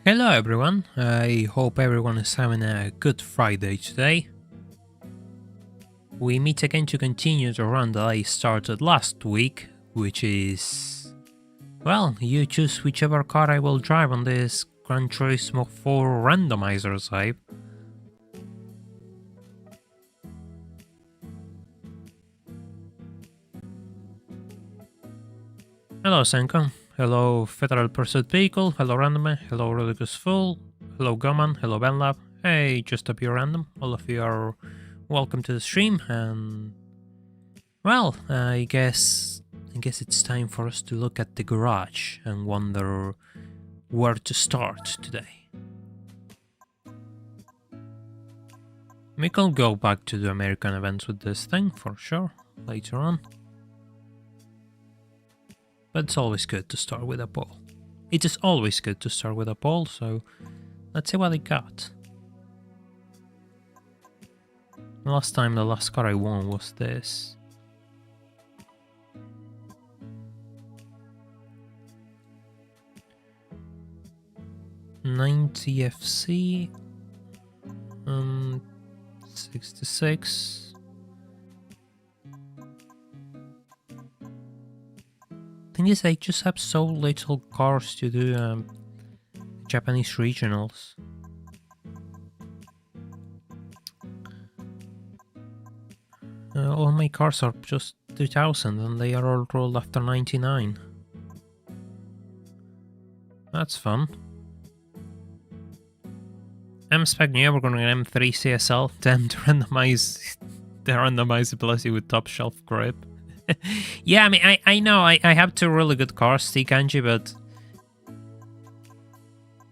Hello everyone, I hope everyone is having a good Friday today. We meet again to continue the run that I started last week, which is... well, you choose whichever car I will drive on this Gran Turismo 4 Randomizer save. Hello Senko, hello Federal Pursuit Vehicle, hello Randomer, hello Rodriguez Full, hello Goman, hello Benlab, hey, just a pure random, all of you are welcome to the stream, and well, I guess it's time for us to look at the garage and wonder where to start today. We can go back to the American events with this thing for sure later on. But it's always good to start with a pole. It is always good to start with a pole, so let's see what I got. Last time, the last car I won was this. $90 FC, 66. Thing is, I just have so little cars to do Japanese regionals. All my cars are just 2000 and they are all rolled after 99. That's fun. M-Spec New, we're gonna get M3 CSL, then to randomize the randomizability with top shelf grip. Yeah, I mean, I know I have two really good cars, Kanji, but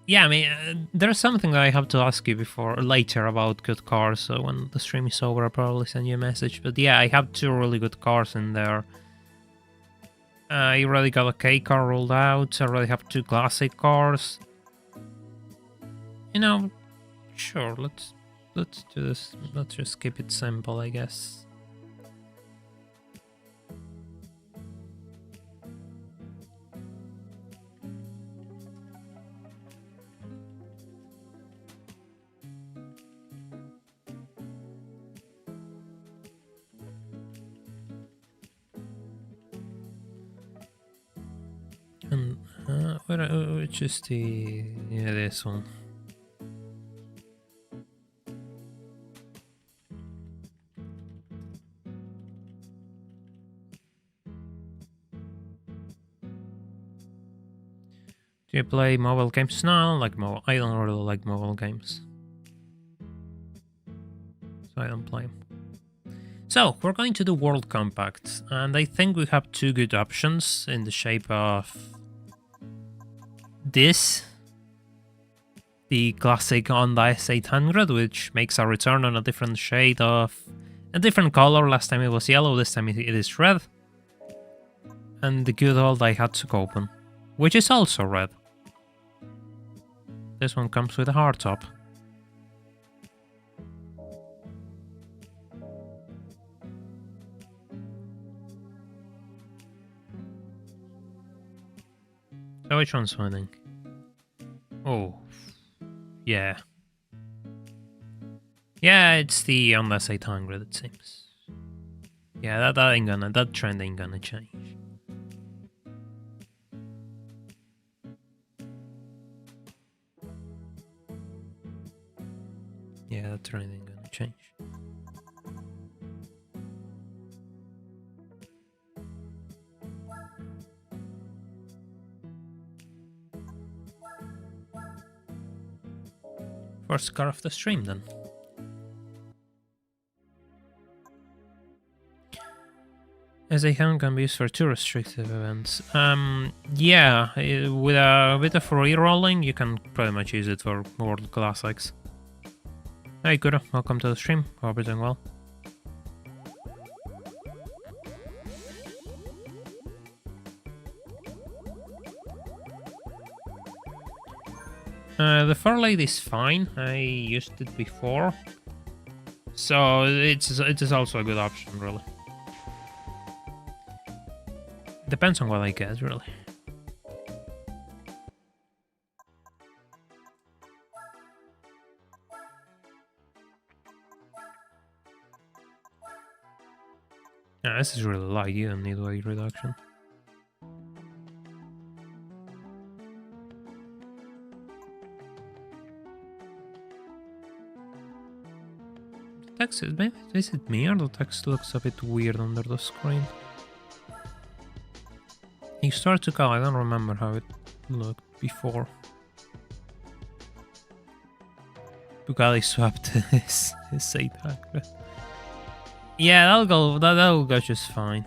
yeah, I mean, there's something that I have to ask you later about good cars. So when the stream is over, I'll probably send you a message. But yeah, I have two really good cars in there. I already got a K car rolled out. I already have two classic cars. You know, sure, let's do this. Let's just keep it simple, I guess. And which is this one. Do you play mobile games? No, I don't like mobile. I don't really like mobile games, so I don't play them. So we're going to do World Compact, and I think we have two good options in the shape of this, the classic Honda S800, which makes a return on a different shade of a different color. Last time it was yellow, this time it is red, and the good old Daihatsu Copen, which is also red. This one comes with a hardtop. So which one's winning? Oh, yeah. Yeah, it's the Honda S800, it seems. Yeah, that trend ain't gonna change. Yeah, that trend ain't gonna change. First car of the stream, then. As a helm can be used for two restrictive events. Yeah, with a bit of re-rolling, you can pretty much use it for World Classics. Hey Guru, welcome to the stream. Hope you're doing well. The Fairlade is fine. I used it before, so it is also a good option, really. Depends on what I get, really. Yeah, this is really light. You don't need weight reduction. Text is it me or the text looks a bit weird under the screen? You start to call, I don't remember how it looked before. Bugatti swapped his APAC, but yeah, that'll go just fine.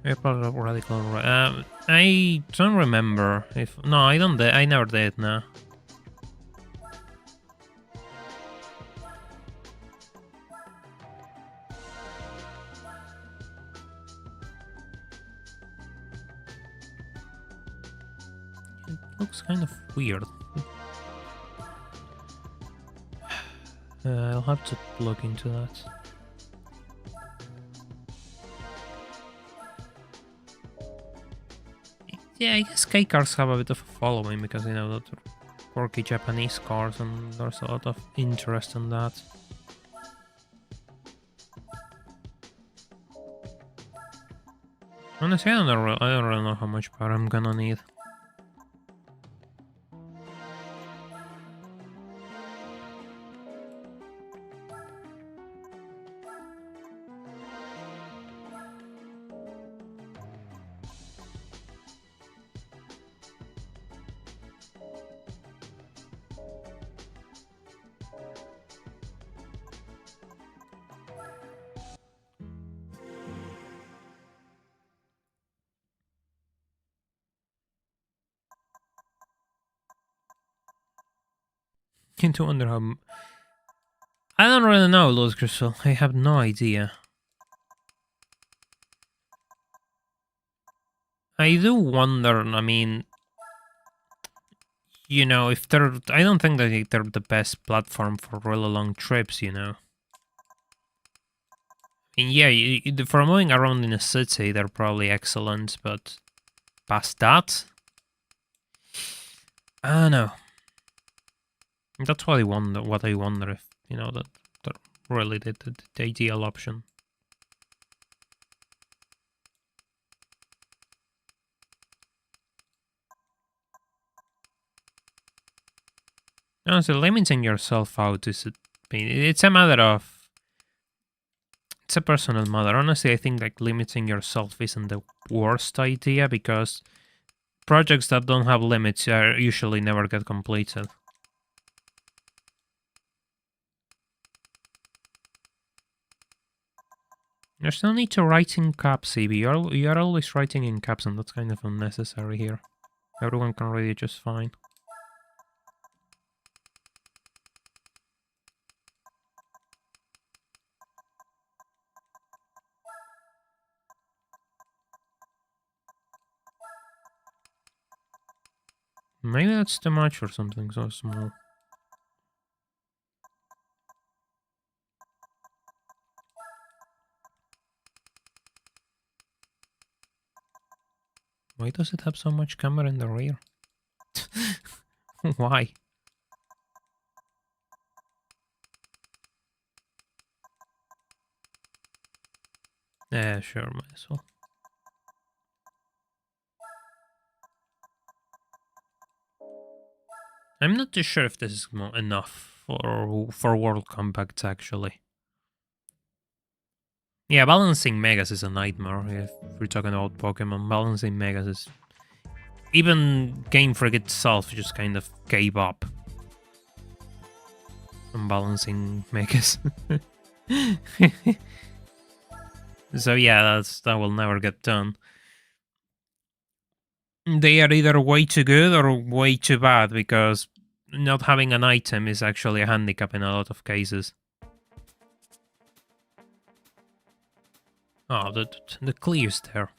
Radical. I don't remember if no, I don't. I never did. No. It looks kind of weird. I'll have to look into that. Yeah, I guess K cars have a bit of a following because you know that quirky Japanese cars, and there's a lot of interest in that. Honestly, I don't really know how much power I'm gonna need. To wonder how. I don't really know, Lord Crystal. I have no idea. I do wonder. I mean, you know, if they're. I don't think that they're the best platform for really long trips. You know. I mean, yeah, for moving around in a city, they're probably excellent, but past that, I don't know. That's what I wonder. What I wonder if you know that they're really the ideal option. Honestly, limiting yourself out is. I mean, it's a matter of. It's a personal matter. Honestly, I think like limiting yourself isn't the worst idea because projects that don't have limits are usually never get completed. There's no need to write in caps, CB. You're always writing in caps, and that's kind of unnecessary here. Everyone can read it just fine. Maybe that's too much for something so small. Why does it have so much camera in the rear? Why? Yeah, sure, might as well. I'm not too sure if this is enough for World Compact, actually. Yeah, balancing Megas is a nightmare. If we're talking about Pokemon, balancing Megas is... Even Game Freak itself just kind of gave up on balancing Megas. So yeah, that will never get done. They are either way too good or way too bad, because not having an item is actually a handicap in a lot of cases. Oh, the clear's there.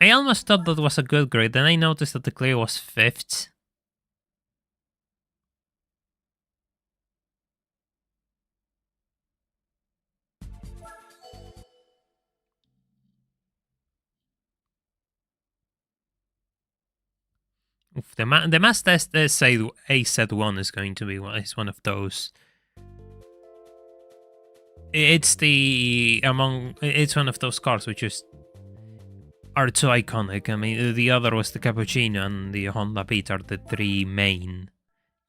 I almost thought that was a good grade, then I noticed that the clear was 5th. Oof, the Mazda AZ1 is going to be one of those. It's one of those cars which are too iconic. I mean, the other was the Cappuccino and the Honda Beat are the three main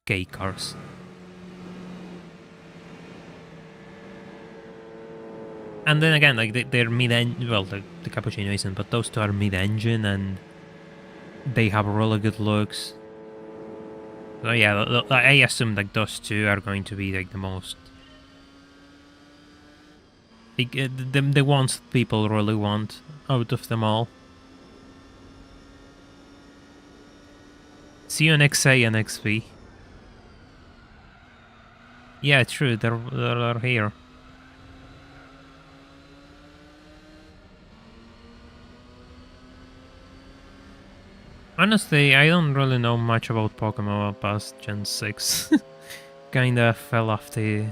K cars. And then again, like they're mid-engine. Well, the Cappuccino isn't, but those two are mid-engine and they have really good looks. So yeah, I assume like those two are going to be like the most, like, the ones people really want out of them all. See you on XA and XV. Yeah, true. They're here. Honestly, I don't really know much about Pokemon past Gen 6. Kinda fell off the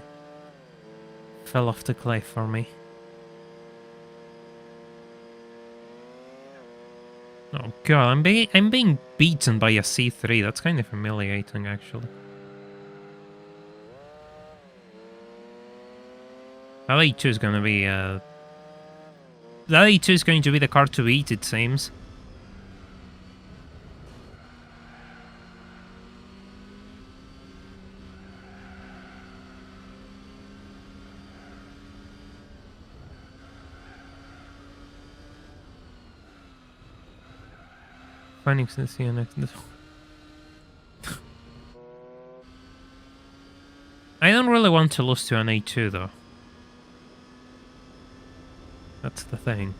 cliff for me. Oh god, I'm being beaten by a C3. That's kind of humiliating, actually. That A2 is gonna be that A2 is going to be the car to beat, it seems. Finding since the next. I don't really want to lose to an A2 though. That's the thing.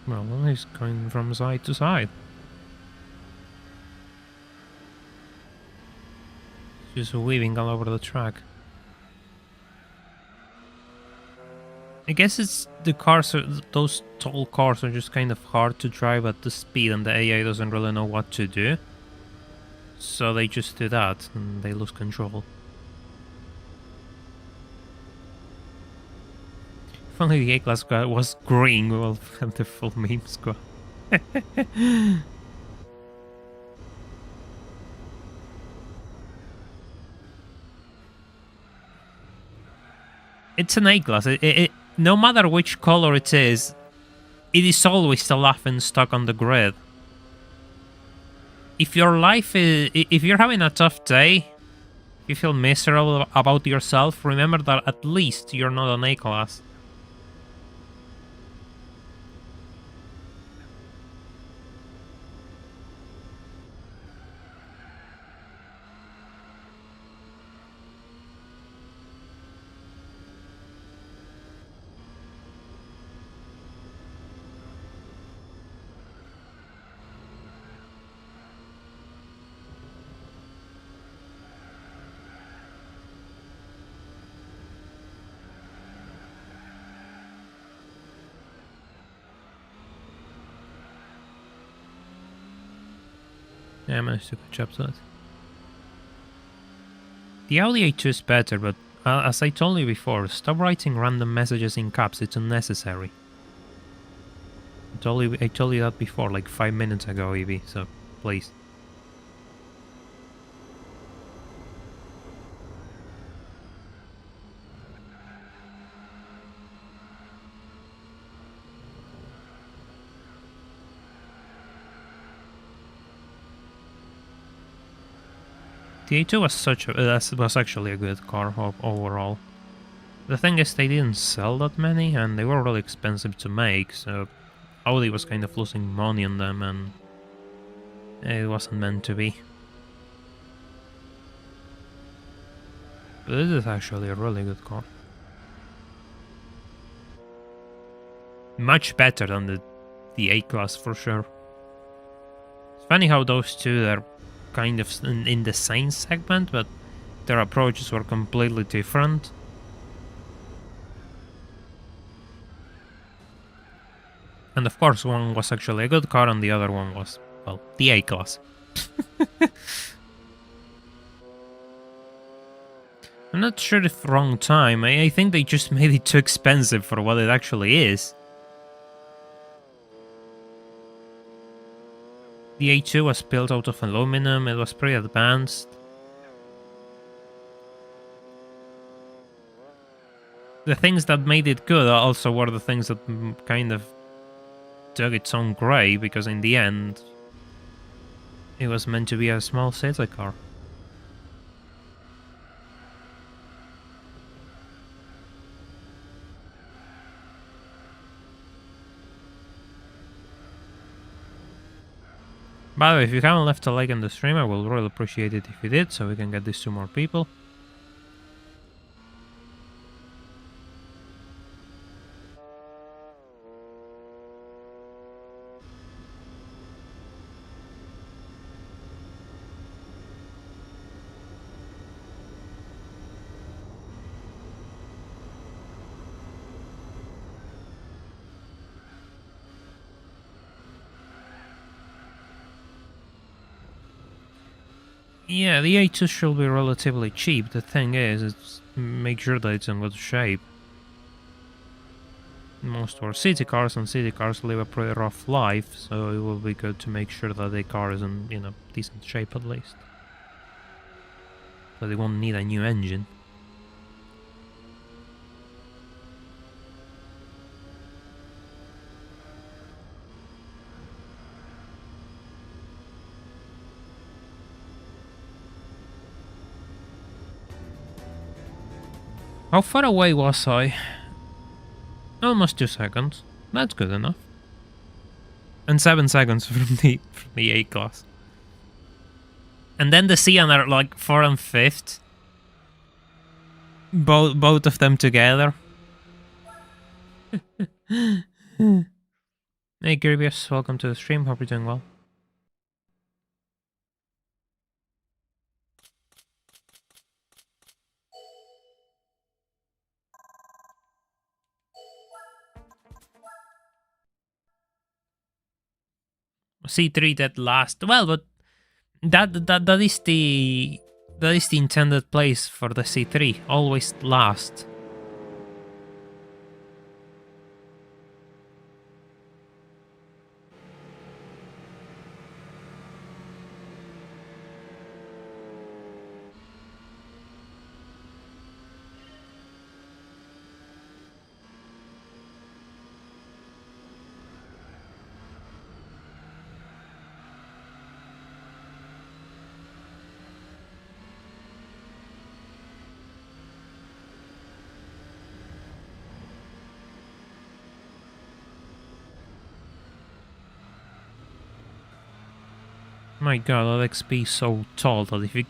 Well, he's going from side to side. Just weaving all over the track. I guess it's those tall cars are just kind of hard to drive at the speed and the AI doesn't really know what to do. So they just do that and they lose control. If only the A-Class squad was green, we will have the full meme squad. It's an A-Class. No matter which color it is always the laughing stock on the grid. If you're having a tough day, you feel miserable about yourself, remember that at least you're not an A-Class. Yeah, I managed to catch up to that. The Audi A2 is better, but as I told you before, stop writing random messages in caps, it's unnecessary. I told you that before, like 5 minutes ago, Evie, so please. The A2 was actually a good car overall. The thing is, they didn't sell that many, and they were really expensive to make, so Audi was kind of losing money on them, and it wasn't meant to be. But this is actually a really good car. Much better than the A-Class for sure. It's funny how those two are kind of in the same segment, but their approaches were completely different. And of course, one was actually a good car and the other one was, well, the A-class. I'm not sure if wrong time. I think they just made it too expensive for what it actually is. The A2 was built out of aluminum, it was pretty advanced. The things that made it good also were the things that kind of dug its own grave, because in the end, it was meant to be a small city car. By the way, if you haven't left a like on the stream, I will really appreciate it if you did, so we can get this to more people. Yeah, the A2 should be relatively cheap. The thing is, it's make sure that it's in good shape. Most are city cars, and city cars live a pretty rough life, so it will be good to make sure that the car is in, decent shape at least. So they won't need a new engine. How far away was I? Almost 2 seconds. That's good enough. And 7 seconds from the A-class. And then the C are like 4 and 5th. Both of them together. Hey Grievous, welcome to the stream. Hope you're doing well. C3 that last. Well, but that is the intended place for the C3. Always last. My god, that XP is so tall that if you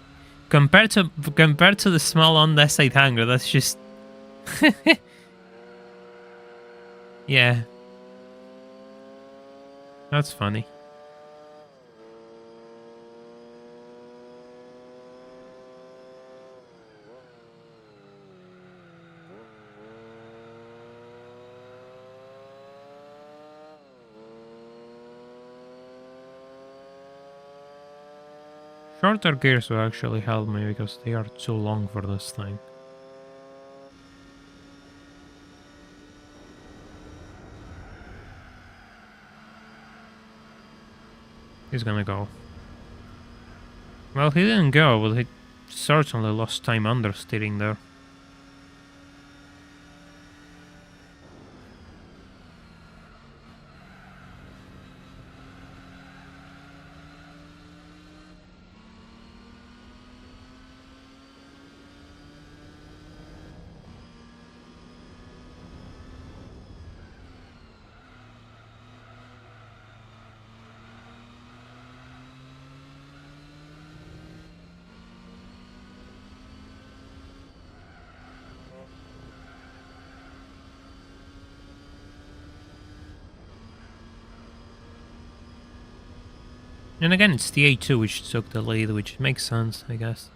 compared to the small on the side hanger, that's just yeah. That's funny. Shorter gears will actually help me because they are too long for this thing. He's gonna go. Well, he didn't go, but he certainly lost time understeering there. And again, it's the A2 which took the lead, which makes sense, I guess.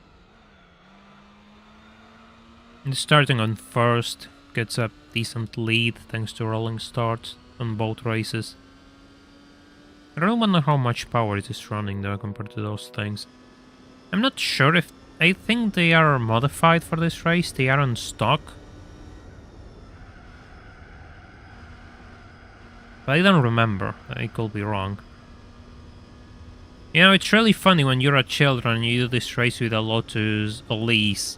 And starting on first, gets a decent lead thanks to rolling starts. on both races. I don't wonder how much power it is running though compared to those things. I'm not sure if... I think they are modified for this race. They are on stock. But I don't remember. I could be wrong. You know, it's really funny when you're a children and you do this race with a Lotus Elise,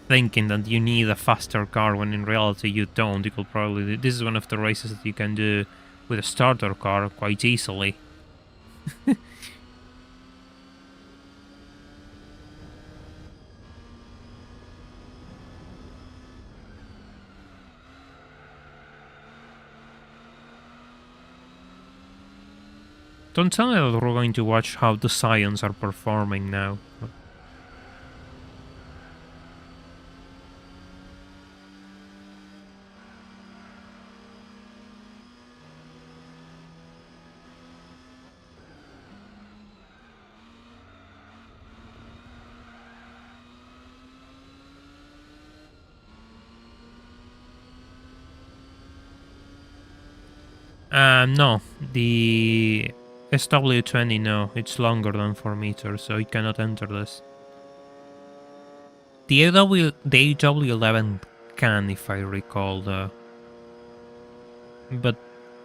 thinking that you need a faster car when in reality you don't. You could probably... This is one of the races that you can do with a starter car quite easily. Don't tell me that we're going to watch how the Scions are performing now. No. The SW20, no. It's longer than 4 meters, so it cannot enter this. The AW11 can, if I recall, though. But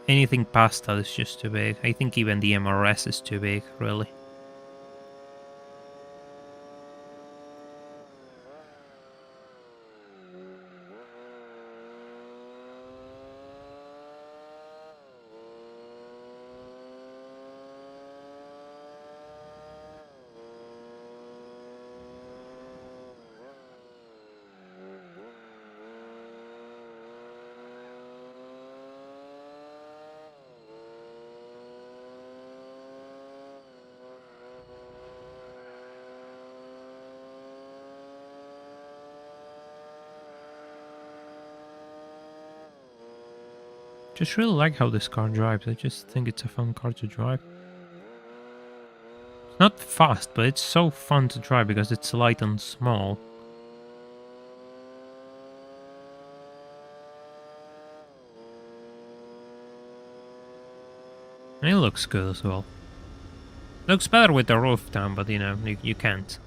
anything past that is just too big. I think even the MRS is too big, really. Just really like how this car drives. I just think it's a fun car to drive. It's not fast, but it's so fun to drive because it's light and small. And it looks good as well. Looks better with the roof down, but you know, you can't.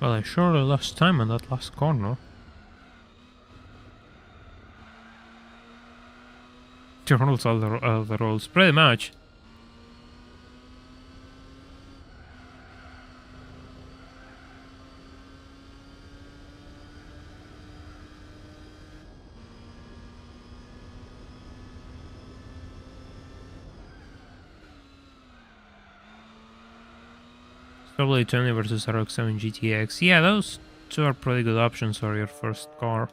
Well, I surely lost time on that last corner. The rules are the rules, pretty much. Probably 20 versus RX-7 GTX. Yeah, those two are pretty good options for your first car.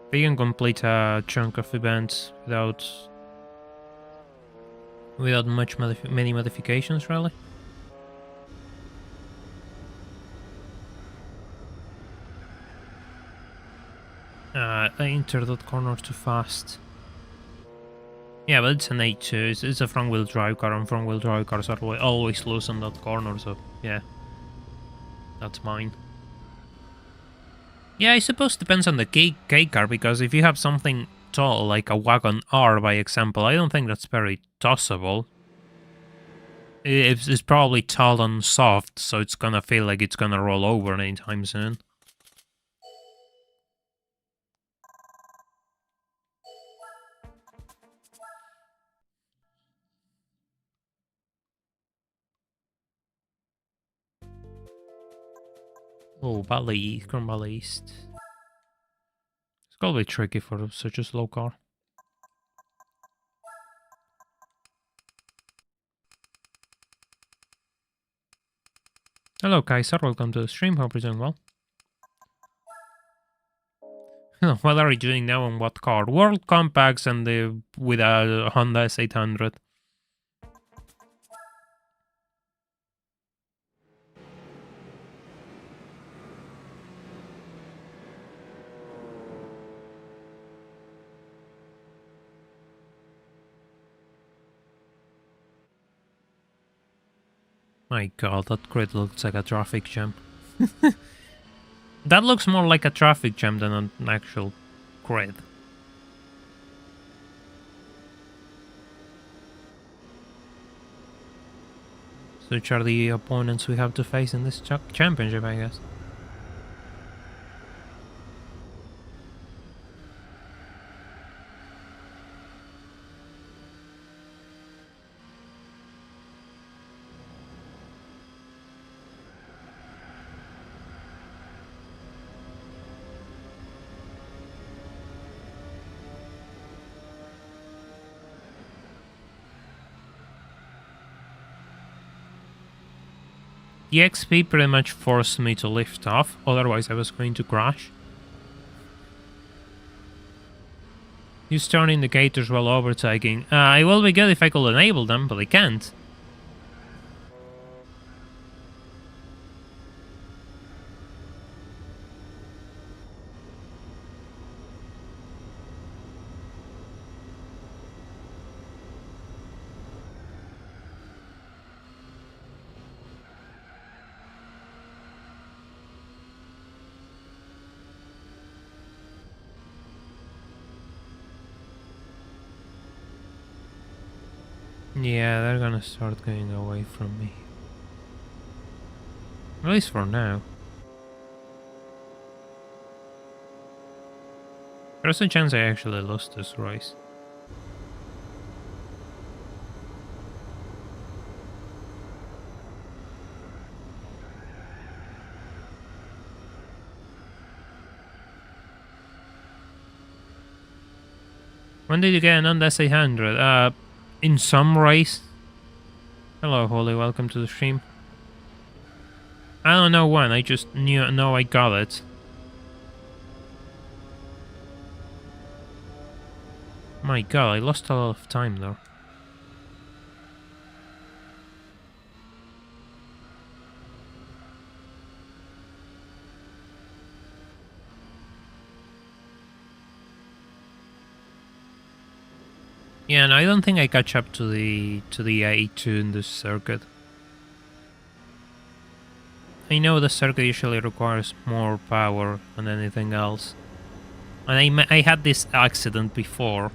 But you can complete a chunk of events without many modifications, really. I entered that corner too fast. Yeah, but it's an A2, it's a front-wheel drive car, and front-wheel drive cars are always loose on that corner, so yeah. That's mine. Yeah, I suppose it depends on the K car, because if you have something tall, like a Wagon R, by example, I don't think that's very tossable. It's probably tall and soft, so it's gonna feel like it's gonna roll over anytime soon. Oh, Grand Valley East. It's gotta be tricky for such a slow car. Hello Kaiser, welcome to the stream, hope you're doing well. What are you doing now on what car? World Compacts and with a Honda S800. My god, that grid looks like a traffic jam. That looks more like a traffic jam than an actual grid. So which are the opponents we have to face in this championship, I guess? The XP pretty much forced me to lift off, otherwise I was going to crash. Use turn indicators while overtaking. It will be good if I could enable them, but I can't. Yeah, they're gonna start going away from me. At least for now. There's a chance I actually lost this race. When did you get an Honda S800? In some race. Hello, Holly. Welcome to the stream. I don't know when. I just know I got it. My god, I lost a lot of time there. Yeah, and I don't think I catch up to the A2 in this circuit. I know the circuit usually requires more power than anything else. And I had this accident before,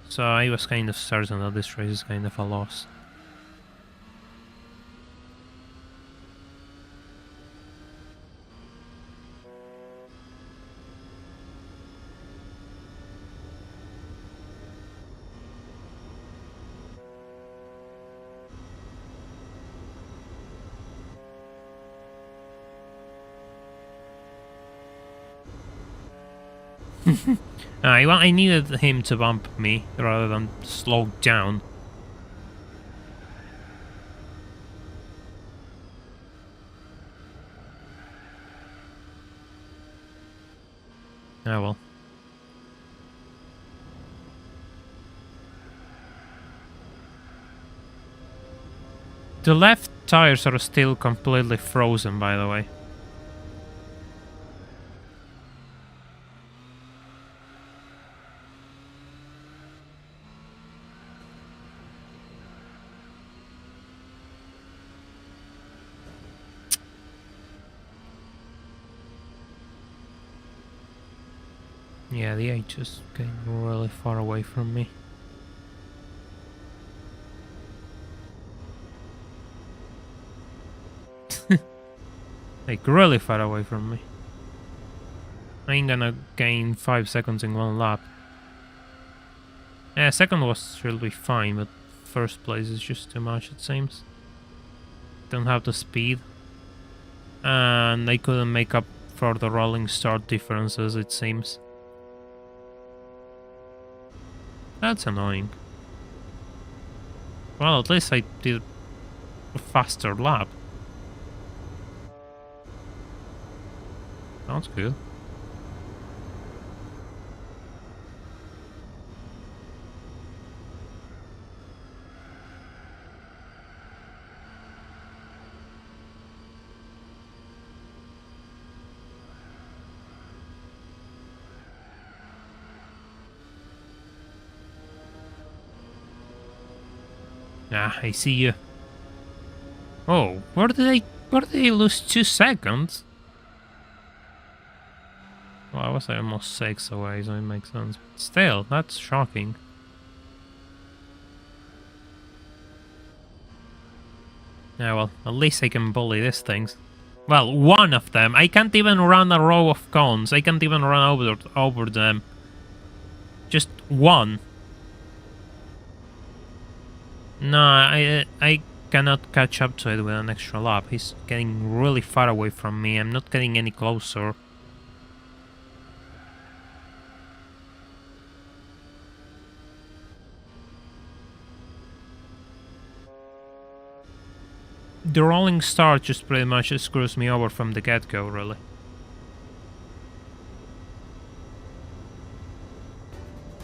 so I was kind of certain that this race is kind of a loss. I needed him to bump me rather than slow down. Oh well. The left tires are still completely frozen, by the way. Yeah, the H is getting really far away from me. Like, really far away from me. I ain't gonna gain 5 seconds in one lap. Yeah, second should be fine, but first place is just too much, it seems. Don't have the speed. And I couldn't make up for the rolling start differences, it seems. That's annoying. Well, at least I did a faster lap. Sounds good. Ah, I see you. Oh, where did they lose 2 seconds? Well, I was almost 6 away, so it makes sense. But still, that's shocking. Yeah, well, at least I can bully these things. Well, one of them. I can't even run a row of cones. I can't even run over them. Just one. No, I cannot catch up to it with an extra lap. He's getting really far away from me. I'm not getting any closer. The rolling start just pretty much screws me over from the get-go, really.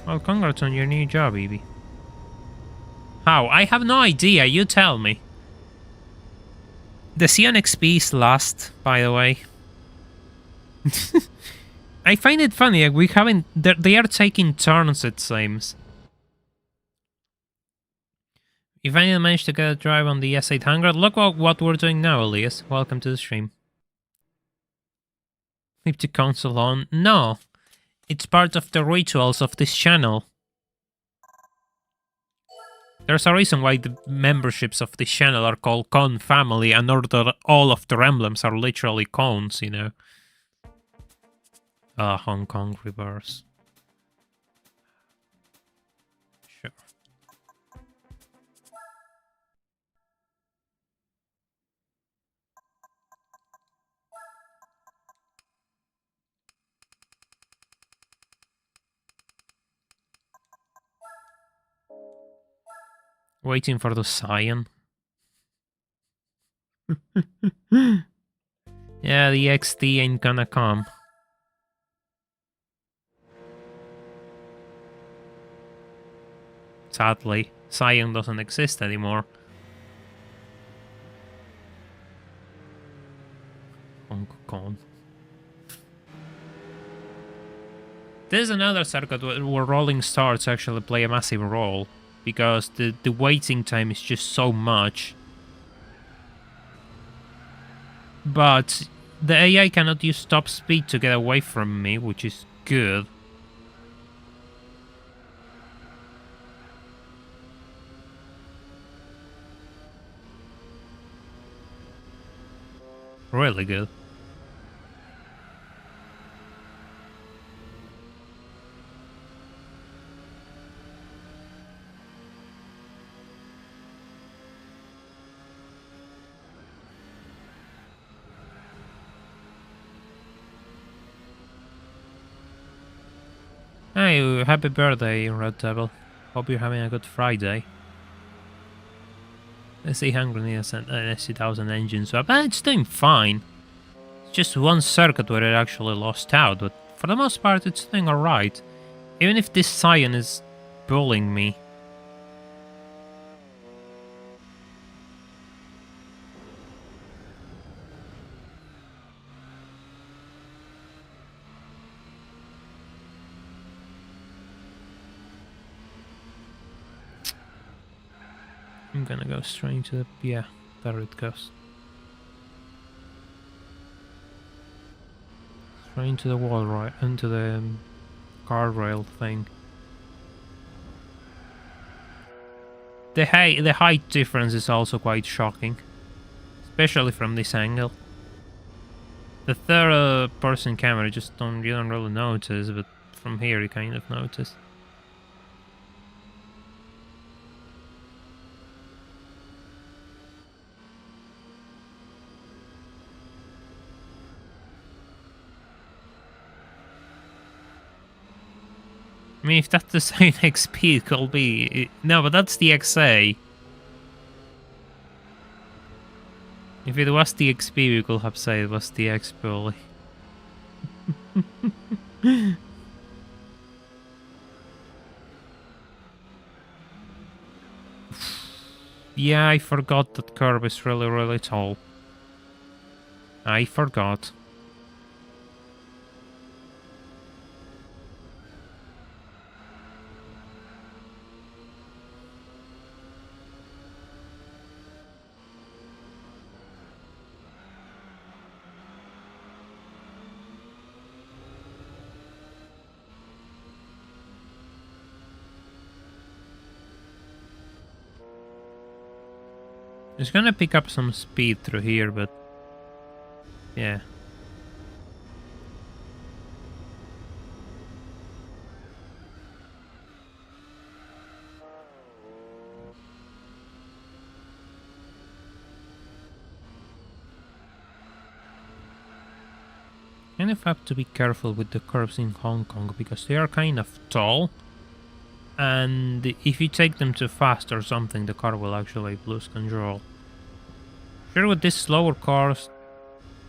Well, congrats on your new job, Evie. How? I have no idea, you tell me. The Sion XP is last, by the way. I find it funny, like we haven't... They are taking turns, it seems. You finally managed to get a drive on the S800. Look what we're doing now, Elias. Welcome to the stream. Leave the console on. No. It's part of the rituals of this channel. There's a reason why the memberships of this channel are called Con Family, and all of their emblems are literally cones, you know. Hong Kong reverse. Sure. Waiting for the Scion. Yeah, the XD ain't gonna come. Sadly, Scion doesn't exist anymore. Hong Kong. There's another circuit where rolling starts actually play a massive role, because the waiting time is just so much. But the AI cannot use top speed to get away from me, which is good. Really good. Hey, happy birthday, Red Devil. Hope you're having a good Friday. SC100 needs an SC1000 engine swap. It's doing fine. It's just one circuit where it actually lost out, but for the most part it's doing alright. Even if this Scion is bullying me. I'm gonna go straight into the... yeah, there it goes. Straight into the wall, right? Into the guardrail thing. The height difference is also quite shocking. Especially from this angle. The third person camera you don't really notice, but from here you kind of notice. I mean, if that's the same XP, it could be... No, but that's the XA. If it was the XP, we could have said it was the XP. Yeah, I forgot that curb is really, really tall. I forgot. It's gonna pick up some speed through here, but yeah. Kind of have to be careful with the curves in Hong Kong because they are kind of tall, and if you take them too fast or something, the car will actually lose control. Sure, with these slower cars,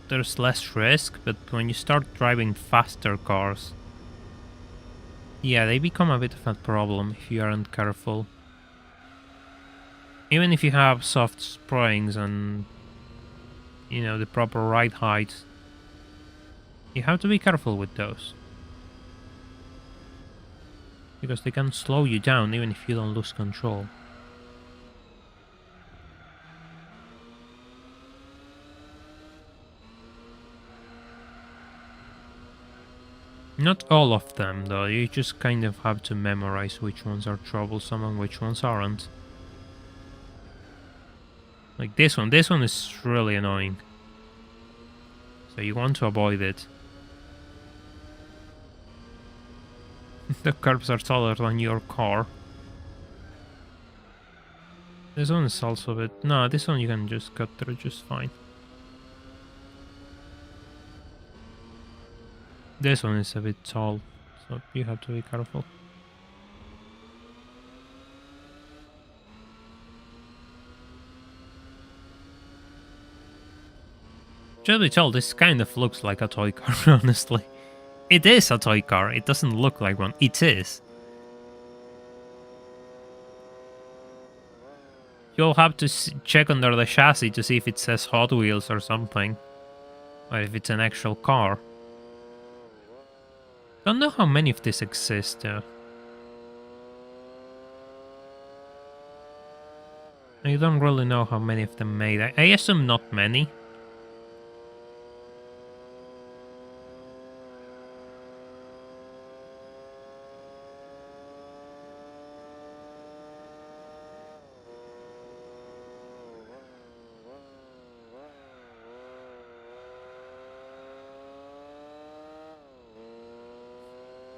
there's less risk, but when you start driving faster cars, yeah, they become a bit of a problem if you aren't careful. Even if you have soft springs and, you know, the proper ride height, you have to be careful with those. Because they can slow you down even if you don't lose control. Not all of them, though. You just kind of have to memorize which ones are troublesome and which ones aren't. Like this one. This one is really annoying. So you want to avoid it. The curbs are taller than your car. This one is also a bit... No, this one you can just cut through just fine. This one is a bit tall, so you have to be careful. Just be told, this kind of looks like a toy car, honestly. It is a toy car, it doesn't look like one, it is. You'll have to check under the chassis to see if it says Hot Wheels or something. Or if it's an actual car. Don't know how many of these exist though. I don't really know how many of them made. I assume not many.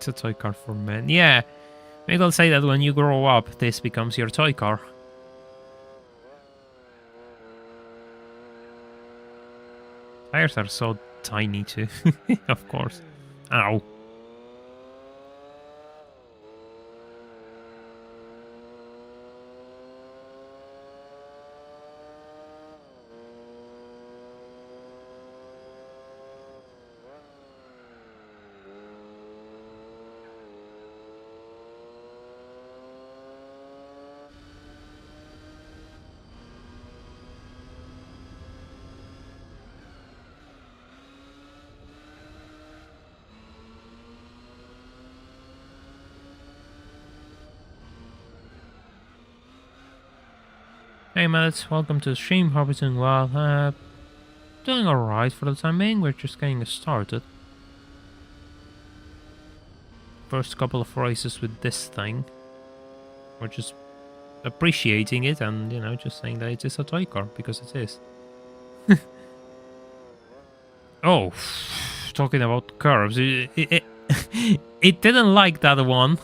It's a toy car for men. Yeah, maybe I'll say that when you grow up, this becomes your toy car. Tires are so tiny too, of course. Ow. Hey mates, welcome to the stream. Hope you're doing well. Doing alright for the time being. We're just getting started. First couple of races with this thing. We're just appreciating it and, you know, just saying that it is a toy car, because it is. Oh, talking about curves. It didn't like that one.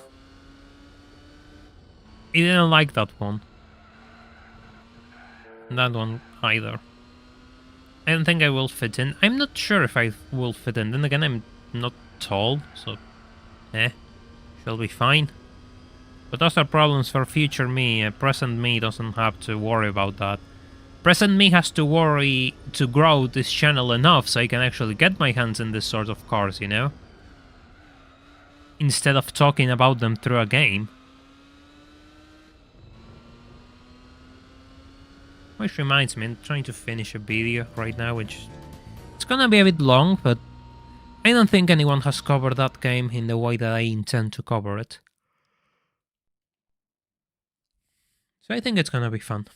It didn't like that one. That one either. I don't think I will fit in. I'm not sure if I will fit in. Then again, I'm not tall, so shall be fine. But those are problems for future me. Present me doesn't have to worry about that. Present me has to worry to grow this channel enough so I can actually get my hands in this sort of cars, you know? Instead of talking about them through a game. Which reminds me, I'm trying to finish a video right now, which it's gonna be a bit long, but I don't think anyone has covered that game in the way that I intend to cover it. So I think it's gonna be fun.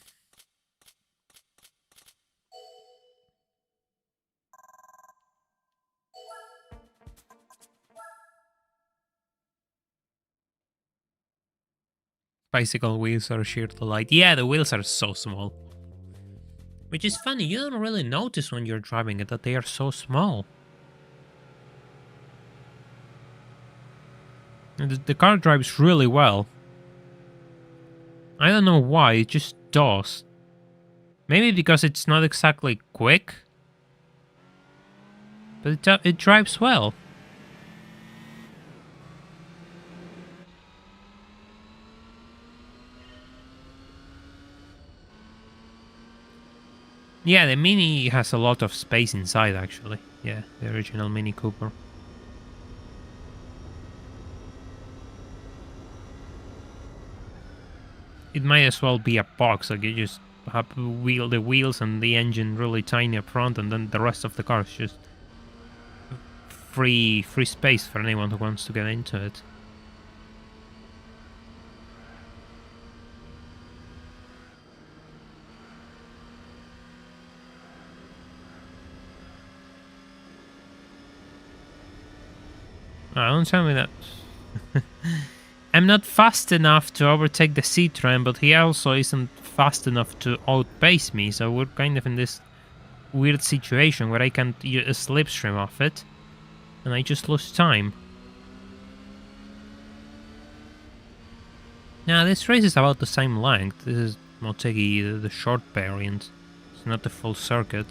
Bicycle wheels are sheer delight. Yeah, the wheels are so small. Which is funny, you don't really notice when you're driving it that they are so small. And the car drives really well. I don't know why, it just does. Maybe because it's not exactly quick, but it drives well. Yeah, the Mini has a lot of space inside, actually. Yeah, the original Mini Cooper. It might as well be a box, like you just have the wheels and the engine really tiny up front, and then the rest of the car is just free space for anyone who wants to get into it. Don't tell me that. I'm not fast enough to overtake the Citroen, but he also isn't fast enough to outpace me, so we're kind of in this weird situation where I can't use a slipstream off it, and I just lose time. Now, this race is about the same length. This is Motegi, the short variant. It's not the full circuit.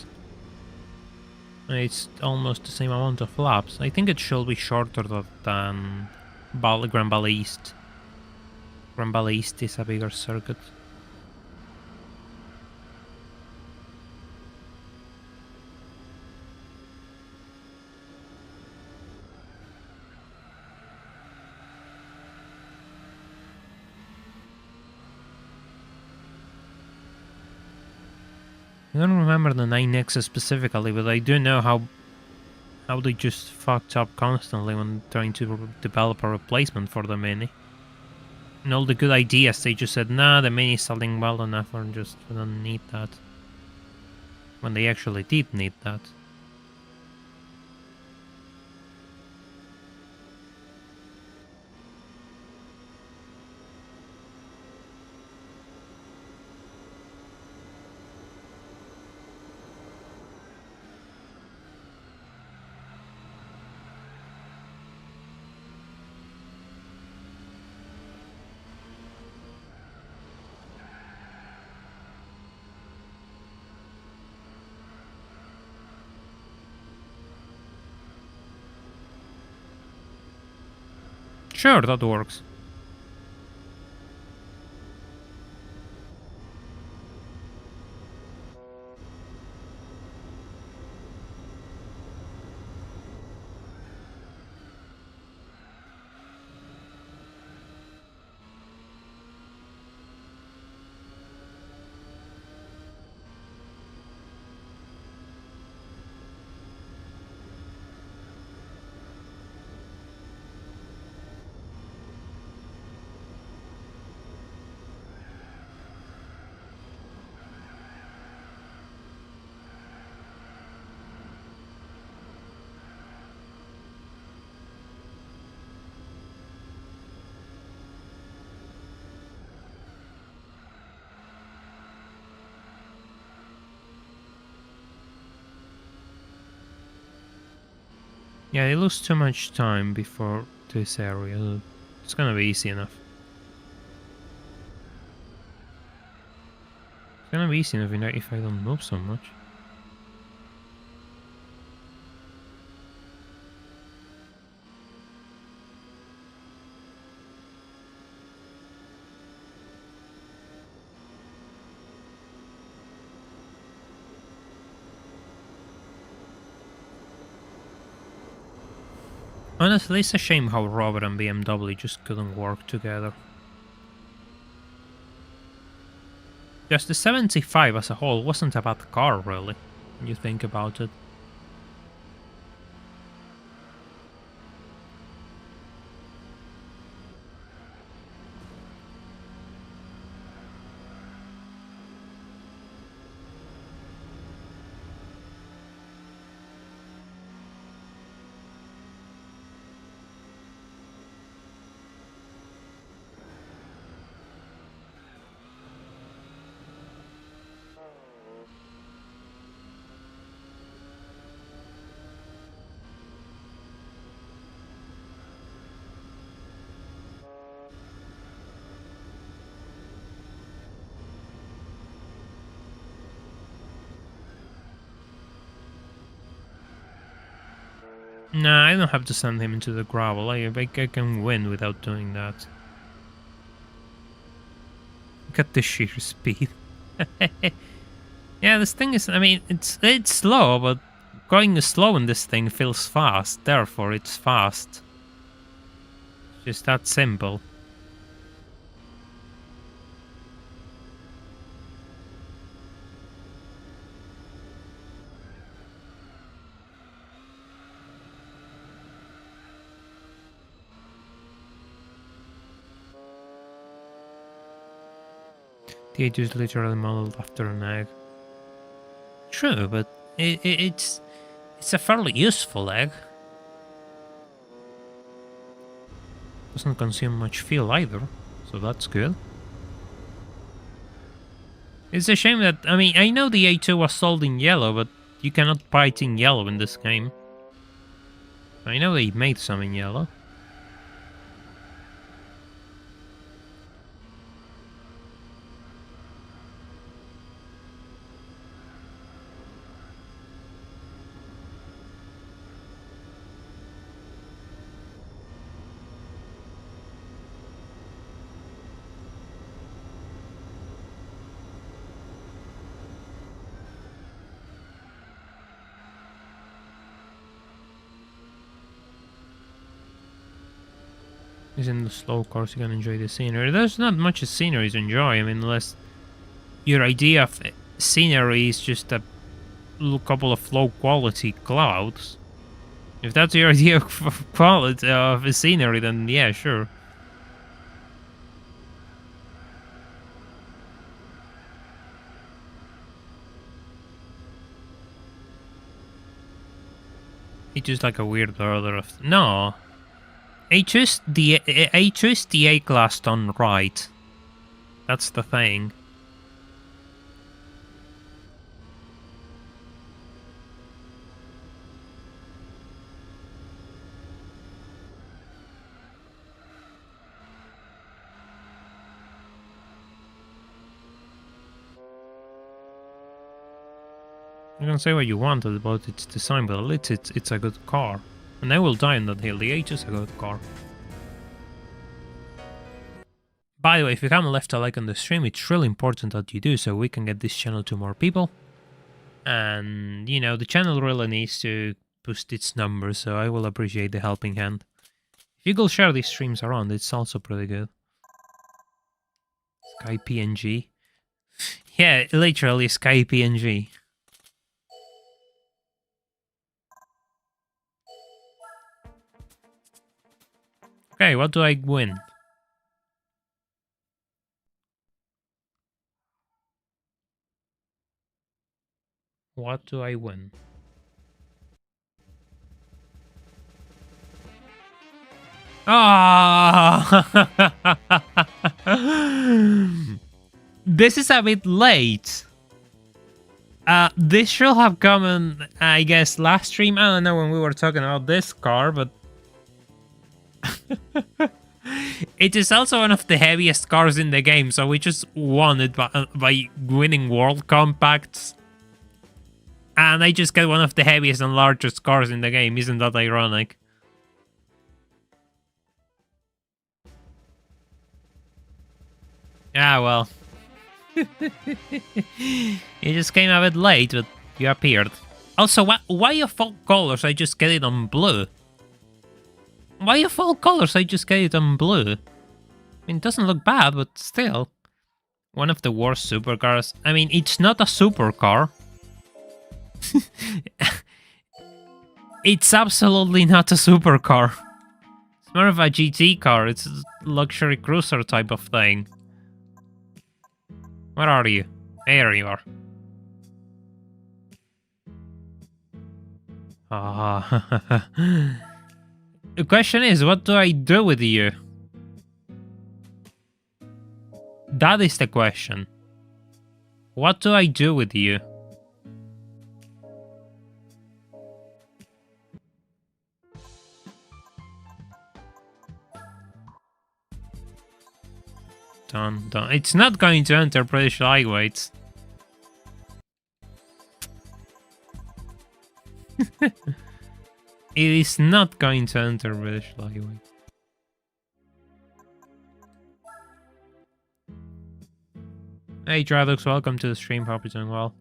It's almost the same amount of laps. I think it should be shorter than Grand Valley East. Grand Valley East is a bigger circuit. I don't remember the 9X specifically, but I do know how they just fucked up constantly when trying to develop a replacement for the Mini. And all the good ideas, they just said, nah, the Mini is selling well enough, or just we don't need that. When they actually did need that. Sure, that works. Yeah, they lose too much time before this area. It's gonna be easy enough. It's gonna be easy enough if I don't move so much. Honestly, it's a shame how Robert and BMW just couldn't work together. Just the 75 as a whole wasn't a bad car, really, when you think about it. Nah, I don't have to send him into the gravel. I can win without doing that. Look at the sheer speed. Yeah, this thing is, I mean, it's slow, but going slow in this thing feels fast. Therefore, it's fast. Just that simple. The age is literally modeled after an egg. True, but it's a fairly useful egg. Doesn't consume much fuel either, so that's good. It's a shame that, I mean, I know the A2 was sold in yellow, but you cannot buy it in yellow in this game. I know they made some in yellow. In the slow cars, you can enjoy the scenery. There's not much scenery to enjoy. I mean, unless your idea of scenery is just a couple of low quality clouds. If that's your idea of quality of scenery, then yeah, sure. It's just like a weird order of no. I choose the A-class done right. That's the thing. You can say what you want about its design, but it's a good car. And I will die on that hill. The H is a good car. By the way, if you haven't left a like on the stream, it's really important that you do so we can get this channel to more people. And, you know, the channel really needs to boost its numbers, so I will appreciate the helping hand. If you go share these streams around, it's also pretty good. Sky PNG. Yeah, literally Sky PNG. Okay, what do I win? What do I win? Ah! This is a bit late. This should have come in, I guess, last stream. I don't know when we were talking about this car, but it is also one of the heaviest cars in the game, so we just won it by winning World Compacts. And I just get one of the heaviest and largest cars in the game. Isn't that ironic? Ah, well. You just came a bit late, but you appeared. Also, why of all colors I just get it on blue? Why of all colors I just get it on blue? I mean, it doesn't look bad, but still. One of the worst supercars. I mean, it's not a supercar. It's absolutely not a supercar. It's more of a GT car. It's a luxury cruiser type of thing. Where are you? There you are. Ah. The question is, what do I do with you? That is the question. What do I do with you? Done. It's not going to enter British lightweights. It is not going to enter British lightweight. Hey Dradux, welcome to the stream. Hope you're doing well.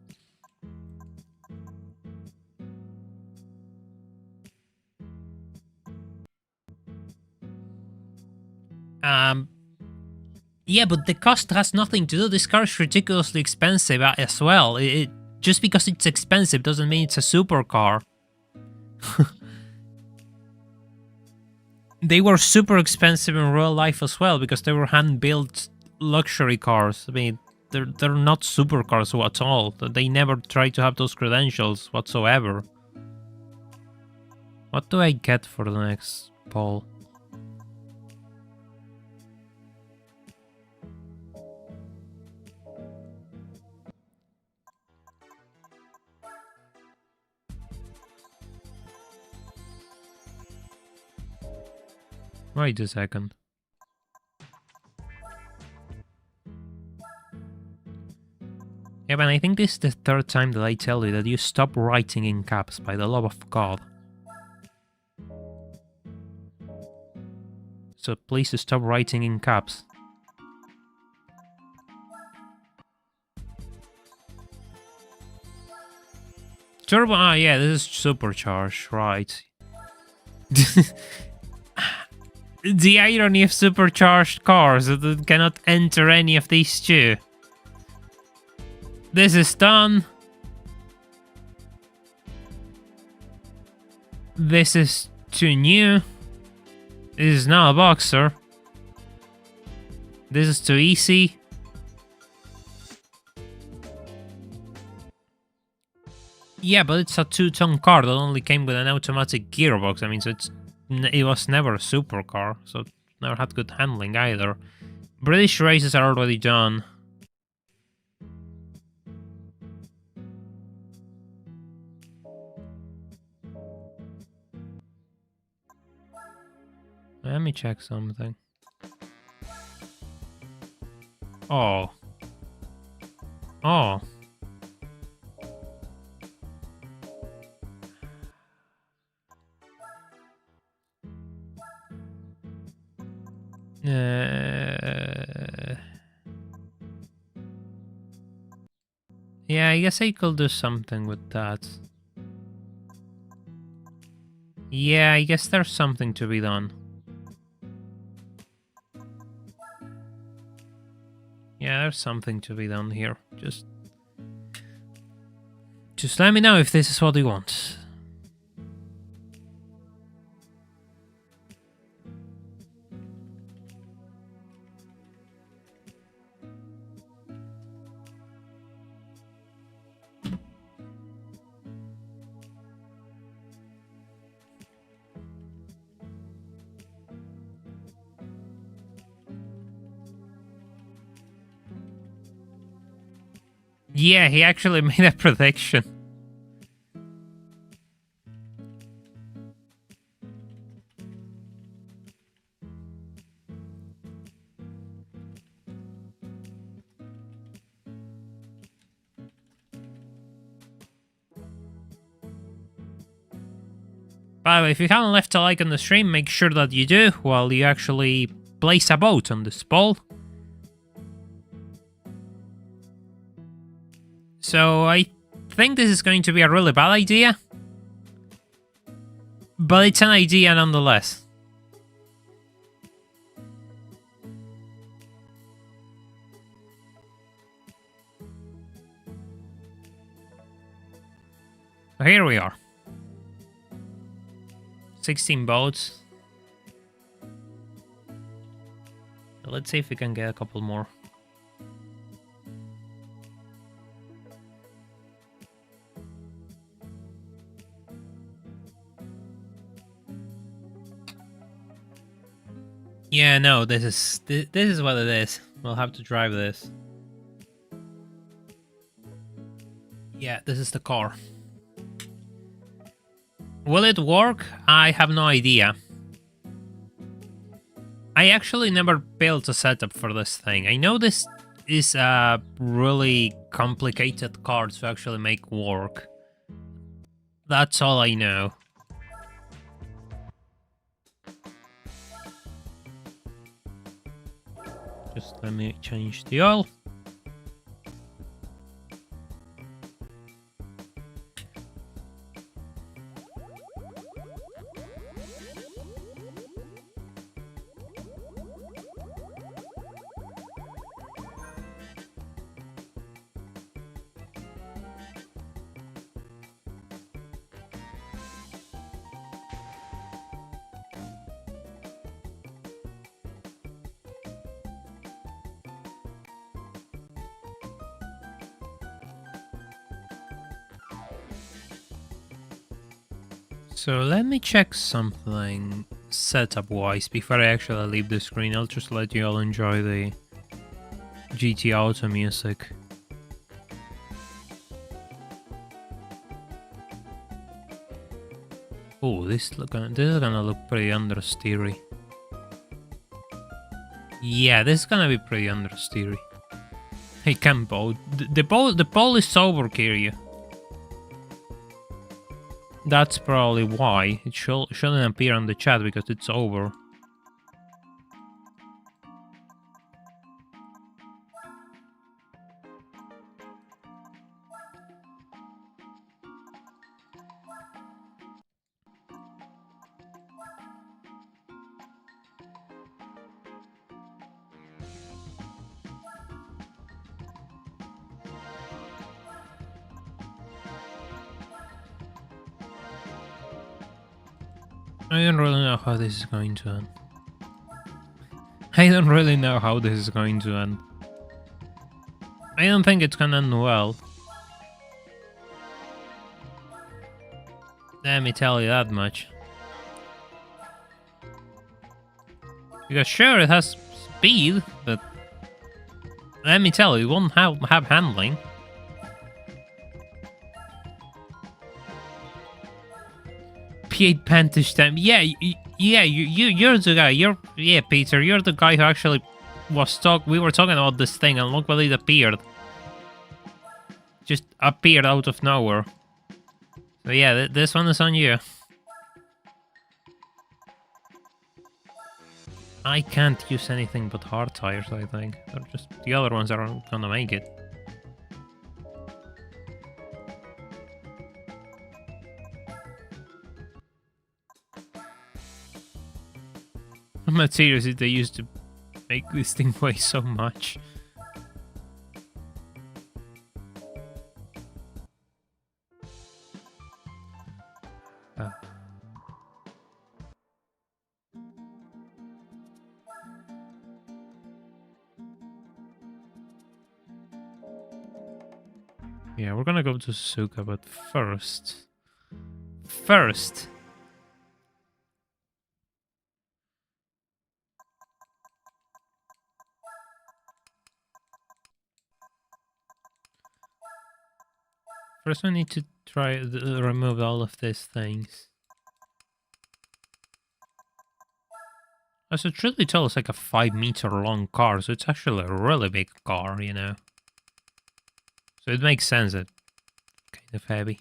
Yeah, but the cost has nothing to do. This car is ridiculously expensive as well. Just because it's expensive doesn't mean it's a supercar. They were super expensive in real life as well because they were hand-built luxury cars. I mean, they're not supercars at all. They never tried to have those credentials whatsoever. What do I get for the next poll? Wait a second. Yeah, but I think this is the third time that I tell you that you stop writing in caps, by the love of God. So please stop writing in caps. Turbo, yeah, this is supercharged, right. The irony of supercharged cars that cannot enter any of these two. This is done. This is too new. This is now a boxer. This is too easy. Yeah, but it's a 2-ton car that only came with an automatic gearbox. I mean, so it was never a supercar, so it never had good handling either. British races are already done. Let me check something. Oh. Oh. Yeah, I guess I could do something with that. Yeah, I guess there's something to be done. Yeah, there's something to be done here. Just let me know if this is what you want. Yeah, he actually made a prediction. By the way, if you haven't left a like on the stream, make sure that you do while you actually place a vote on this poll. So I think this is going to be a really bad idea, but it's an idea nonetheless. So here we are. 16 votes. Let's see if we can get a couple more. Yeah, no, this is what it is. We'll have to drive this. Yeah, this is the car. Will it work? I have no idea. I actually never built a setup for this thing. I know this is a really complicated car to actually make work. That's all I know. Just let me change the oil. So let me check something setup-wise before I actually leave the screen. I'll just let you all enjoy the GT Auto music. Oh, this is gonna look pretty understeery. Yeah, this is gonna be pretty understeery. Hey, Campo, the ball is over, Kiryu. That's probably why. It shouldn't appear on the chat because it's over. I don't really know how this is going to end. I don't really know how this is going to end. I don't think it's gonna end well. Let me tell you that much. Because sure, it has speed, but let me tell you, it won't have handling. P8 Pantish time. Yeah, you're the guy. Yeah, Peter, you're the guy who actually we were talking about this thing, and look what it appeared. Just appeared out of nowhere. So yeah, this one is on you. I can't use anything but hard tires, I think. They're just the other ones aren't gonna make it. I'm not serious if they used to make this thing weigh so much. Yeah, we're gonna go to Suzuka, but first... First, we need to try remove all of these things. As a truth be told, it's like a 5-meter long car, so it's actually a really big car, you know. So it makes sense that it's kind of heavy.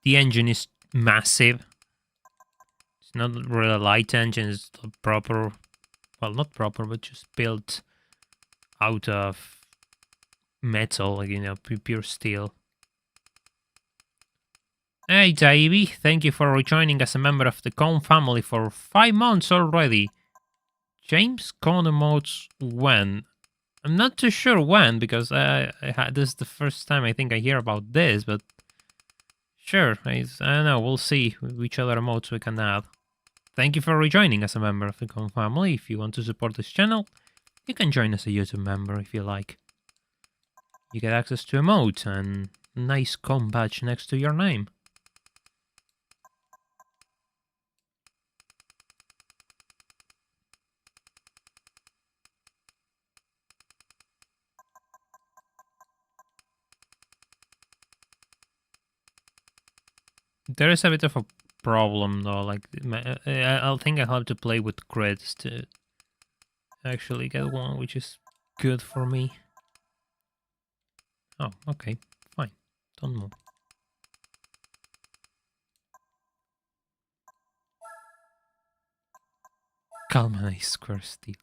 The engine is massive. It's not really a light engine, it's proper, well, not proper, but just built out of metal, like, you know, pure steel. Hey, Davey, thank you for rejoining as a member of the Con family for 5 months already. James Conner modes when? I'm not too sure when, because this is the first time I think I hear about this, but sure, I don't know, we'll see which other modes we can add. Thank you for rejoining as a member of the Con family. If you want to support this channel, you can join as a YouTube member if you like. You get access to emotes and a nice Con badge next to your name. There is a bit of a problem though, like I think I'll have to play with grids to actually get one, which is good for me. Oh, okay, fine, don't move. Galvanized square steel.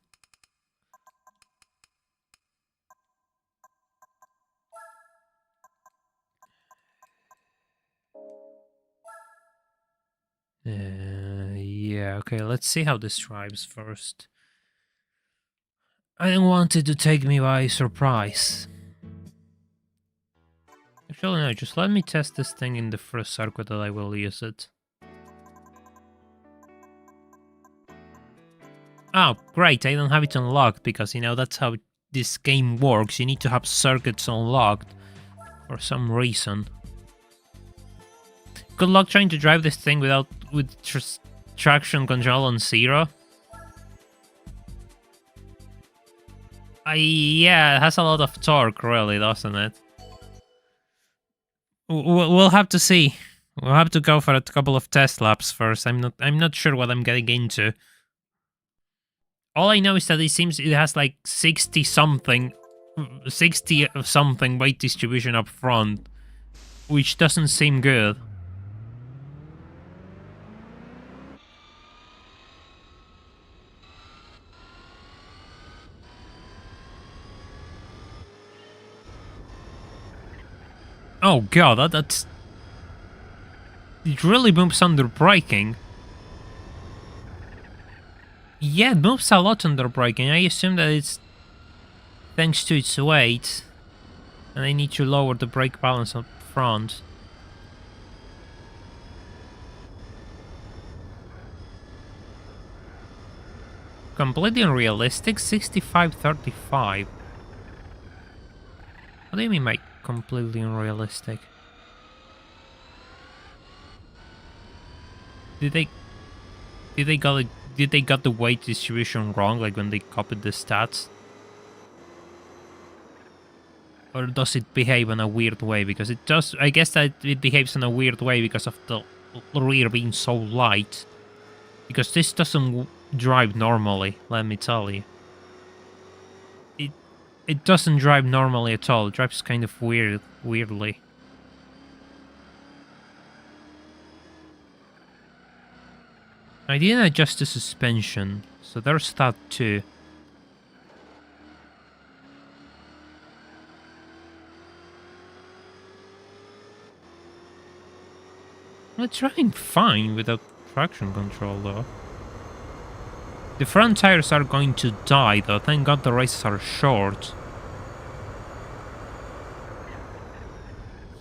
Yeah, okay, let's see how this drives first. I don't want it to take me by surprise. Actually, no, just let me test this thing in the first circuit that I will use it. Oh, great, I don't have it unlocked, because, you know, that's how this game works. You need to have circuits unlocked for some reason. Good luck trying to drive this thing with traction control on 0. Yeah, it has a lot of torque, really, doesn't it? We'll have to see. We'll have to go for a couple of test laps first. I'm not sure what I'm getting into. All I know is that it seems it has like 60 something weight distribution up front, which doesn't seem good. Oh god, that's... It really moves under braking. Yeah, it moves a lot under braking. I assume that it's thanks to its weight. And I need to lower the brake balance up front. Completely unrealistic, 65-35. What do you mean by completely unrealistic? Did they got the weight distribution wrong, like when they copied the stats? Or does it behave in a weird way? Because it does, I guess that it behaves in a weird way because of the rear being so light. Because this doesn't drive normally, let me tell you. It doesn't drive normally at all. It drives kind of weirdly. I didn't adjust the suspension, so there's that too. Well, it's driving fine without traction control though. The front tires are going to die though, thank god the races are short.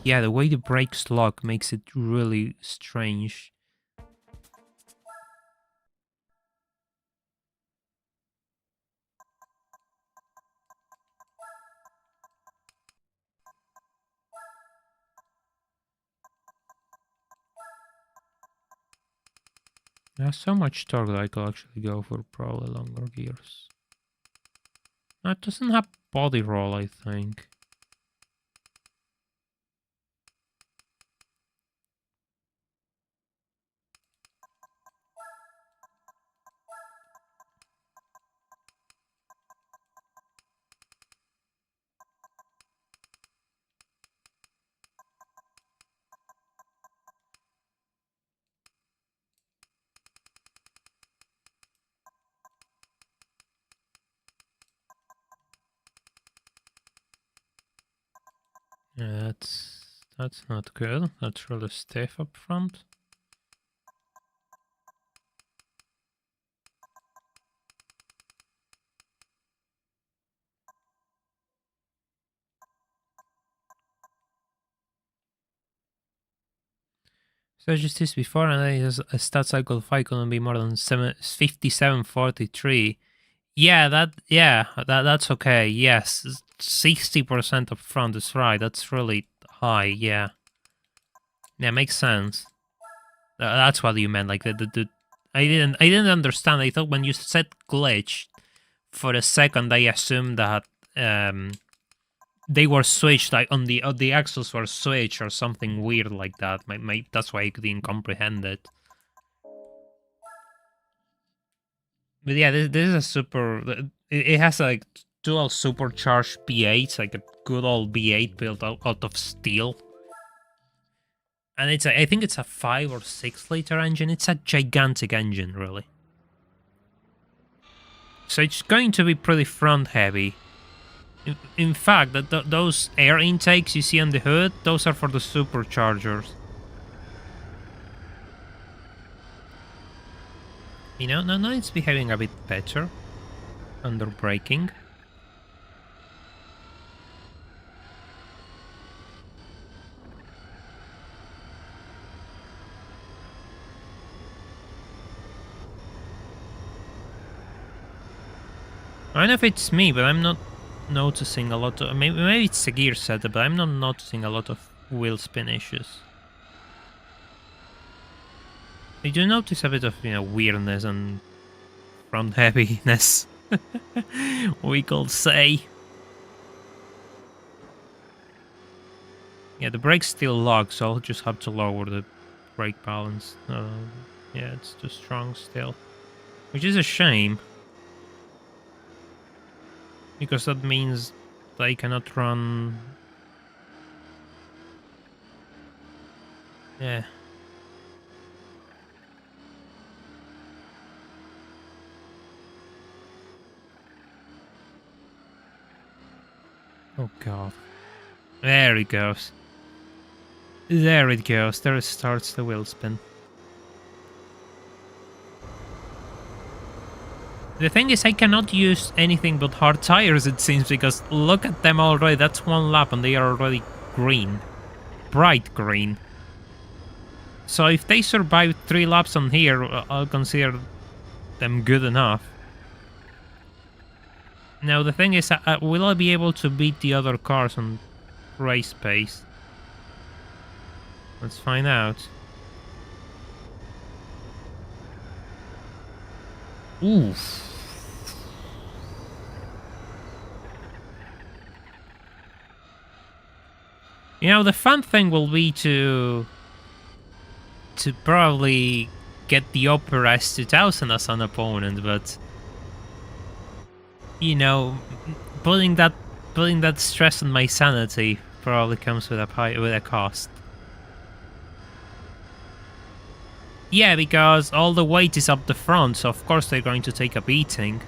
Yeah, the way the brakes lock makes it really strange. There's so much torque that I could actually go for probably longer gears. It doesn't have body roll, I think. Yeah, that's not good. That's really stiff up front. So I just this before, and then a stat cycle 5 couldn't be more than 57.43. Yeah, that's okay. Yes, 60% up front is right. That's really high. Yeah, makes sense. That's what you meant. Like the I didn't understand. I thought when you said glitch, for a second I assumed that they were switched, like on the axles were switched or something weird like that. That's why I couldn't comprehend it. But yeah, this is a super. It has like dual supercharged V8s, like a good old V8 built out of steel. And I think it's a 5 or 6 liter engine. It's a gigantic engine, really. So it's going to be pretty front heavy. In fact, those air intakes you see on the hood, those are for the superchargers. You know, now it's behaving a bit better under braking. I don't know if it's me, but I'm not noticing a lot of... Maybe it's a gear setup, but I'm not noticing a lot of wheel spin issues. I do notice a bit of, weirdness and front heaviness, we could say. Yeah, the brake's still locked, so I'll just have to lower the brake balance. Yeah, it's too strong still. Which is a shame. Because that means they cannot run... Yeah. Oh god. There it goes. There it goes. There it starts the wheel spin. The thing is, I cannot use anything but hard tires, it seems, because look at them already. That's one lap and they are already green. Bright green. So if they survive 3 laps on here, I'll consider them good enough. Now the thing is, will I be able to beat the other cars on race pace? Let's find out. Oof. You know, the fun thing will be to probably get the Opera S2000 as an opponent, but you know, putting that stress on my sanity probably comes with a cost. Yeah, because all the weight is up the front, so of course they're going to take a beating.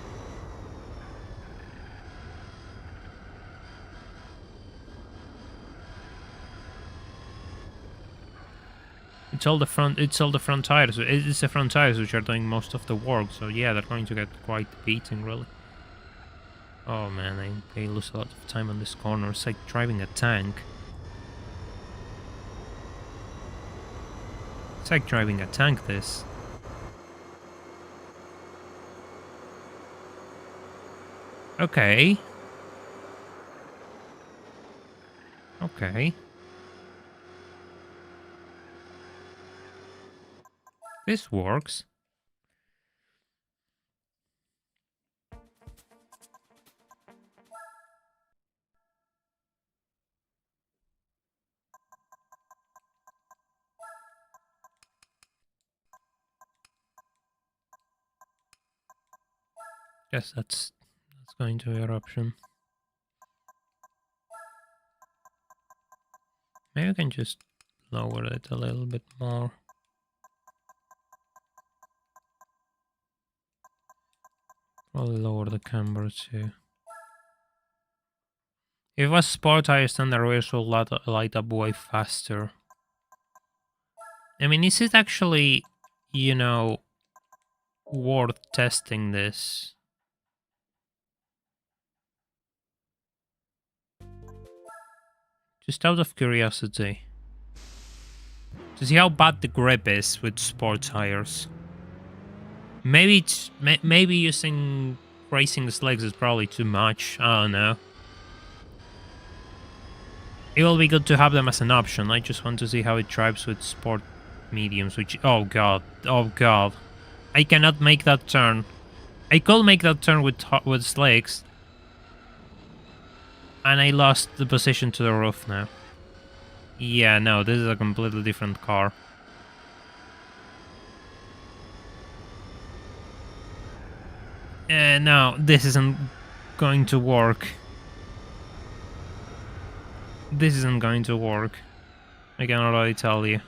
It's all the front tires. It's the front tires which are doing most of the work, so yeah, they're going to get quite the beating, really. Oh man, I lose a lot of time on this corner. It's like driving a tank. It's like driving a tank, this. Okay. Okay. This works. Guess that's going to be our option. Maybe I can just lower it a little bit more. Probably lower the camber too. If it was sport tires, then the rears will light up way faster. I mean, is it actually, you know, worth testing this? Just out of curiosity. To see how bad the grip is with sport tires. Maybe using racing slicks is probably too much. I don't know. It will be good to have them as an option. I just want to see how it drives with sport mediums, which... Oh god. Oh god. I cannot make that turn. I could make that turn with slicks. And I lost the position to the roof now. Yeah, no, this is a completely different car. No, this isn't going to work. This isn't going to work. I can already tell you.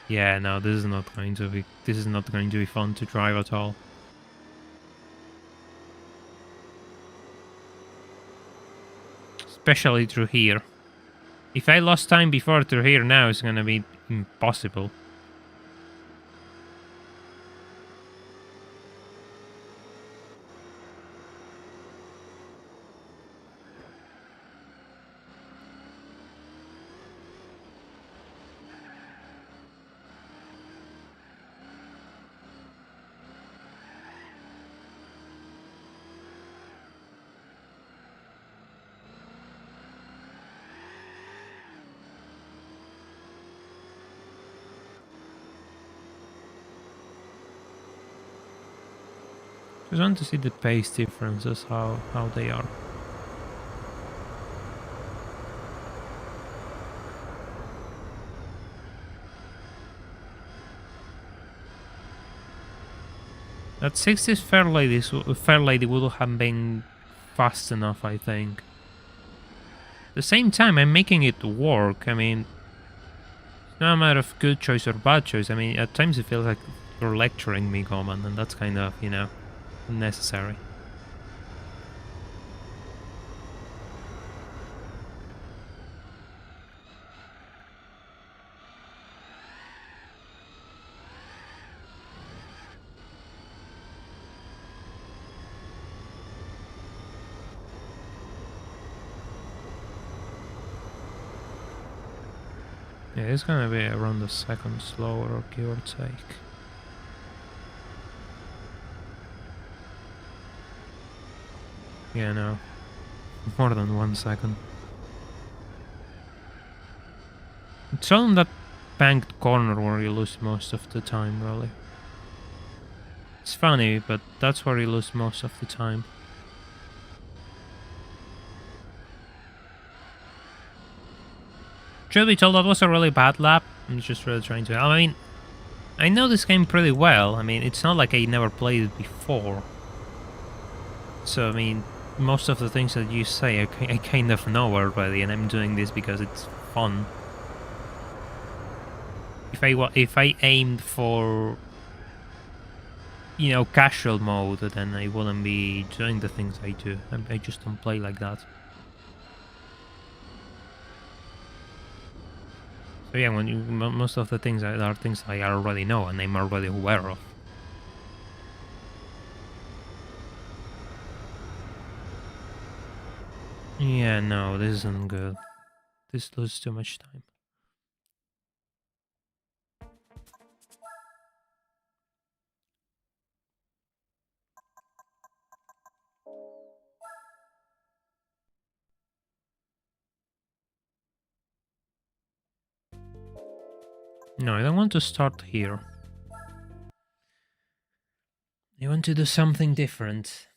Yeah, no, this is not going to be fun to drive at all. Especially through here. If I lost time before through here, now it's gonna be impossible. Just want to see the pace differences, how they are. That 60s Fair Lady would have been fast enough, I think. At the same time, I'm making it work. I mean, it's not a matter of good choice or bad choice. I mean, at times it feels like you're lecturing me, Goman, and that's kind of, you know, unnecessary. Yeah, it's gonna be around a second slower, give or take. Yeah, no. More than 1 second. It's on that banked corner where you lose most of the time, really. It's funny, but that's where you lose most of the time. Truth be told, that was a really bad lap. I'm just really trying to... I mean, I know this game pretty well. I mean, it's not like I never played it before. So, I mean, most of the things that you say, I kind of know already, and I'm doing this because it's fun. If I aimed for, you know, casual mode, then I wouldn't be doing the things I do. I just don't play like that. So yeah, when you, most of the things are things I already know and I'm already aware of. Yeah, no, this isn't good. This loses too much time. No, I don't want to start here. I want to do something different.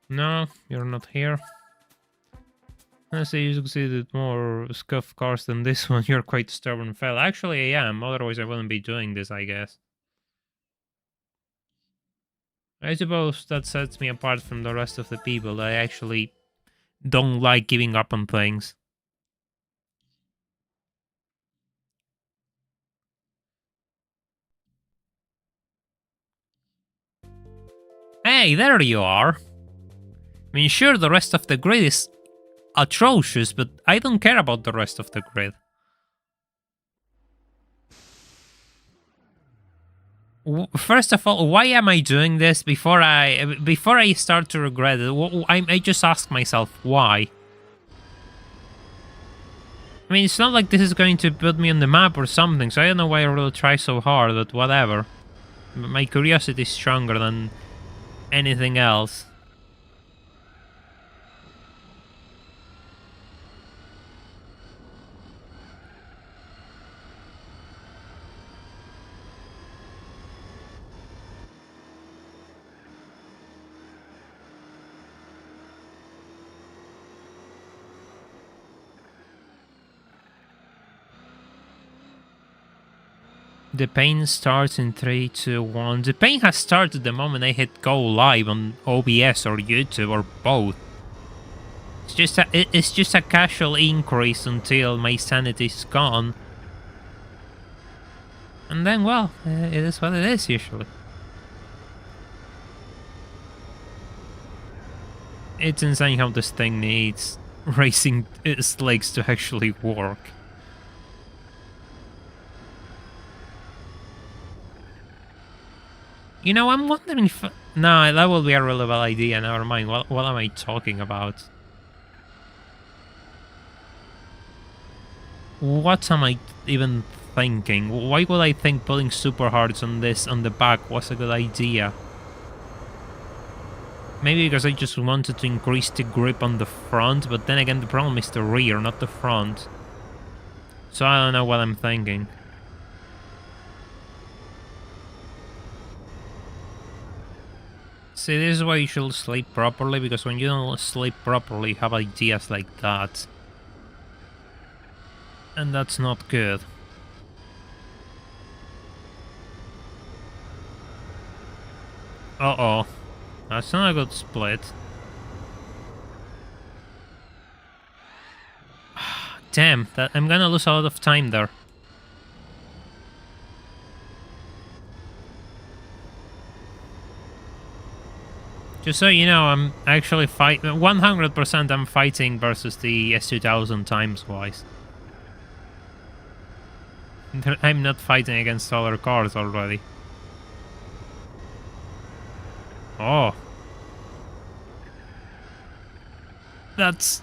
No, you're not here. I say you succeeded more scuff cars than this one. You're quite stubborn fella. Actually, I am. Otherwise, I wouldn't be doing this, I guess. I suppose that sets me apart from the rest of the people. That I actually don't like giving up on things. Hey, there you are. I mean, sure, the rest of the grid is atrocious, but I don't care about the rest of the grid. First of all, why am I doing this before I start to regret it? I just ask myself why. I mean, it's not like this is going to put me on the map or something, so I don't know why I really try so hard, but whatever. My curiosity is stronger than anything else. The pain starts in 3, 2, 1. The pain has started the moment I hit go live on OBS or YouTube or both. It's just a casual increase until my sanity is gone. And then, well, it is what it is usually. It's insane how this thing needs racing its legs to actually work. You know, I'm wondering if... No, that will be a really bad idea. Never mind. What am I talking about? What am I even thinking? Why would I think putting super hards on this on the back was a good idea? Maybe because I just wanted to increase the grip on the front, but then again the problem is the rear, not the front. So I don't know what I'm thinking. See, this is why you should sleep properly, because when you don't sleep properly, you have ideas like that. And that's not good. Uh-oh. That's not a good split. Damn, that I'm gonna lose a lot of time there. Just so you know, I'm actually 100% I'm fighting versus the S2000 times-wise. I'm not fighting against other cars already. Oh. That's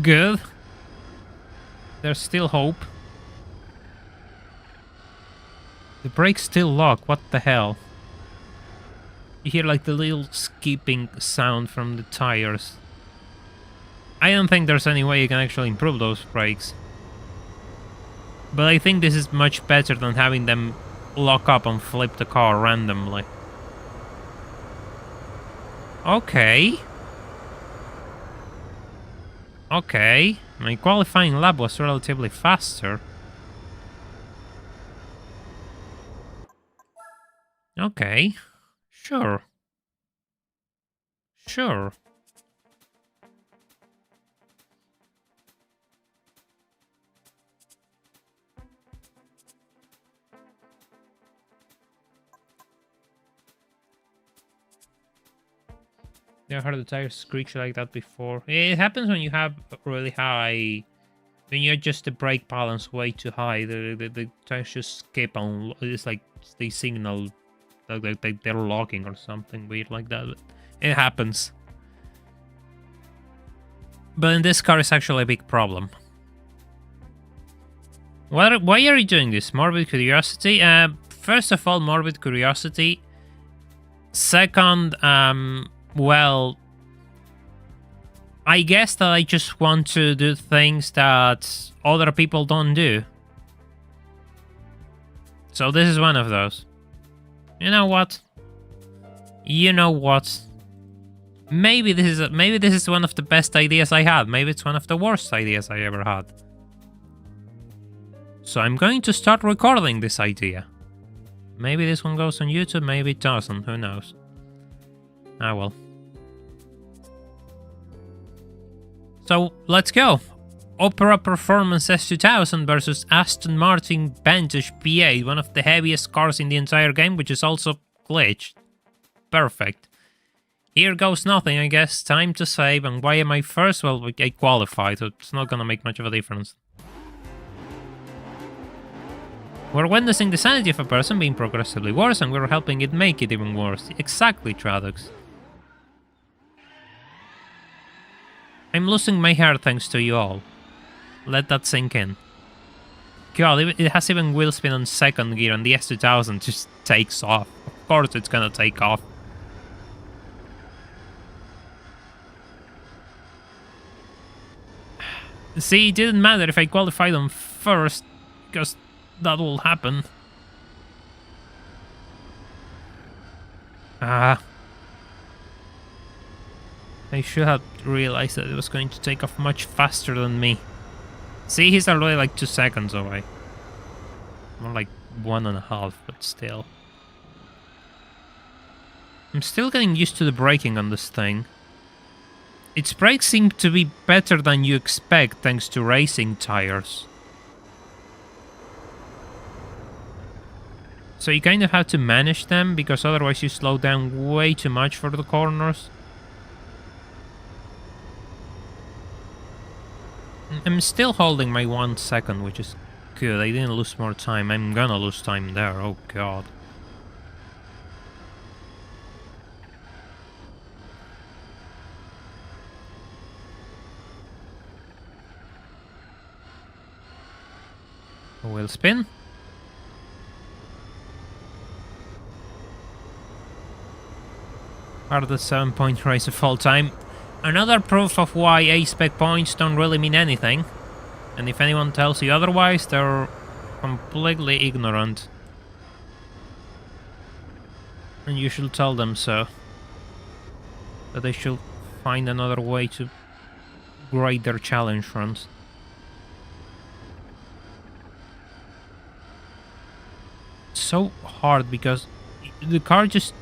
good. There's still hope. The brakes still lock, what the hell? You hear like the little skipping sound from the tires. I don't think there's any way you can actually improve those brakes. But I think this is much better than having them lock up and flip the car randomly. Okay. Okay. My qualifying lap was relatively faster. Okay. Sure. Sure. Yeah, I heard the tires screech like that before. It happens when you have really high... When you adjust the brake balance way too high, the tires just skip on... It's like they signal like they're locking or something weird like that. But it happens. But in this car, it's actually a big problem. Why are you doing this? Morbid curiosity? First of all, morbid curiosity. Second, well, I guess that I just want to do things that other people don't do. So this is one of those. You know what? You know what? Maybe this is one of the best ideas I had. Maybe it's one of the worst ideas I ever had. So I'm going to start recording this idea. Maybe this one goes on YouTube, maybe it doesn't, who knows. Ah well. So, let's go. Opera Performance S2000 versus Aston Martin Vantage P8, one of the heaviest cars in the entire game, which is also glitched. Perfect. Here goes nothing, I guess. Time to save. And why am I first? Well, I qualified, so it's not gonna make much of a difference. We're witnessing the sanity of a person being progressively worse, and we're helping it make it even worse. Exactly, Tradox. I'm losing my hair thanks to you all. Let that sink in. God, it has even wheel spin on second gear, and the S2000 just takes off. Of course it's gonna take off. See, it didn't matter if I qualified them first, because that will happen. I should have realized that it was going to take off much faster than me. See, he's already like 2 seconds away. More like 1.5, but still. I'm still getting used to the braking on this thing. Its brakes seem to be better than you expect thanks to racing tires. So you kind of have to manage them, because otherwise you slow down way too much for the corners. I'm still holding my 1 second, which is good. I didn't lose more time. I'm gonna lose time there, oh god. A wheel spin. Hardest 7-point race of all time. Another proof of why A-spec points don't really mean anything. And if anyone tells you otherwise, they're completely ignorant. And you should tell them so. That they should find another way to grade their challenge runs. It's so hard because the car just...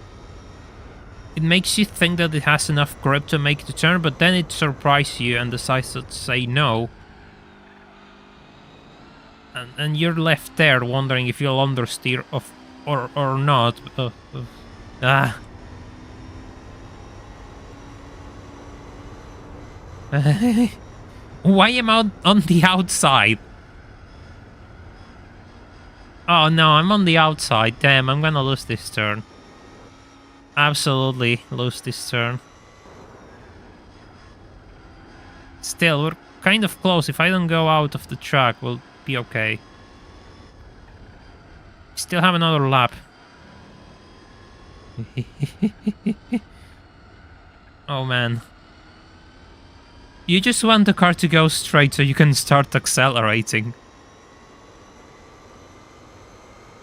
It makes you think that it has enough grip to make the turn, but then it surprises you and decides to say no. And you're left there wondering if you'll understeer or not. Why am I on the outside? Oh no, I'm on the outside. Damn, I'm gonna lose this turn. Absolutely lose this turn. Still, we're kind of close. If I don't go out of the track, we'll be okay. Still have another lap. Oh man. You just want the car to go straight so you can start accelerating.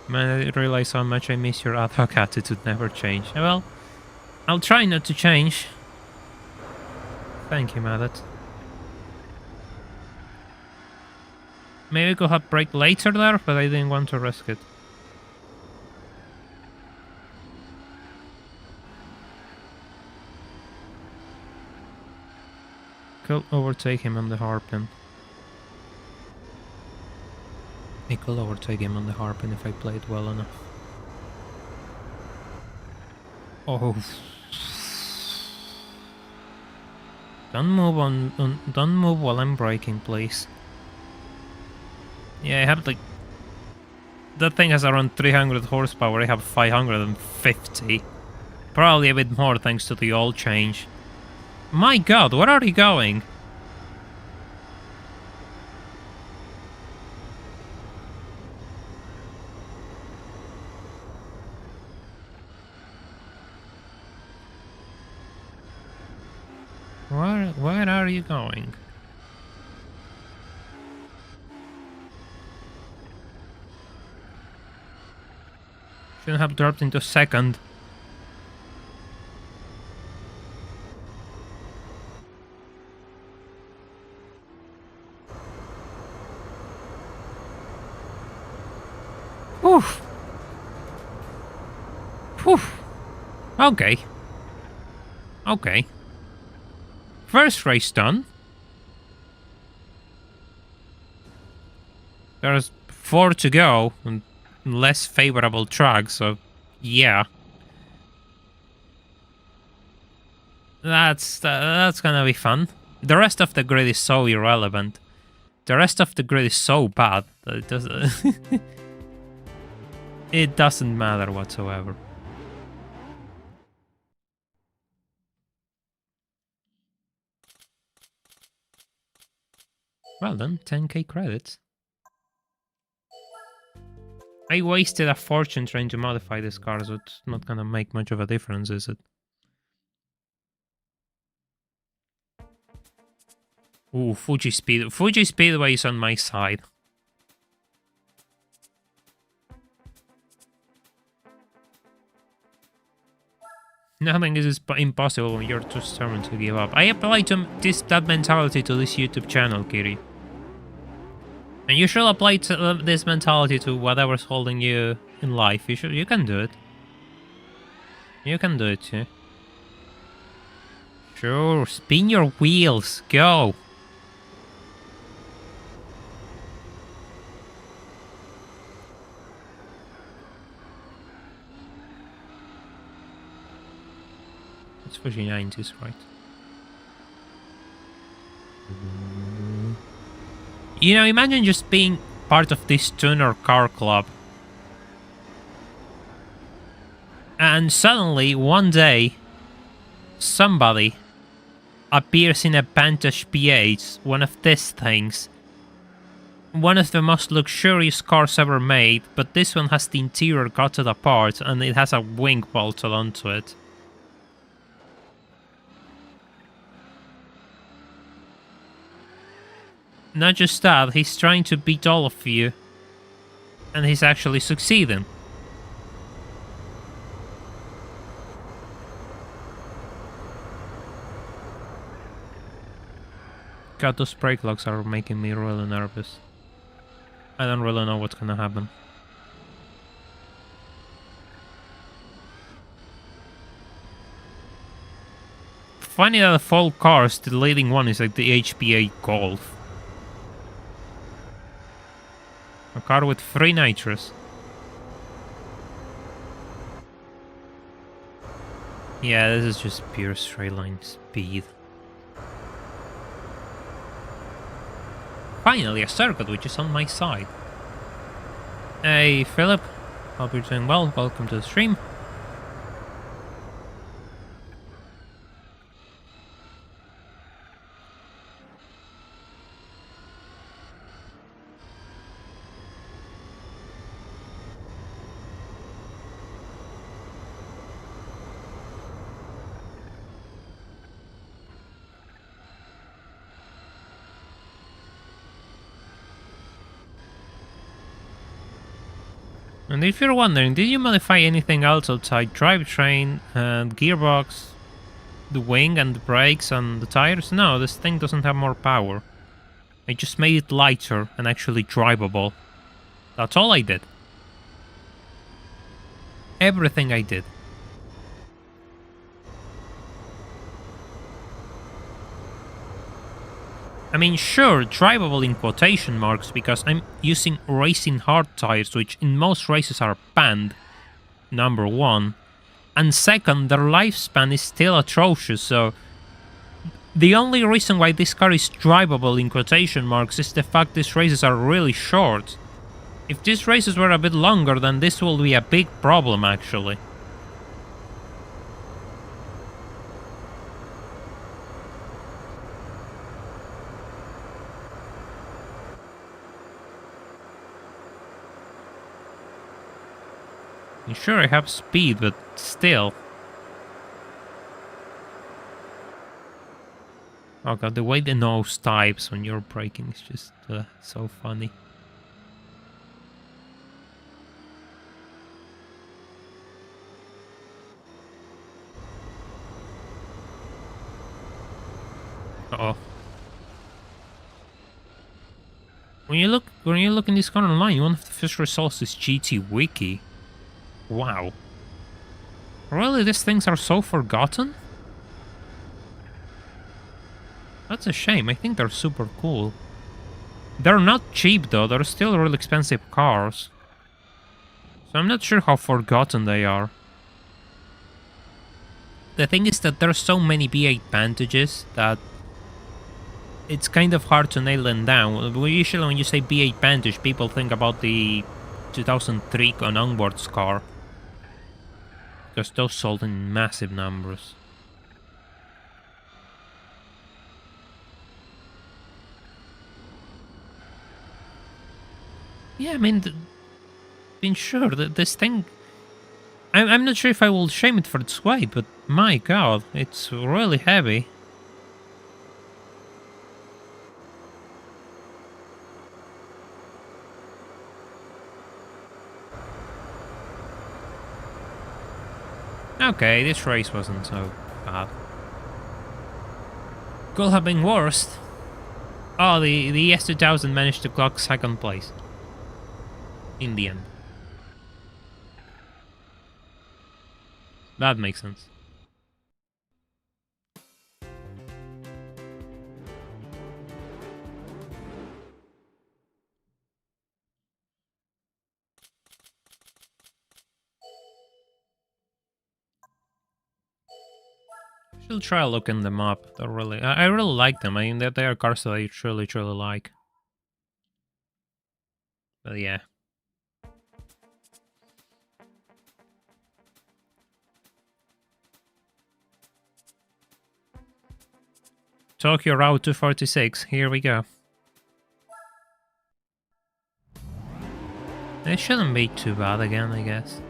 Man, I realize how much I miss your ad hoc attitude never change. Well, I'll try not to change. Thank you, Madat. Maybe we could have break later there, but I didn't want to risk it. Could overtake him on the Harpin. I could overtake him on the Harpin if I played well enough. Oh. Don't move while I'm braking, please. Yeah, I have like... That thing has around 300 horsepower, I have 550. Probably a bit more thanks to the oil change. My god, where are you going? Where are you going? Shouldn't have dropped into second. Whew. Whew. Okay. Okay. First race done. There's 4 to go, and less favorable track, so yeah. That's gonna be fun. The rest of the grid is so irrelevant. The rest of the grid is so bad that it doesn't... it doesn't matter whatsoever. Well done, 10k credits. I wasted a fortune trying to modify this car, so it's not gonna make much of a difference, is it? Ooh, Fuji Speedway is on my side. Nothing is impossible when you're too stubborn to give up. I apply that mentality to this YouTube channel, Kiri. And you should apply this mentality to whatever's holding you in life. You can do it. You can do it too. Sure, spin your wheels, go. It's Fuji 90s, right? You know, imagine just being part of this tuner car club. And suddenly, one day, somebody appears in a Vantage P8, one of these things, one of the most luxurious cars ever made, but this one has the interior gutted apart and it has a wing bolted onto it. Not just that, he's trying to beat all of you, and he's actually succeeding. God, those brake locks are making me really nervous. I don't really know what's gonna happen. Funny that of all cars, the leading one is like the HPA Golf. A car with 3 nitros. Yeah, this is just pure straight line speed. Finally, a circuit which is on my side. Hey, Philip. Hope you're doing well. Welcome to the stream. And if you're wondering, did you modify anything else outside drivetrain and gearbox, the wing and the brakes and the tires? No, this thing doesn't have more power. I just made it lighter and actually drivable. That's all I did. Everything I did. I mean, sure, drivable in quotation marks, because I'm using racing hard tires, which in most races are banned, number one. And second, their lifespan is still atrocious, so... The only reason why this car is drivable in quotation marks is the fact these races are really short. If these races were a bit longer, then this will be a big problem, actually. Sure, I have speed, but still. Oh god, the way the nose types when you're braking is just so funny. Uh-oh. When you look in this car online, one of the first results is GT Wiki. Wow. Really, these things are so forgotten? That's a shame. I think they're super cool. They're not cheap though, they're still really expensive cars. So I'm not sure how forgotten they are. The thing is that there's so many V8 Vantages that it's kind of hard to nail them down. Usually when you say V8 Vantage, people think about the 2003 on onboards car. Because those sold in massive numbers. Yeah, I mean, sure, this thing... I'm not sure if I will shame it for its weight, but my god, it's really heavy. Okay, this race wasn't so bad. Could have been worse. Oh, the S2000 managed to clock second place. In the end. That makes sense. Should try looking them up. They're really, I really like them. I mean, they are cars that I truly like. But yeah. Tokyo Route 246. Here we go. It shouldn't be too bad again, I guess.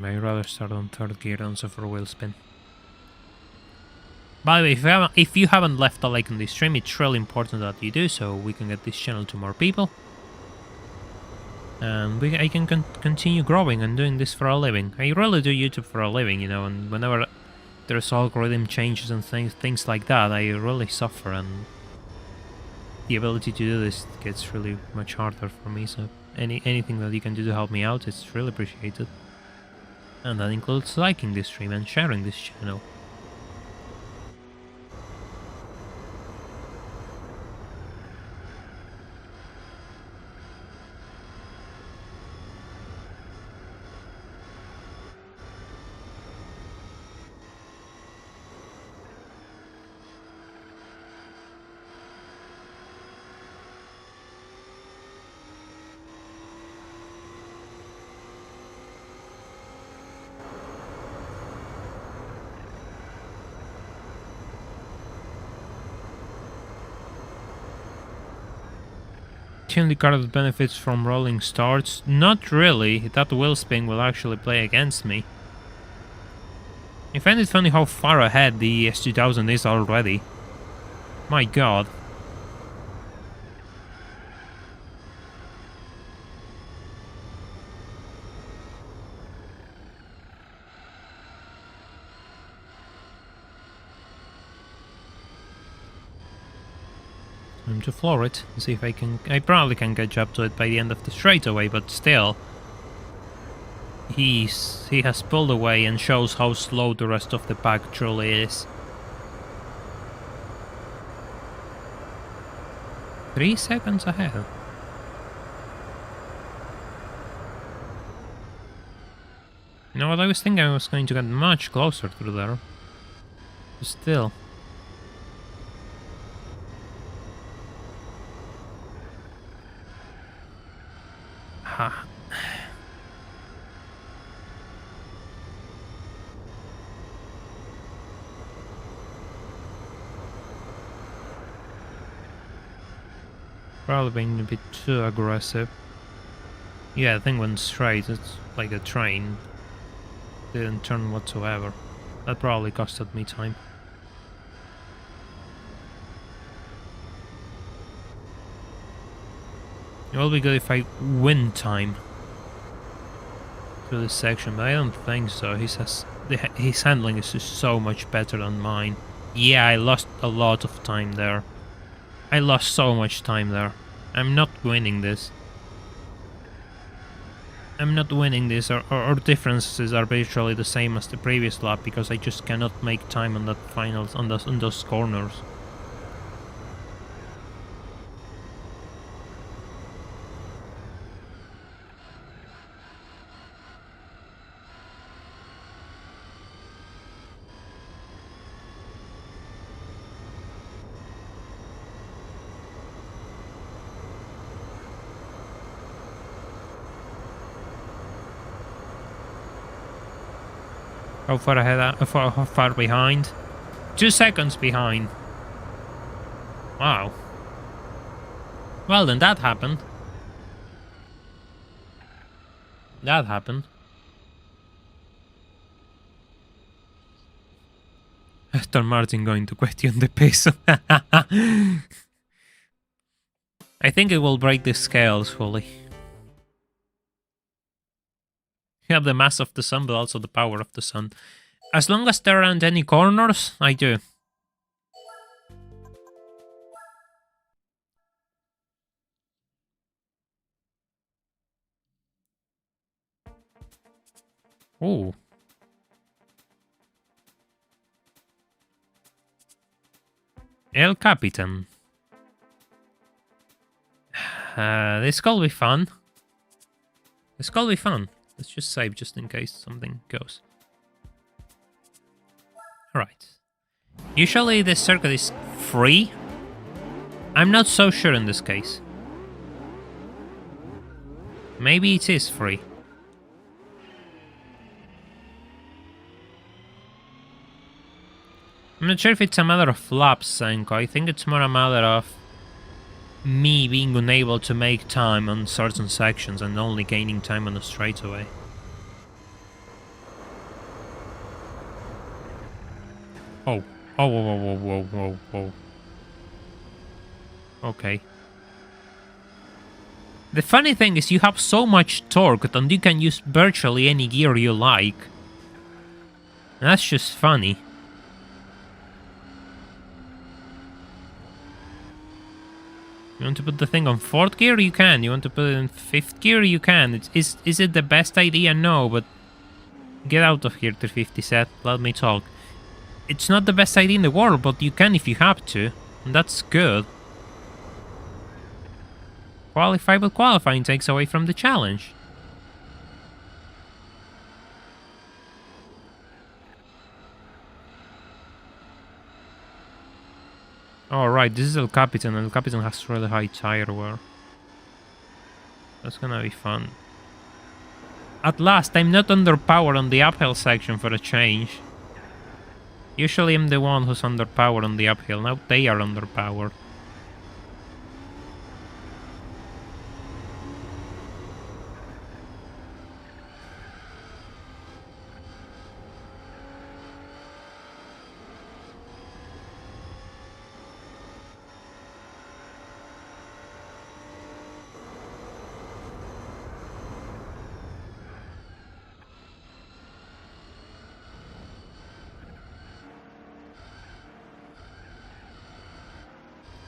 I'd rather start on third gear than suffer wheel spin. By the way, if you haven't left a like on this stream, it's really important that you do, so we can get this channel to more people. And I can continue growing and doing this for a living. I really do YouTube for a living, you know, and whenever there's algorithm changes and things like that, I really suffer, and the ability to do this gets really much harder for me, so anything that you can do to help me out, it's really appreciated. And that includes liking this stream and sharing this channel. The only card that benefits from rolling starts? Not really. That wheel spin will actually play against me. I find it funny how far ahead the S2000 is already. My god. Time to floor it and see if I can. I probably can catch up to it by the end of the straightaway, but still, he has pulled away and shows how slow the rest of the pack truly is. 3 seconds ahead. You know what, I was thinking I was going to get much closer through there. But still. Ha. Probably being a bit too aggressive. Yeah, the thing went straight. It's like a train. Didn't turn whatsoever. That probably costed me time. It will be good if I win time through this section, but I don't think so. His handling is just so much better than mine. Yeah, I lost a lot of time there. I lost so much time there. I'm not winning this. I'm not winning this. Our differences are virtually the same as the previous lap because I just cannot make time on that finals on those corners. How far ahead? How far behind? 2 seconds behind. Wow. Well then, that happened. That happened. Aston Martin going to question the pace. I think it will break the scales fully. You have the mass of the sun, but also the power of the sun. As long as there aren't any corners, I do. Ooh. El Capitan. This could be fun. This could be fun. Let's just save just in case something goes. Alright. Usually this circuit is free. I'm not so sure in this case. Maybe it is free. I'm not sure if it's a matter of laps, Senko. I think it's more a matter of me being unable to make time on certain sections and only gaining time on the straightaway. Oh. Oh, whoa, whoa, whoa, whoa, whoa, whoa. Okay. The funny thing is you have so much torque and you can use virtually any gear you like. And that's just funny. You want to put the thing on 4th gear? You can. You want to put it in 5th gear? You can. Is it the best idea? No, but get out of here, 350 set. Let me talk. It's not the best idea in the world, but you can if you have to. And that's good. Qualify, but qualifying takes away from the challenge. Alright, this is El Capitan. El Capitan has really high tire wear. That's gonna be fun. At last, I'm not underpowered on the uphill section for a change. Usually I'm the one who's underpowered on the uphill. Now they are underpowered.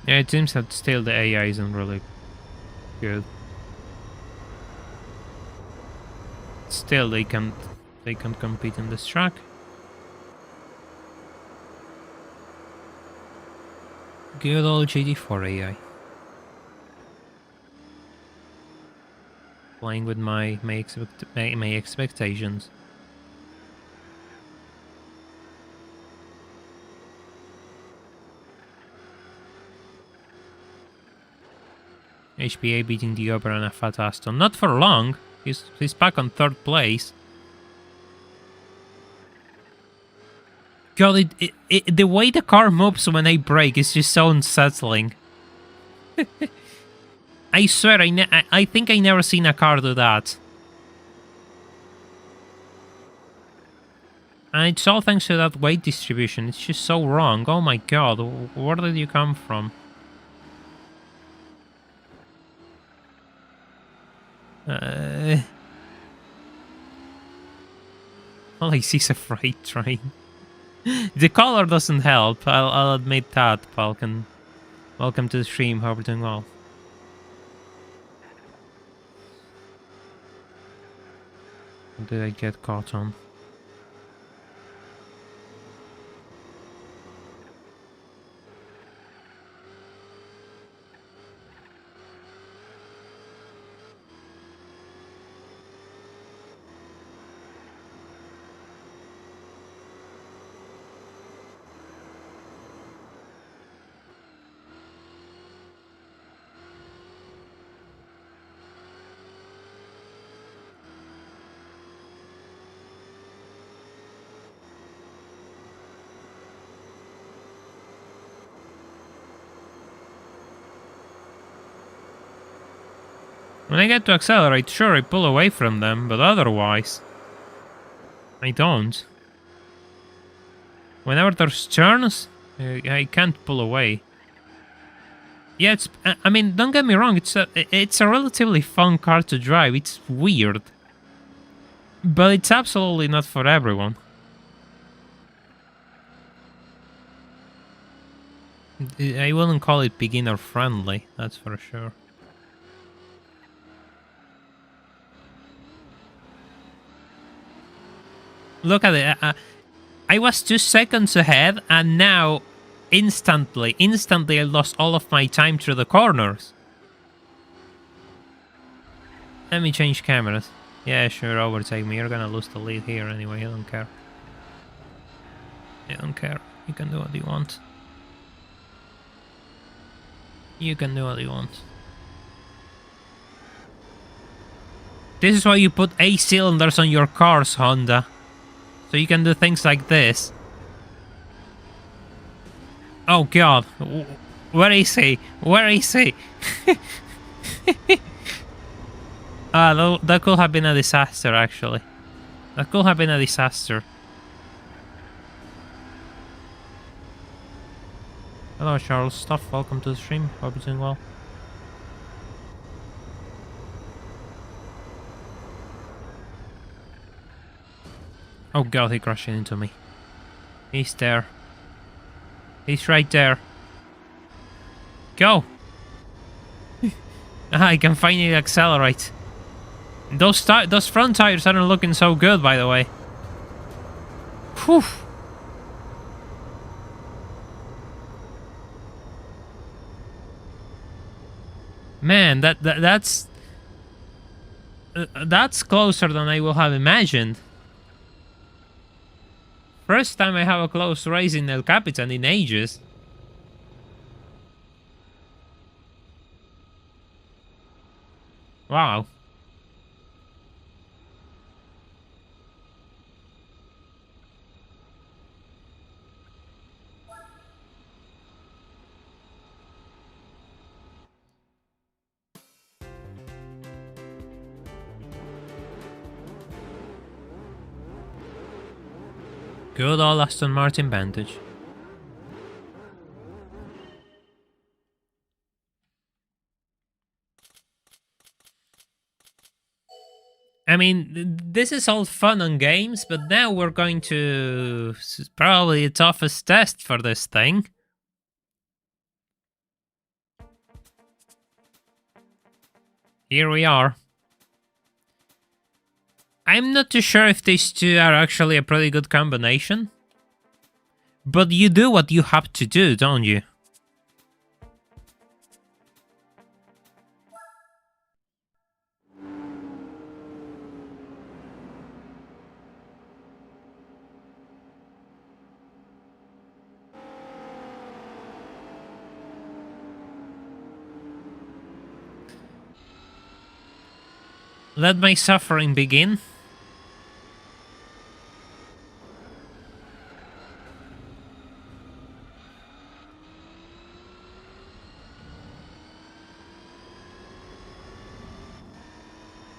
Yeah, it seems that still the AI isn't really good. Still, they can't compete in this track. Good old GT4 AI. Playing with my expectations. HPA beating the Uber and a fat Aston. Not for long. He's back on 3rd place. God, the way the car moves when I brake is just so unsettling. I swear, I think I never seen a car do that. And it's all thanks to that weight distribution. It's just so wrong. Oh my god, where did you come from? All I see is a freight train. The color doesn't help, I'll admit that, Falcon. Welcome to the stream, hope you're doing well. What did I get caught on? When I get to accelerate, sure, I pull away from them, but otherwise, I don't. Whenever there's turns, I can't pull away. Yeah, I mean, don't get me wrong, it's a relatively fun car to drive. It's weird. But it's absolutely not for everyone. I wouldn't call it beginner friendly, that's for sure. Look at it. I was 2 seconds ahead, and now instantly I lost all of my time through the corners. Let me change cameras. Yeah, sure, overtake me. You're gonna lose the lead here anyway. I don't care. I don't care. You can do what you want. You can do what you want. This is why you put 8 cylinders on your cars, Honda. So you can do things like this. Oh god. Where is he? Where is he? That could have been a disaster, actually. That could have been a disaster. Hello, Charles. Stuff. Welcome to the stream. Hope you're doing well. Oh god, he crashed into me. He's there. He's right there. Go! I can finally accelerate. Those front tires aren't looking so good, by the way. Whew. Man, that's closer than I will have imagined. First time I have a close race in El Capitan in ages. Wow. Good old Aston Martin Vantage. I mean, this is all fun and games, but now we're going to probably the toughest test for this thing. Here we are. I'm not too sure if these two are actually a pretty good combination. But you do what you have to do, don't you? Let my suffering begin.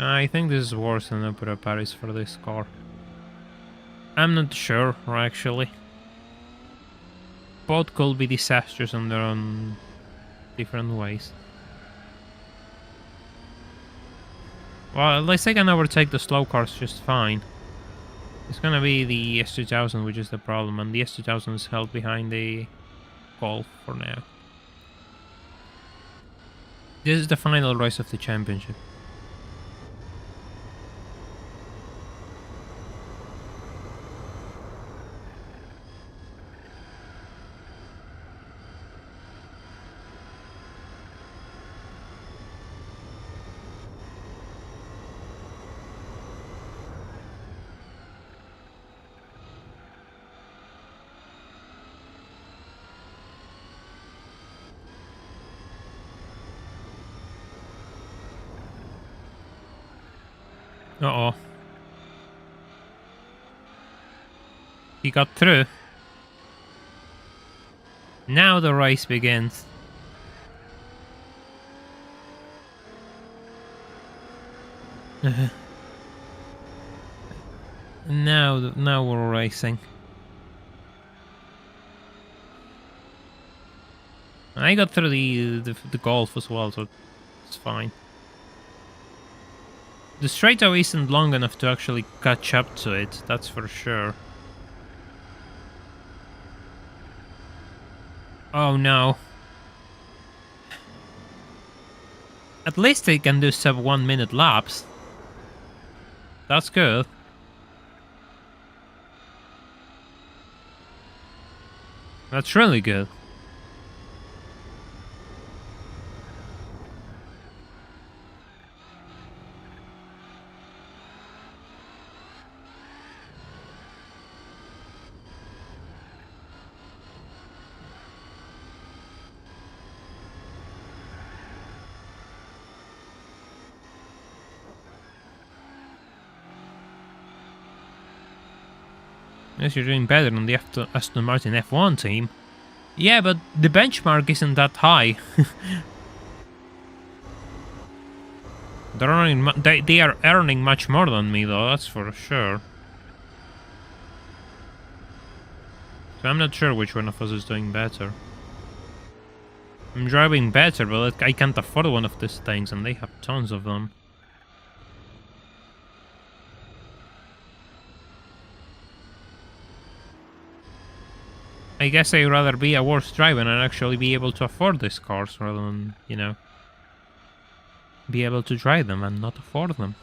I think this is worse than Opera Paris for this car. I'm not sure, actually. Both could be disastrous in their own different ways. Well, at least I can overtake the slow cars just fine. It's gonna be the S2000 which is the problem, and the S2000 is held behind the Golf for now. This is the final race of the championship. Uh-oh. He got through. Now the race begins. Now we're racing. I got through the Golf as well, so it's fine. The straightaway isn't long enough to actually catch up to it, that's for sure. Oh no. At least they can do sub 1 minute laps. That's good. That's really good. Yes, you're doing better than the Aston Martin F1 team. Yeah, but the benchmark isn't that high. They are earning much more than me, though, that's for sure. So I'm not sure which one of us is doing better. I'm driving better, but I can't afford one of these things, and they have tons of them. I guess I'd rather be a worse driver and actually be able to afford these cars rather than, you know, be able to drive them and not afford them.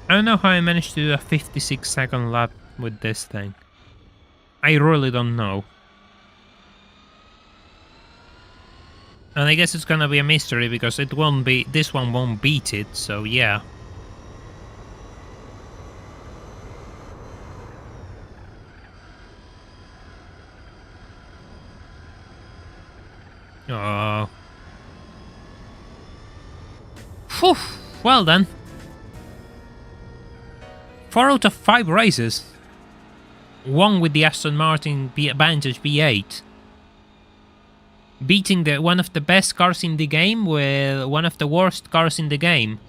I don't know how I managed to do a 56-second lap with this thing. I really don't know. And I guess it's gonna be a mystery because it won't be. This one won't beat it, so yeah. Oh. Phew. Well then. 4 out of 5 races. One with the Aston Martin Vantage V8. Beating one of the best cars in the game with one of the worst cars in the game.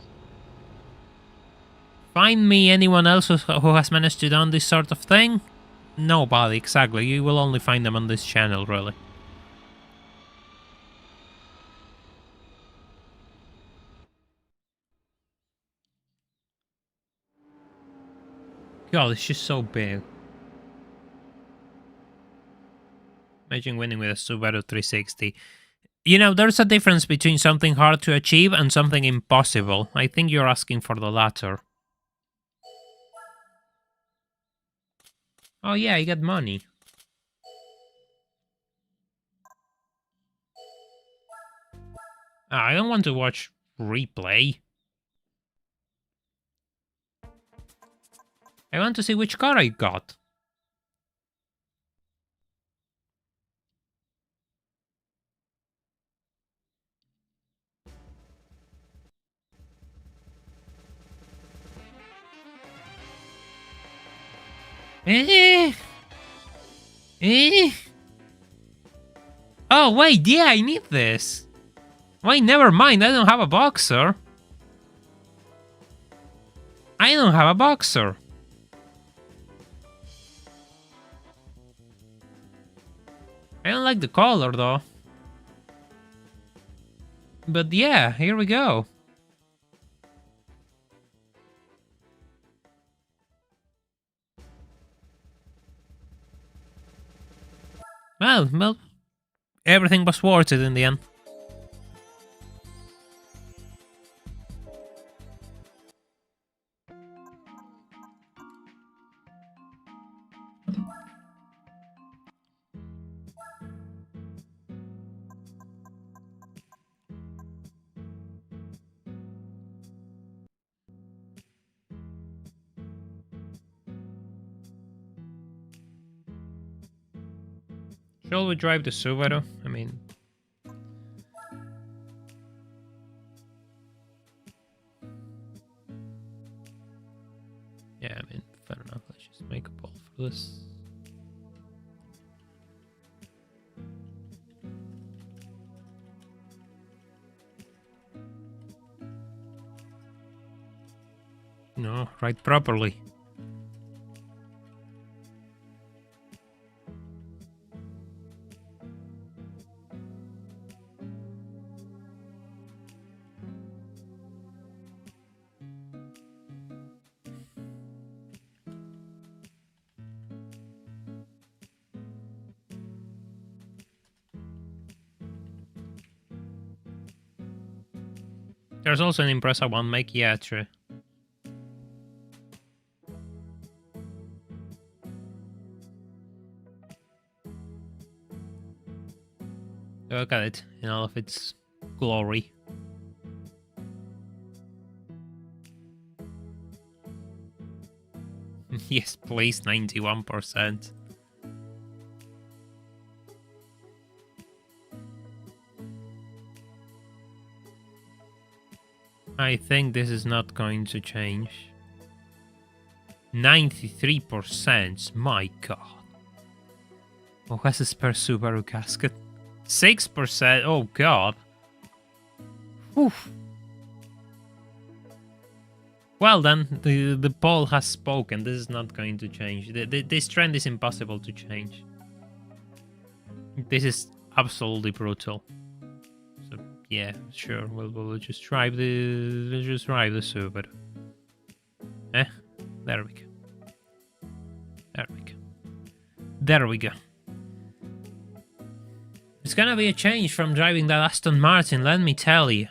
Find me anyone else who has managed to do this sort of thing? Nobody, exactly. You will only find them on this channel, really. God, it's just so big. Imagine winning with a Subaru 360. You know, there's a difference between something hard to achieve and something impossible. I think you're asking for the latter. Oh yeah, you got money. I don't want to watch replay. I want to see which car I got. Eh? Eh? Oh, wait, yeah, I need this. Wait, never mind, I don't have a boxer. I don't have a boxer. I don't like the color, though. But yeah, here we go. Well, everything was worth it in the end. Shall we drive the Subaru? I mean... yeah, I mean, fair enough. Let's just make a poll for this. know, ride properly. There's also an impressive one, make, yeah, true. Look at it in all of its glory. Yes, please, 91%. I think this is not going to change. 93%, my god. Oh, has a spare Subaru casket? 6%, oh god. Oof. Well then, the poll has spoken. This is not going to change. This trend is impossible to change. This is absolutely brutal. So yeah, sure, we'll just drive the Subaru. There we go. There we go. There we go. It's gonna be a change from driving that Aston Martin, let me tell you.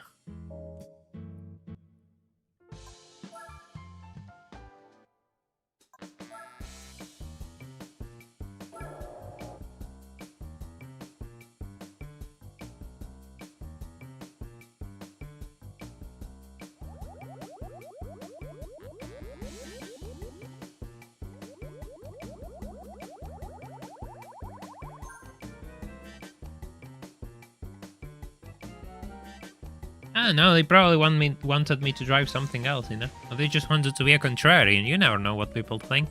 I don't know, they probably wanted me to drive something else, you know? Or they just wanted to be a contrarian, you never know what people think.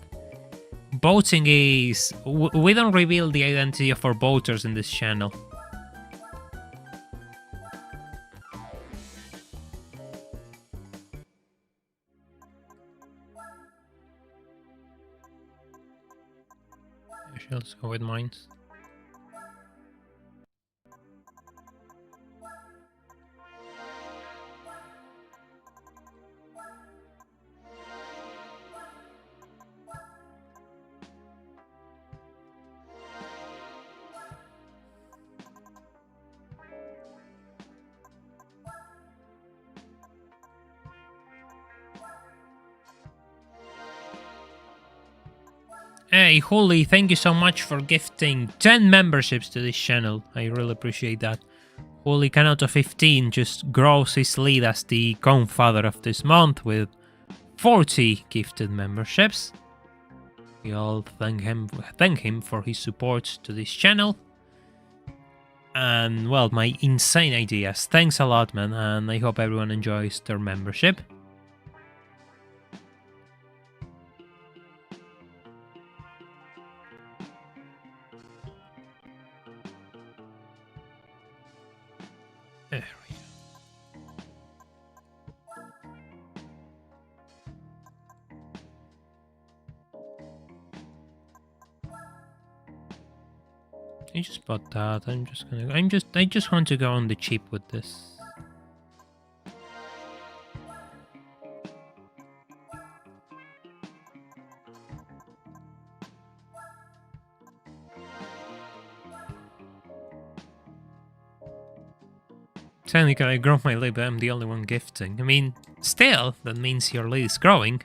Boating is... we don't reveal the identity of our boaters in this channel. Actually, let's go with mines. Hey, Holy, thank you so much for gifting 10 memberships to this channel. I really appreciate that. Holy, 10 out of 15 just grows his lead as the co-father of this month with 40 gifted memberships. We all thank him for his support to this channel. And, well, my insane ideas. Thanks a lot, man, and I hope everyone enjoys their membership. There we go. I just bought that. I just want to go on the cheap with this. Technically, I grow my lead, but I'm the only one gifting. I mean, still, that means your lead is growing.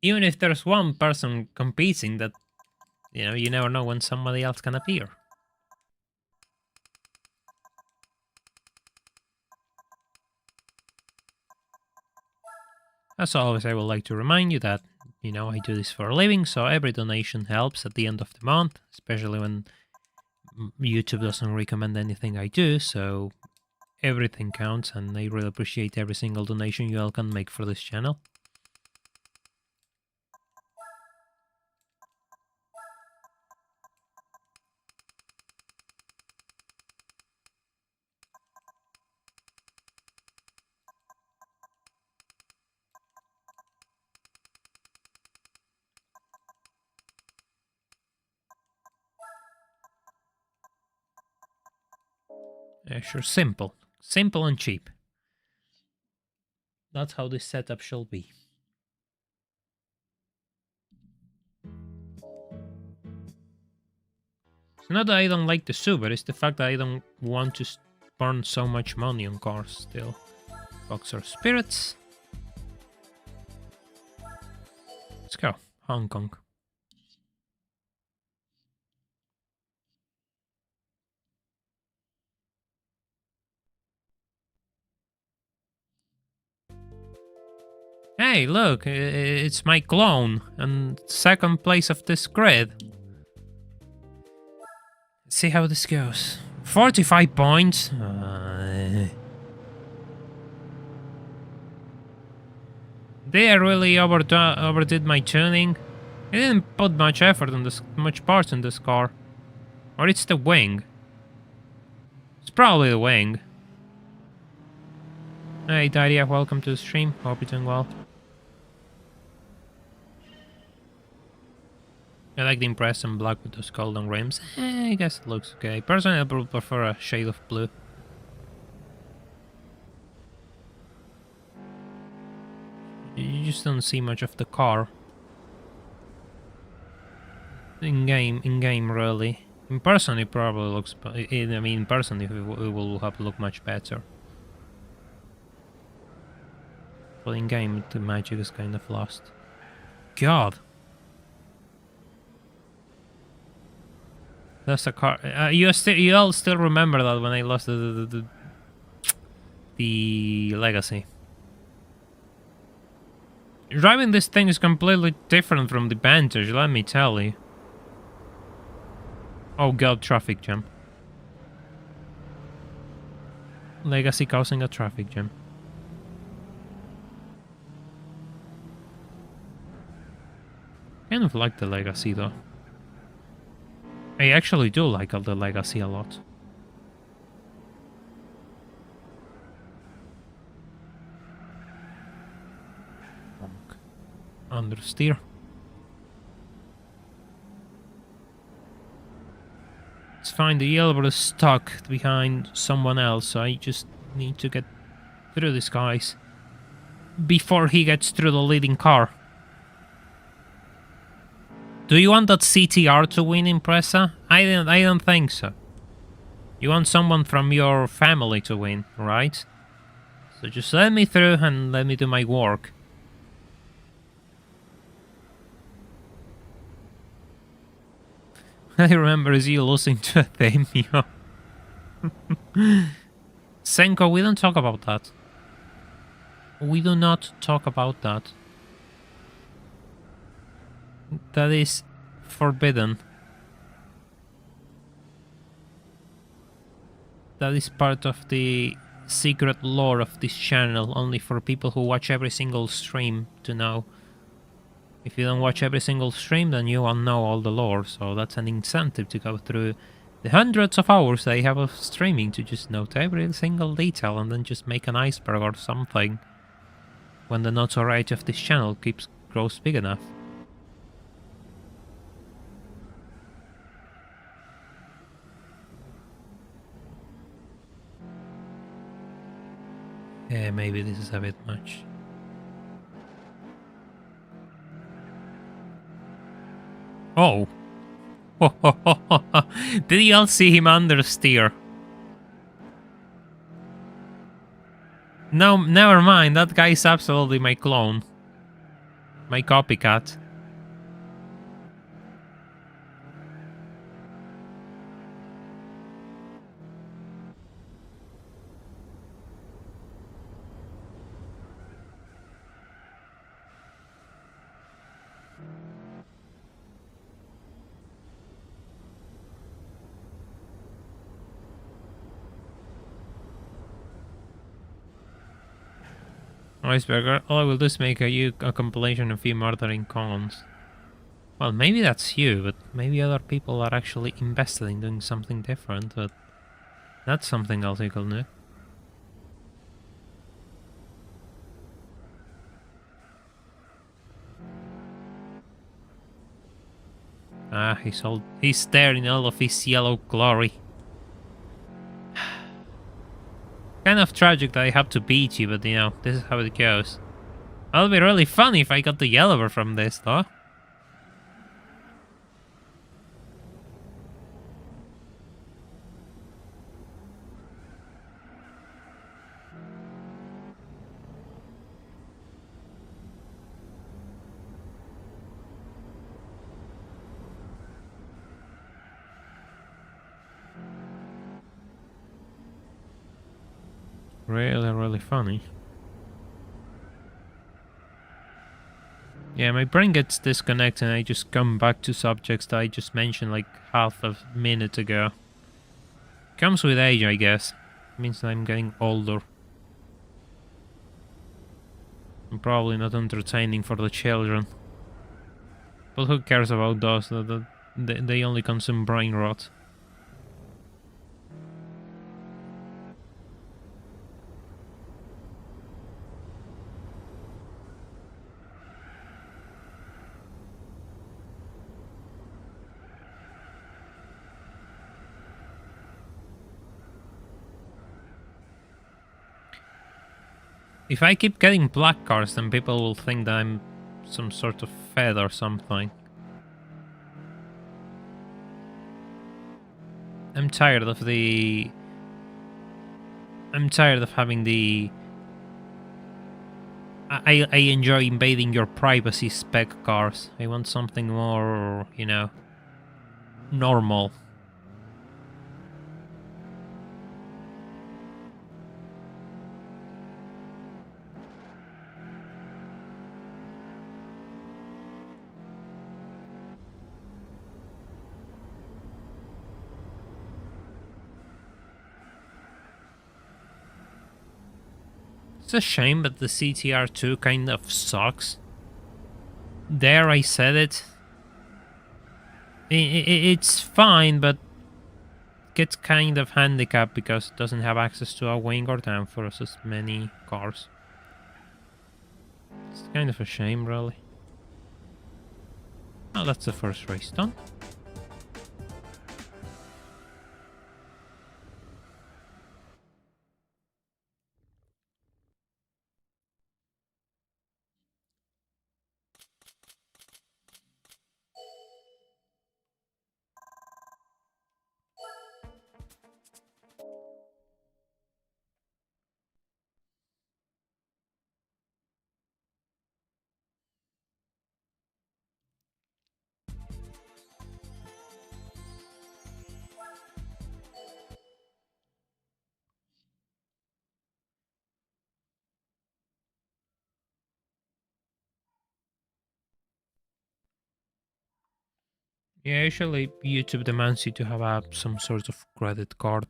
Even if there's one person competing, that, you know, you never know when somebody else can appear. As always, I would like to remind you that, you know, I do this for a living, so every donation helps at the end of the month, especially when YouTube doesn't recommend anything I do, so everything counts, and I really appreciate every single donation you all can make for this channel. Sure, simple. Simple and cheap. That's how this setup shall be. It's not that I don't like the Super, it's the fact that I don't want to burn so much money on cars still. Boxer Spirits. Let's go. Hong Kong. Hey, look, it's my clone and second place of this grid. Let's see how this goes. 45 points. They really overdid my tuning. I didn't put much effort on this, much parts in this car. Or it's the wing. It's probably the wing. Hey Daria, welcome to the stream. Hope you're doing well. I like the Impress in black with those golden rims. I guess it looks okay. Personally, I would prefer a shade of blue. You just don't see much of the car. In game, really. In person, it probably looks. I mean, in person, it will have to look much better. But in game, the magic is kind of lost. God. That's a car. You all still remember that when I lost the Legacy. Driving this thing is completely different from the Vantage, let me tell you. Oh god, traffic jam. Legacy causing a traffic jam. Kind of like the Legacy though. I actually do like the Legacy a lot. Understeer. It's fine, the Yellowbird is stuck behind someone else, so I just need to get through these guys before he gets through the leading car. Do you want that CTR to win, Impressa? I don't think so. You want someone from your family to win, right? So just let me through and let me do my work. I remember is you losing to a Themio. Senko, we don't talk about that. We do not talk about that. That is forbidden. That is part of the secret lore of this channel, only for people who watch every single stream to know. If you don't watch every single stream, then you won't know all the lore, so that's an incentive to go through the hundreds of hours they have of streaming to just note every single detail and then just make an iceberg or something when the notoriety of this channel grows big enough. Yeah, maybe this is a bit much. Oh. Did you all see him understeer? No, never mind. That guy is absolutely my clone. My copycat. Iceberg, all I will do is make a compilation of you murdering cons. Well, maybe that's you, but maybe other people are actually invested in doing something different, but that's something else you could do. Ah, he's there in all of his yellow glory. Kind of tragic that I have to beat you, but you know, this is how it goes. That'll be really funny if I got the Yellowbird from this, though. Really, really funny. Yeah, my brain gets disconnected and I just come back to subjects that I just mentioned like half a minute ago. Comes with age, I guess. Means that I'm getting older. I'm probably not entertaining for the children. But who cares about those? They only consume brain rot. If I keep getting black cars, then people will think that I'm some sort of fed or something. I'm tired of having the... I enjoy invading your privacy spec cars. I want something more, you know, normal. It's a shame, but the CTR2 kind of sucks. There, I said it. It's fine, but gets kind of handicapped because it doesn't have access to a wing or downforce as many cars. It's kind of a shame, really. Oh, that's the first race done. Yeah, usually YouTube demands you to have some sort of credit card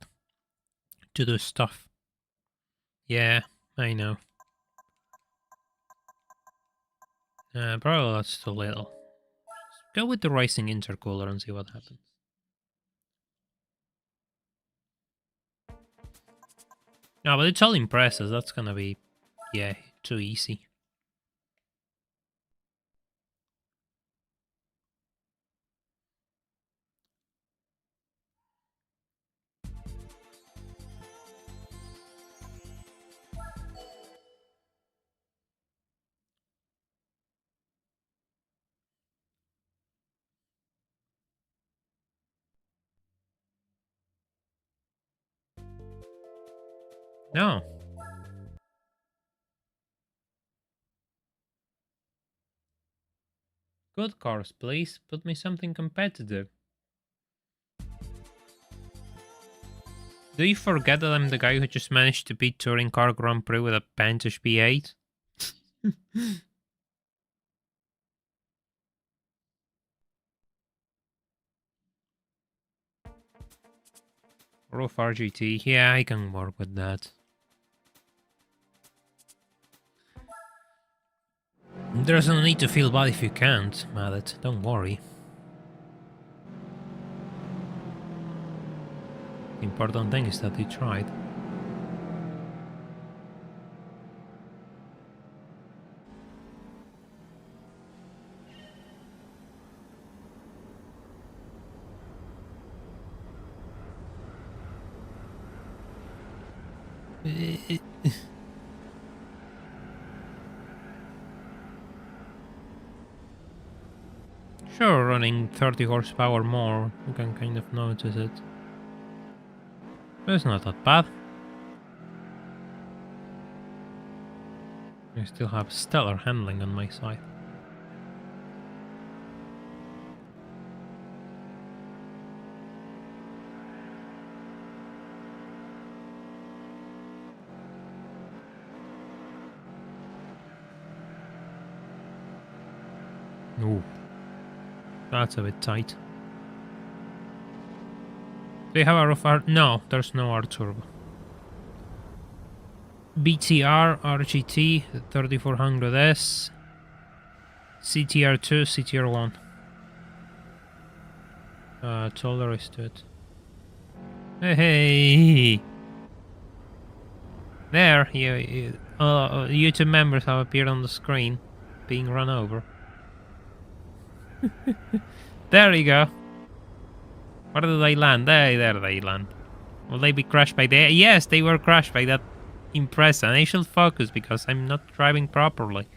to do stuff. Yeah, I know. Probably that's too little. Go with the racing intercooler and see what happens. No, but it's all impressive. That's gonna be, yeah, too easy. No. Good cars, please. Put me something competitive. Do you forget that I'm the guy who just managed to beat Touring Car Grand Prix with a Vantage B8? Roof RGT, yeah, I can work with that. There's no need to feel bad if you can't, Mallet, don't worry. The important thing is that you tried. Sure, running 30 horsepower more, you can kind of notice it. But it's not that bad. I still have stellar handling on my side. Ooh, that's a bit tight. Do you have a rough R? No, there's no R turbo. BTR, RGT, 3400S, CTR2, CTR1. That's all there is to it. Hey! There, YouTube members have appeared on the screen, being run over. There you go. Where did they land? There they land. Will they be crashed by the... Yes, they were crashed by that Impreza. And I should focus because I'm not driving properly.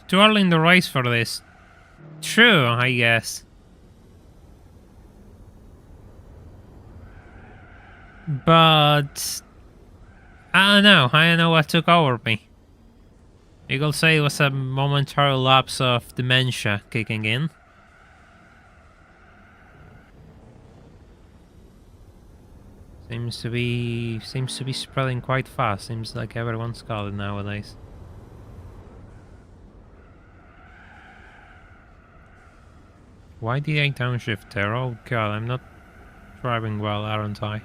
Too early in the race for this. True, I guess. But I don't know what took over me. You could say it was a momentary lapse of dementia kicking in. Seems to be spreading quite fast. Seems like everyone's got it nowadays. Why did I downshift there? Oh god, I'm not driving well, aren't I?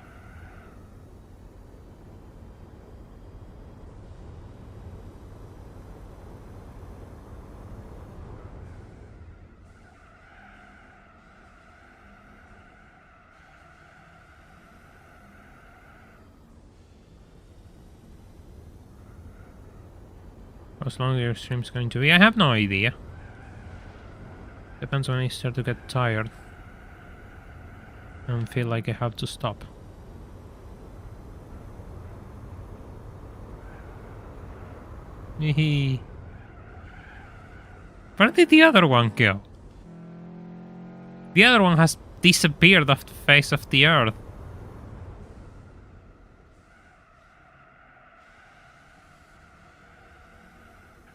How long your stream's going to be? I have no idea. Depends when I start to get tired and feel like I have to stop. Hehe. Where did the other one go? The other one has disappeared off the face of the earth.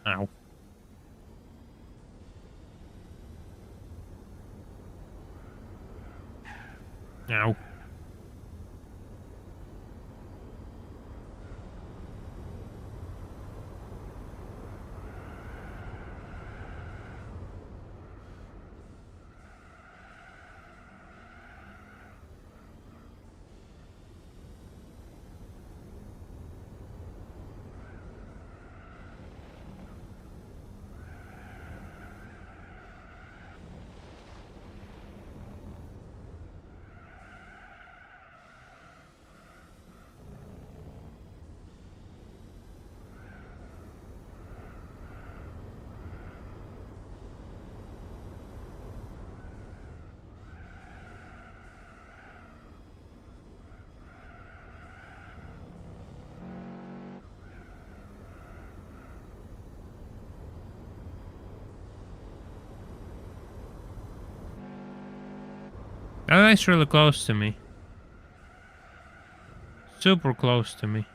Ow. Ow. That guy's really close to me. Super close to me.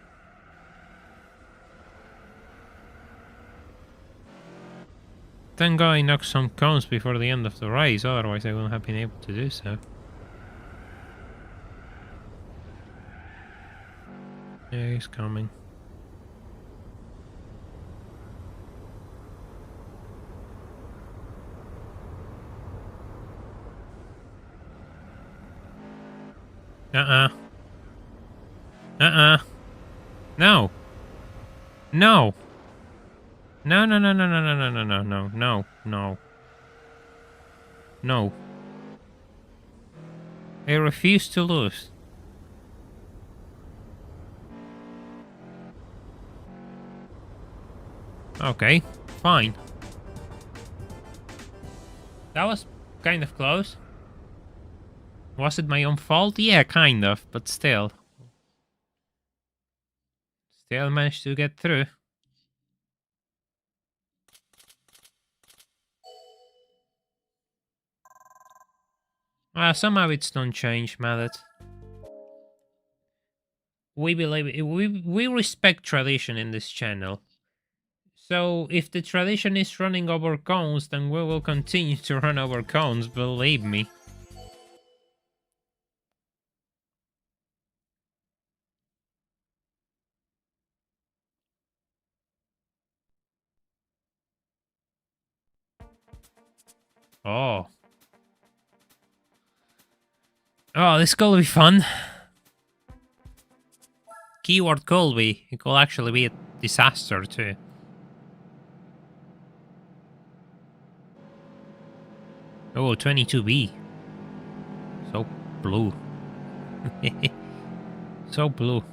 Thank God I knocked some cones before the end of the race, otherwise I wouldn't have been able to do so. Yeah, he's coming. Uh-uh. No. No. No, no, no, no, no, no, no, no, no, no, no, no. No. I refuse to lose. Okay, fine. That was kind of close. Was it my own fault? Yeah, kind of, but still. Still managed to get through. Somehow it's don't change, Mallet. We believe we respect tradition in this channel. So if the tradition is running over cones, then we will continue to run over cones, believe me. Oh. Oh, this could be fun. Keyword could be. It could actually be a disaster too. Oh, 22B. So blue. So blue.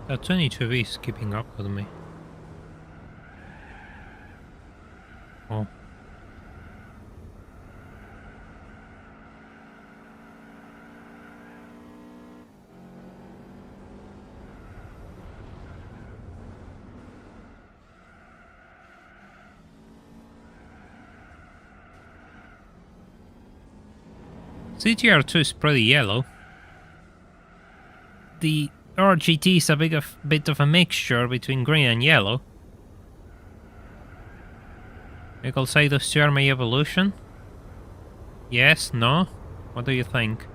That 22B is keeping up with me. Oh. CTR2 is pretty yellow. The RGT is a bit of a mixture between green and yellow. I could say those two are my evolution. Yes, no? What do you think?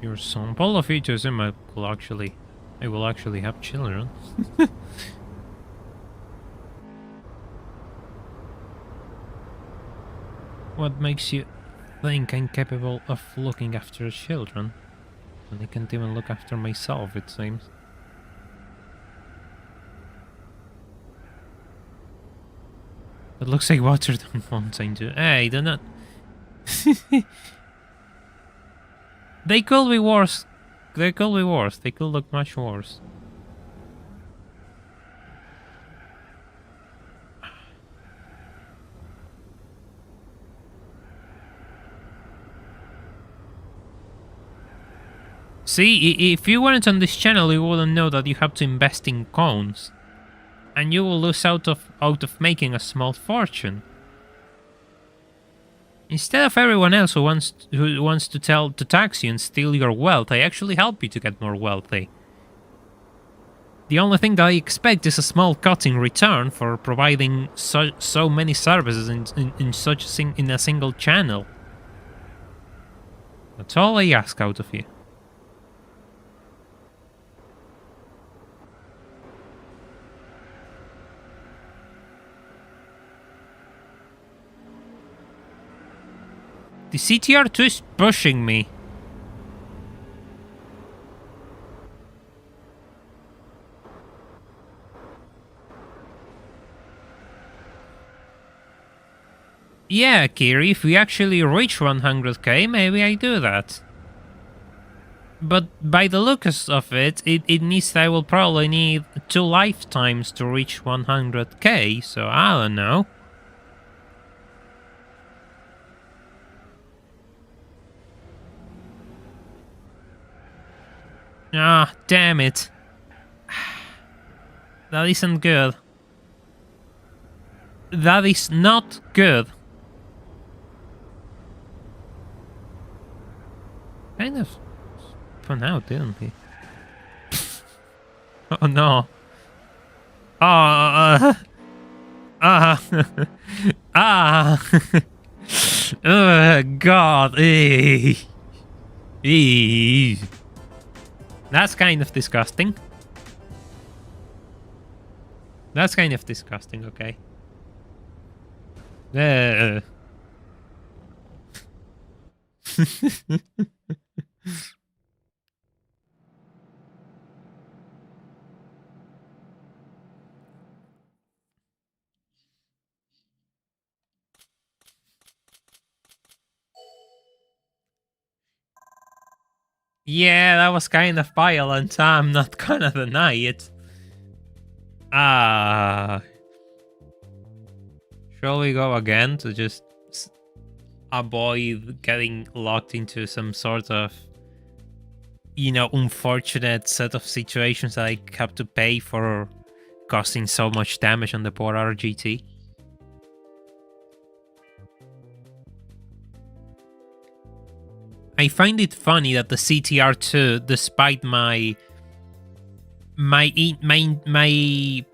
Your sample of features in I will actually have children. What makes you think I'm capable of looking after children? When I can't even look after myself, it seems. It looks like Rotterdam Fountain too. Hey, they're not... They could be worse. They could be worse. They could look much worse. See, if you weren't on this channel, you wouldn't know that you have to invest in cones. And you will lose out of making a small fortune. Instead of everyone else who wants to tax you and steal your wealth, I actually help you to get more wealthy. The only thing that I expect is a small cut in return for providing so many services in a single channel. That's all I ask out of you. The CTR2 is pushing me. Yeah, Kiri, if we actually reach 100k, maybe I do that. But by the looks of it, I will probably need 2 lifetimes to reach 100k, so I don't know. Ah, damn it. That isn't good. That is not good. Kind of spun out, didn't he? Oh no. Ah. Ah. God. That's kind of disgusting. That's kind of disgusting, okay. Yeah, that was kind of violent. I'm not gonna deny it. Shall we go again to just avoid getting locked into some sort of, you know, unfortunate set of situations that I have to pay for causing so much damage on the poor RGT? I find it funny that the CTR2, despite my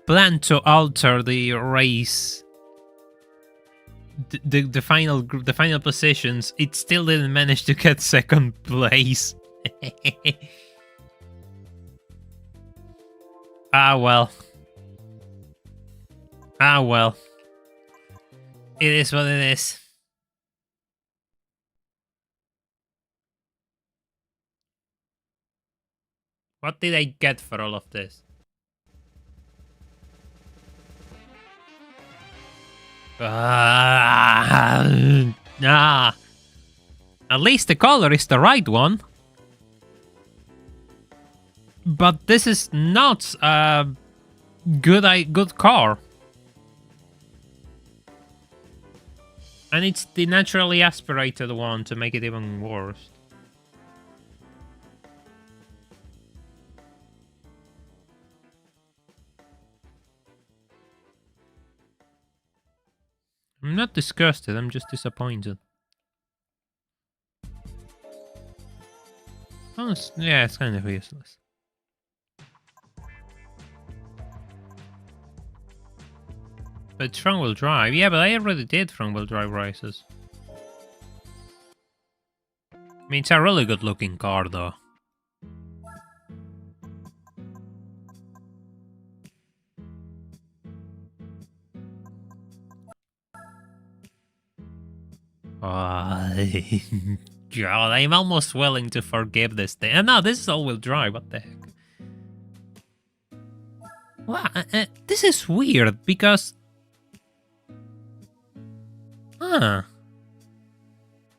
plan to alter the race, the final positions, it still didn't manage to get second place. Ah well. Ah well. It is what it is. What did I get for all of this? At least the color is the right one. But this is not a good car. And it's the naturally aspirated one to make it even worse. I'm not disgusted, I'm just disappointed. Oh, yeah, it's kind of useless. But it's front-wheel drive. Yeah, but I already did front-wheel drive races. I mean, it's a really good-looking car, though. God, I'm almost willing to forgive this thing. And no, this is all-wheel drive. What the heck? Wow, this is weird because...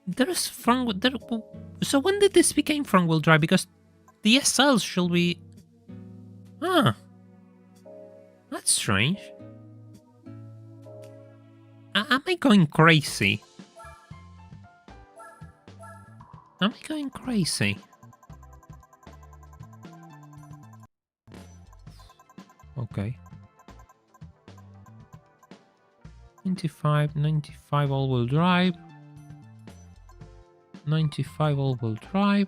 There's front... So when did this become front-wheel drive? Because the SLs should be... That's strange. Am I going crazy? Am I going crazy? Okay. 95 all-wheel drive. 95 all-wheel drive.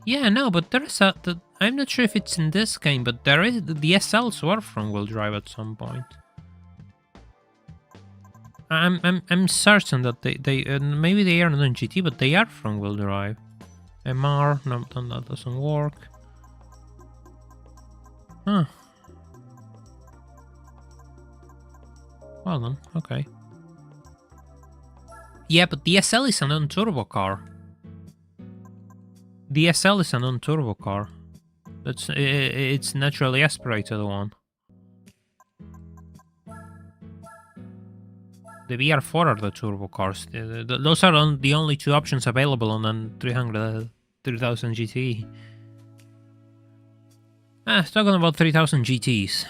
Yeah, no, but there is I'm not sure if it's in this game, but there is the SLs were front-wheel drive at some point. I'm certain that they maybe they are not in GT, but they are front-wheel drive. MR, no, that doesn't work. Huh. Well then, okay. Yeah, but the SL is a non-turbo car. The SL is a non-turbo car. It's naturally aspirated one. The VR4 are the turbo cars. Those are the only two options available on a 3000 GT. Talking about 3000 GTs.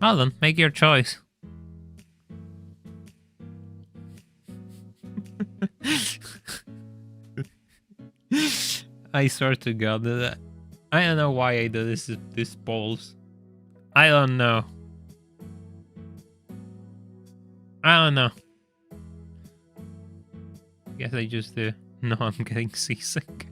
Well then, make your choice. I swear to God, I don't know why I do this polls. I don't know. I don't know. Guess I just do. No, I'm getting seasick.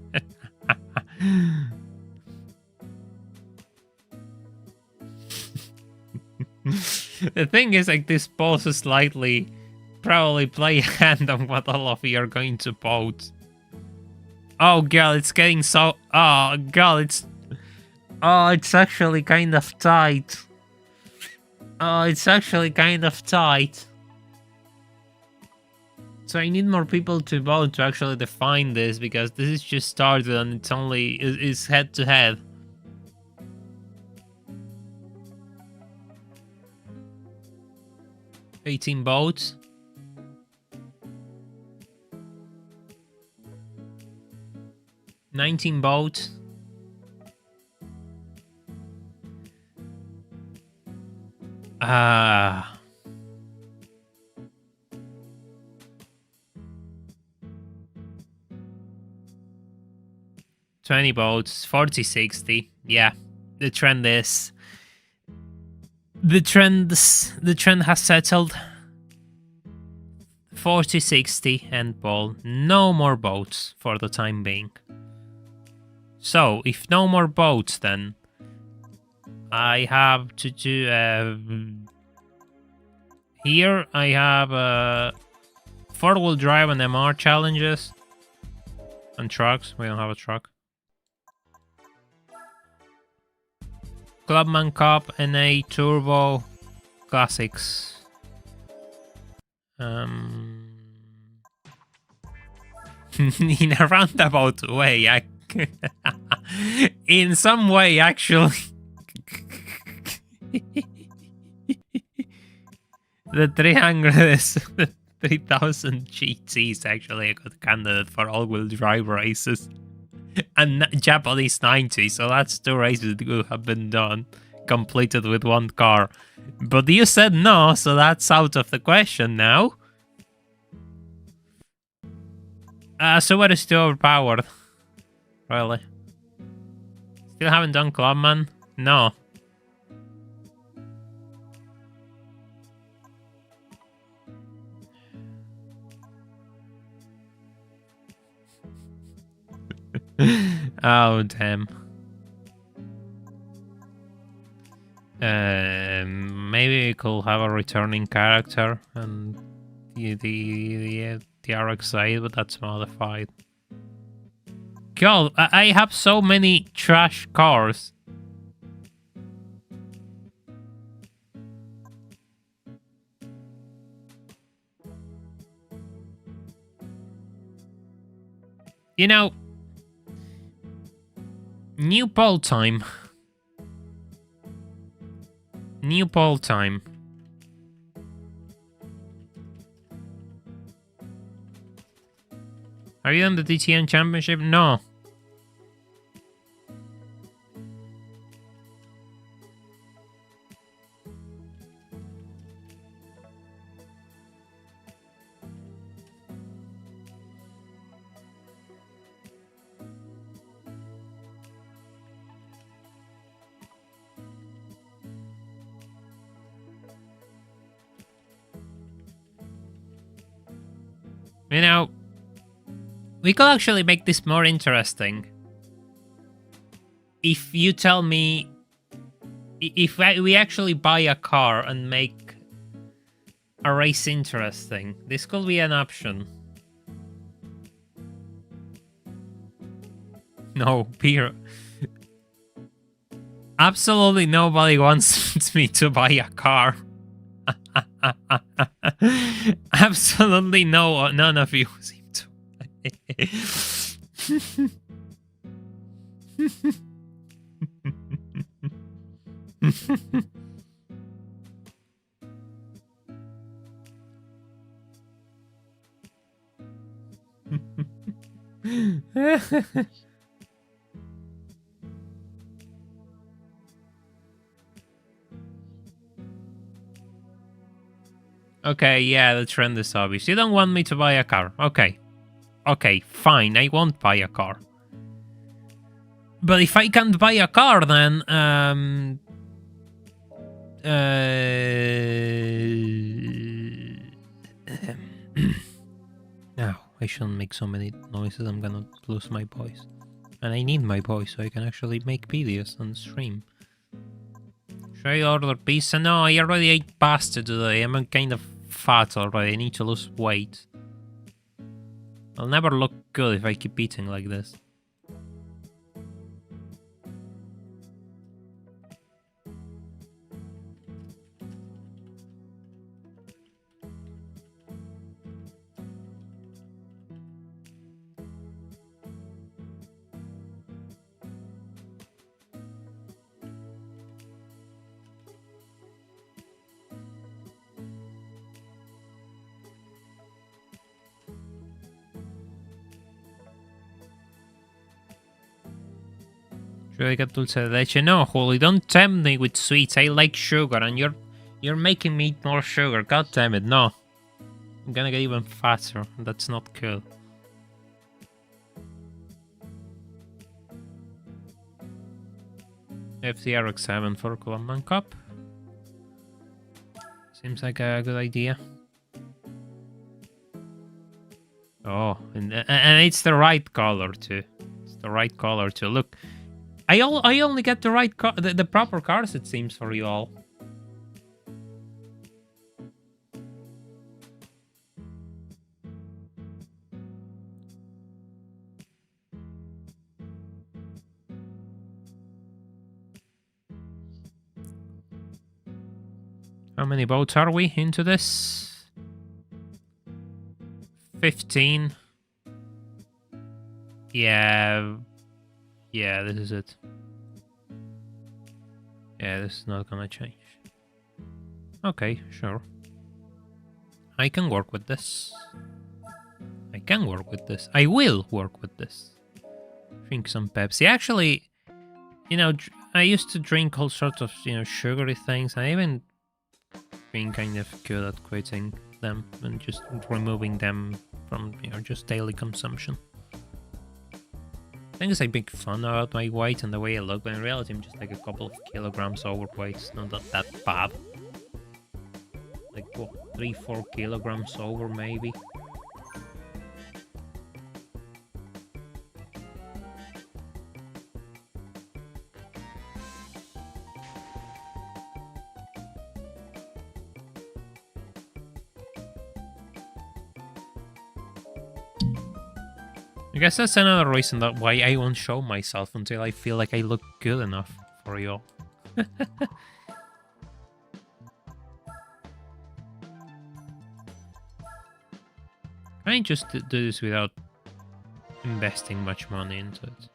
The thing is, like, this polls is slightly probably play a hand on what all of you are going to vote. Oh god, it's getting so... Oh god, it's... Oh, it's actually kind of tight. Oh, it's actually kind of tight. So I need more people to vote to actually define this, because this is just started and it's only... is head to head. $18 votes. $19 votes. $20 votes. 40-60. Yeah, the trend is... The trend has settled. 40-60 and ball. No more votes for the time being. So, if no more votes, then I have to do... here I have 4-wheel drive and MR challenges. And trucks. We don't have a truck. Clubman Cup, NA, Turbo, Classics. In a roundabout way, in some way, actually. The 3000 GT is actually a good candidate for all-wheel drive races. And Japanese 90, so that's 2 races that could have been done, completed with 1 car. But you said no, so that's out of the question now. So what is too overpowered? Really? Still haven't done Clubman? No. Oh, damn. Maybe we could have a returning character and the RX-8, but that's modified. God, I have so many trash cars. You know, new poll time. New poll time. Are you on the DTN Championship? No. You know, we could actually make this more interesting. if you tell me if we actually buy a car and make a race interesting, this could be an option. No, Peter. Absolutely nobody wants me to buy a car. Absolutely none of you seem to. Okay, yeah, the trend is obvious. You don't want me to buy a car. Okay. Okay, fine, I won't buy a car. But if I can't buy a car, then no, I shouldn't make so many noises. I'm gonna lose my voice. And I need my voice so I can actually make videos and stream. Should I order pizza? No, I already ate pasta today. I'm kind of fat already. I need to lose weight. I'll never look good if I keep eating like this. Should I get dulce de leche? No, Holy, don't tempt me with sweets. I like sugar, and you're making me eat more sugar. God damn it, no. I'm gonna get even fatter. That's not cool. FTRX7 for Colombian Cup. Seems like a good idea. Oh, and it's the right color too. It's the right color too. Look, I only get the right the proper cars, it seems, for you all. How many boats are we into this? 15. Yeah, this is it. Yeah, this is not gonna change. Okay, sure. I can work with this. I can work with this. I will work with this. Drink some Pepsi. Actually, you know, I used to drink all sorts of, sugary things. I even been kind of good at quitting them and just removing them from, just daily consumption. I think it's like big fun about my weight and the way I look, but in reality I'm just like a couple of kilograms overweight. It's not that bad. Like what, 3-4 kilograms over maybe. I guess that's another reason that why I won't show myself until I feel like I look good enough for you all. I just do this without investing much money into it.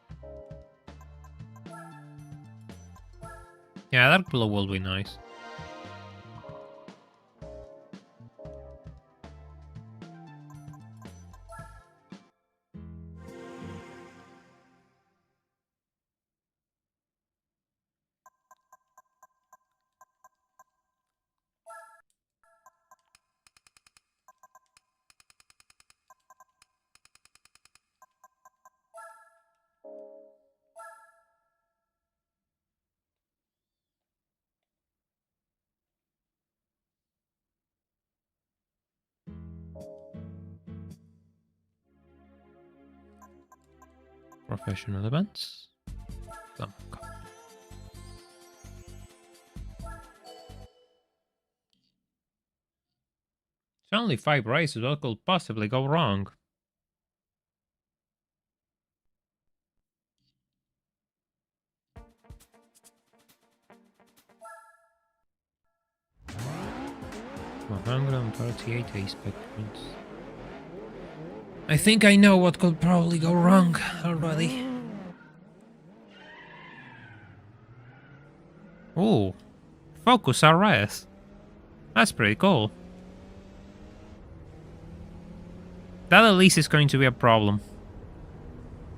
Yeah, dark blue will be nice. Professional events. Cup. It's only 5 races, what could possibly go wrong? $138 aspect points. I think I know what could probably go wrong already. Ooh, Focus RS. That's pretty cool. That at least is going to be a problem.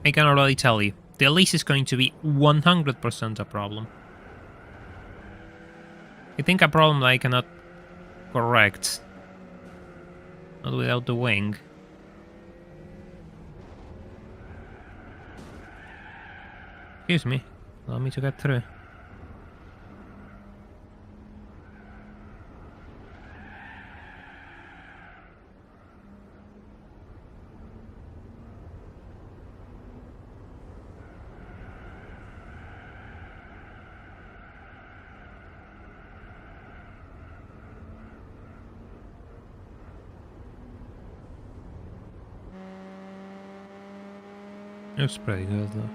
I can already tell you. The Elise is going to be 100% a problem. I think a problem that I cannot correct. Not without the wing. Excuse me. Allow me to get through. It was pretty good though.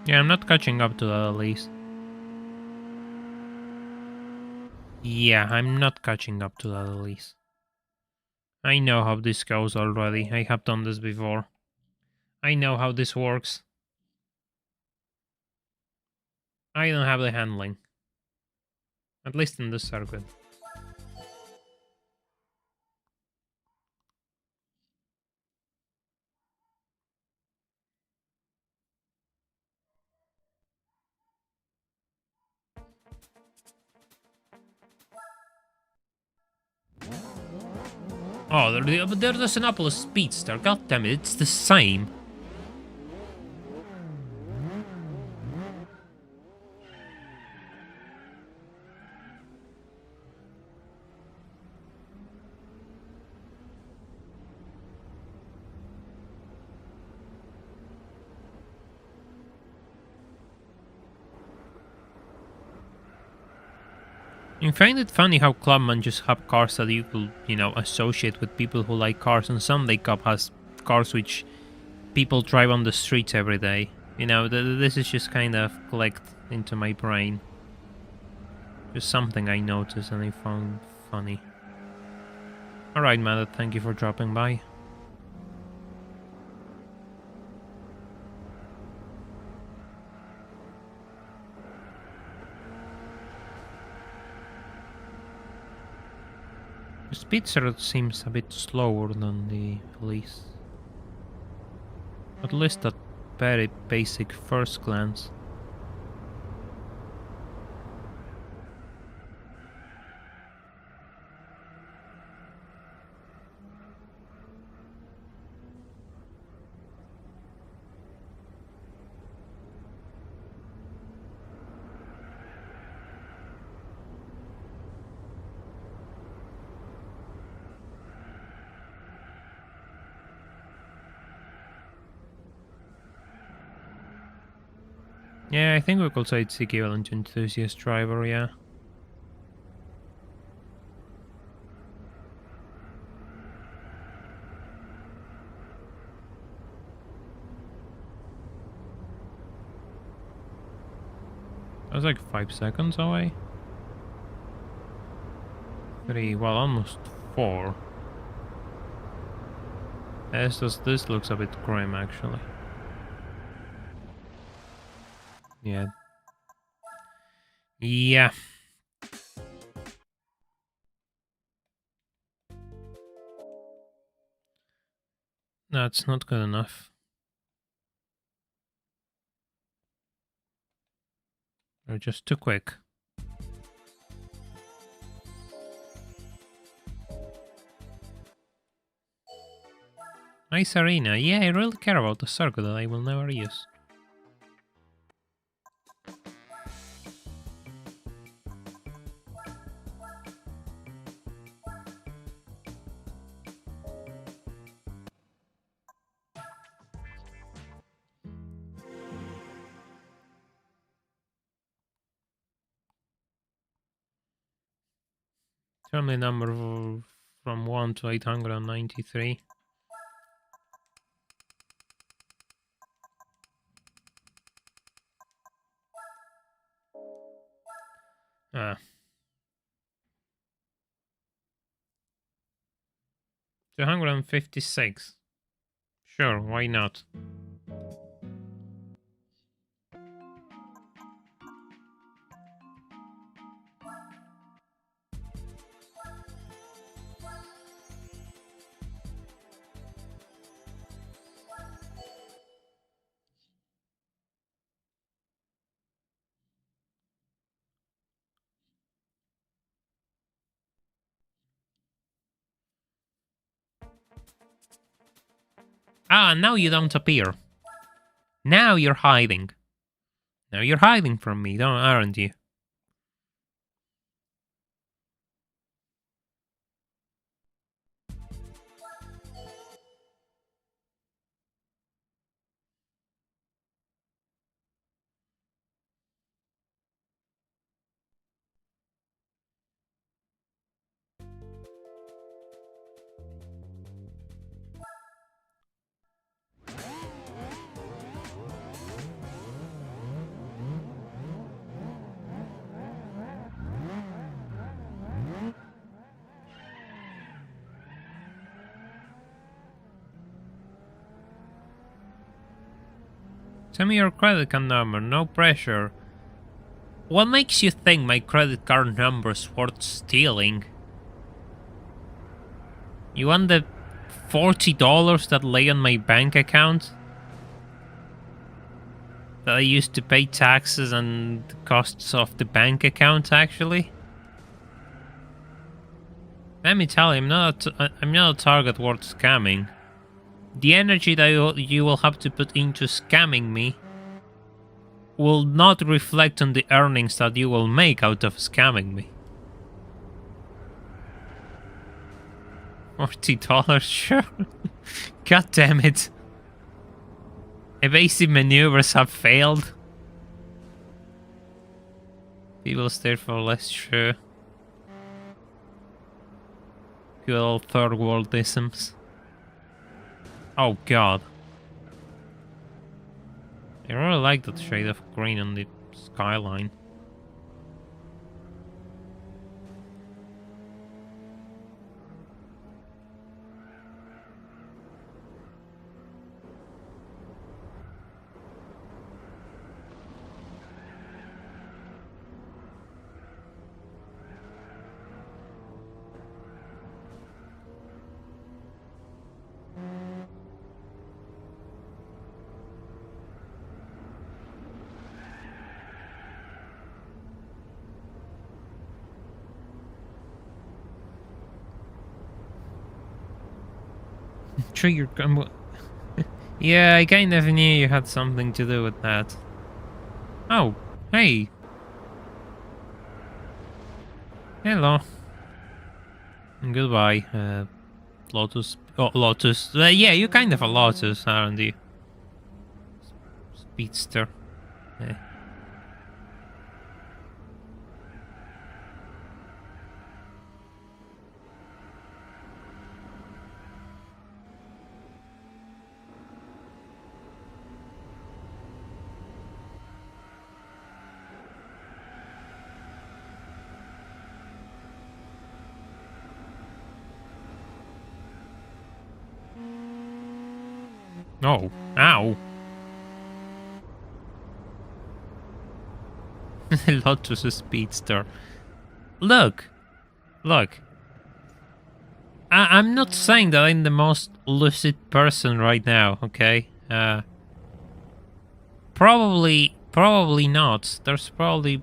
Yeah, I'm not catching up to that at least. Yeah, I'm not catching up to that at least. I know how this goes already. I have done this before. I know how this works. I don't have the handling. At least in this circuit. Oh, there's the Sinopoulos Speedster. God damn it, it's the same. I find it funny how Clubman just have cars that you could, you know, associate with people who like cars, and Sunday Cup has cars which people drive on the streets every day. You know, this is just kind of clicked into my brain. Just something I noticed and I found funny. Alright, Matt, thank you for dropping by. The Spitzer seems a bit slower than the Elise. At least at very basic first glance. Yeah, I think we could say it's equivalent to enthusiast driver, yeah. I was like 5 seconds away. 3, well, almost 4. This looks a bit grim, actually. Yeah. Yeah. That's not good enough. They're just too quick. Nice arena. Yeah, I really care about the circuit that I will never use. Family number from 1 to 893. Ah. 256. Sure, why not? Ah, now you don't appear. Now you're hiding. Now you're hiding from me, aren't you? Tell me your credit card number, no pressure. What makes you think my credit card number's worth stealing? You want the $40 that lay on my bank account? That I used to pay taxes and the costs of the bank account, actually? Let me tell you, I'm not a target worth scamming. The energy that you will have to put into scamming me will not reflect on the earnings that you will make out of scamming me. $40, sure. God damn it. Evasive maneuvers have failed. People stay for less, sure. Good old third worldisms. Oh god. I really like that shade of green on the skyline. Trigger combo. Yeah, I kind of knew you had something to do with that. Oh, hey. Hello. Goodbye, Lotus. Oh, Lotus. Yeah, you're kind of a Lotus, aren't you? Speedster. Yeah. Oh, ow. Lotus is Speedster. Look. I'm not saying that I'm the most lucid person right now, okay? Probably not. There's probably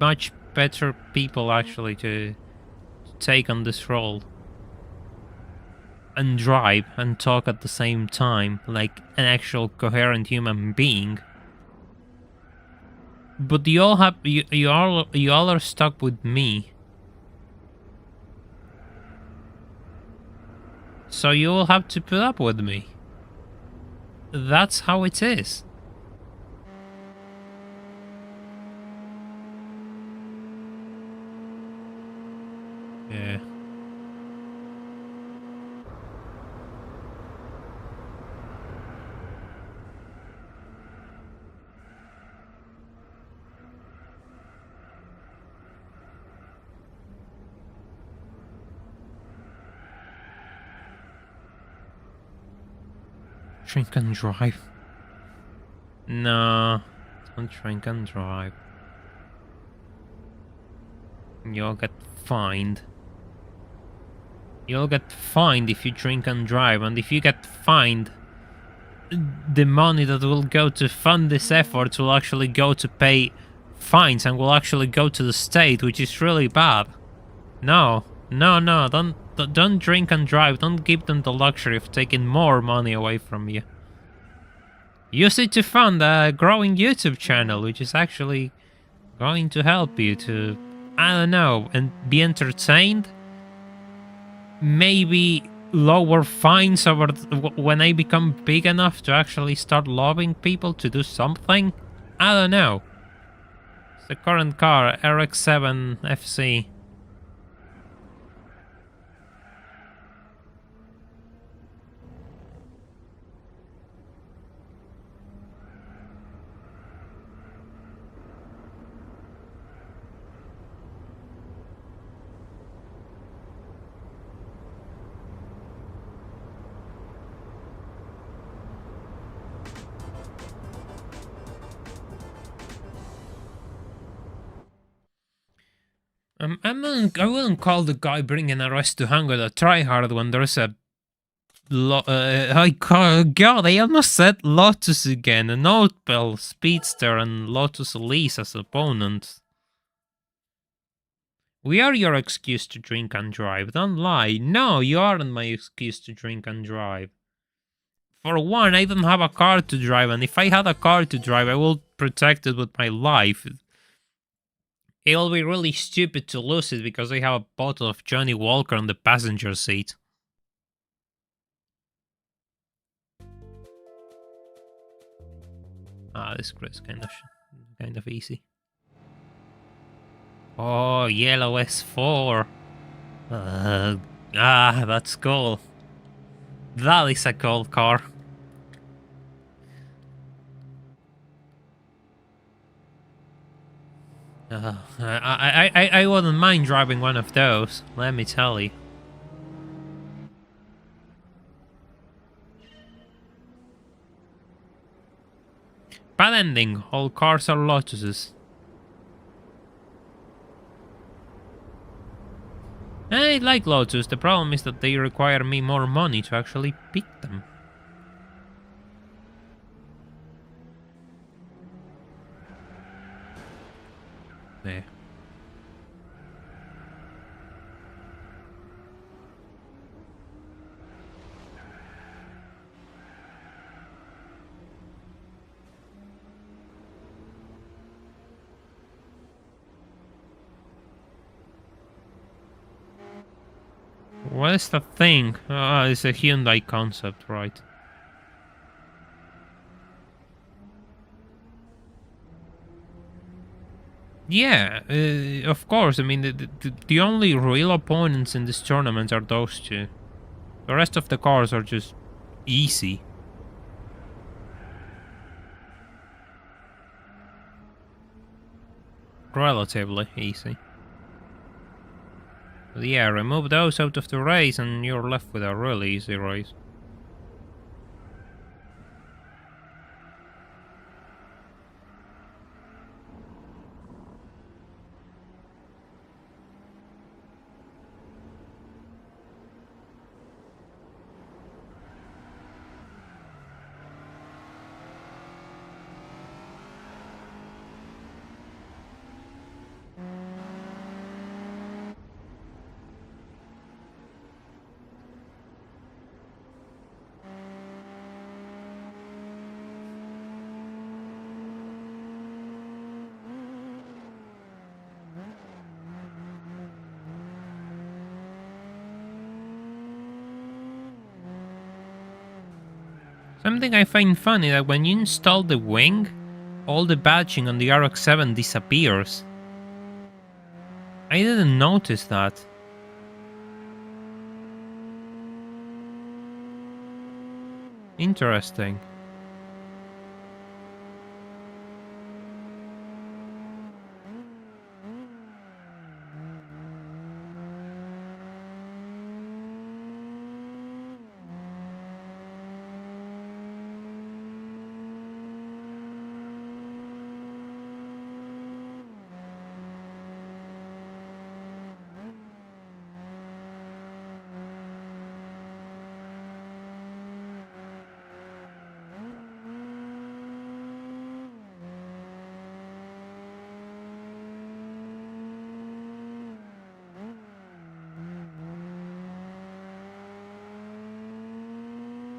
much better people actually to take on this role. And drive and talk at the same time, like an actual coherent human being. But you all have you all are stuck with me. So you all have to put up with me. That's how it is. Yeah. Drink and drive. No, don't drink and drive. You'll get fined. You'll get fined if you drink and drive, and if you get fined, the money that will go to fund this effort will actually go to pay fines and will actually go to the state, which is really bad. No, don't drink and drive. Don't give them the luxury of taking more money away from you. Use it to fund a growing YouTube channel, which is actually going to help you to, I don't know, and be entertained. Maybe lower fines over when I become big enough to actually start lobbying people to do something. I don't know. It's the current car, RX-7 FC. I wouldn't call the guy bringing arrest to Hangar a tryhard when there's a God, I almost said Lotus again. An Opel Speedster and Lotus Elise as opponents. We are your excuse to drink and drive. Don't lie. No, you aren't my excuse to drink and drive. For one, I don't have a car to drive, and if I had a car to drive, I will protect it with my life. It will be really stupid to lose it because I have a bottle of Johnny Walker on the passenger seat. This is kind of easy. Oh, yellow S4. That's cool. That is a cool car. I wouldn't mind driving one of those, let me tell you. Bad ending, all cars are Lotuses. I like Lotus, the problem is that they require me more money to actually pick them. There. What is the thing? It's a Hyundai concept, right? Yeah, of course. I mean, the only real opponents in this tournament are those two. The rest of the cars are just easy. Relatively easy. But yeah, remove those out of the race and you're left with a really easy race. Something I find funny that when you install the wing, all the badging on the RX-7 disappears. I didn't notice that. Interesting.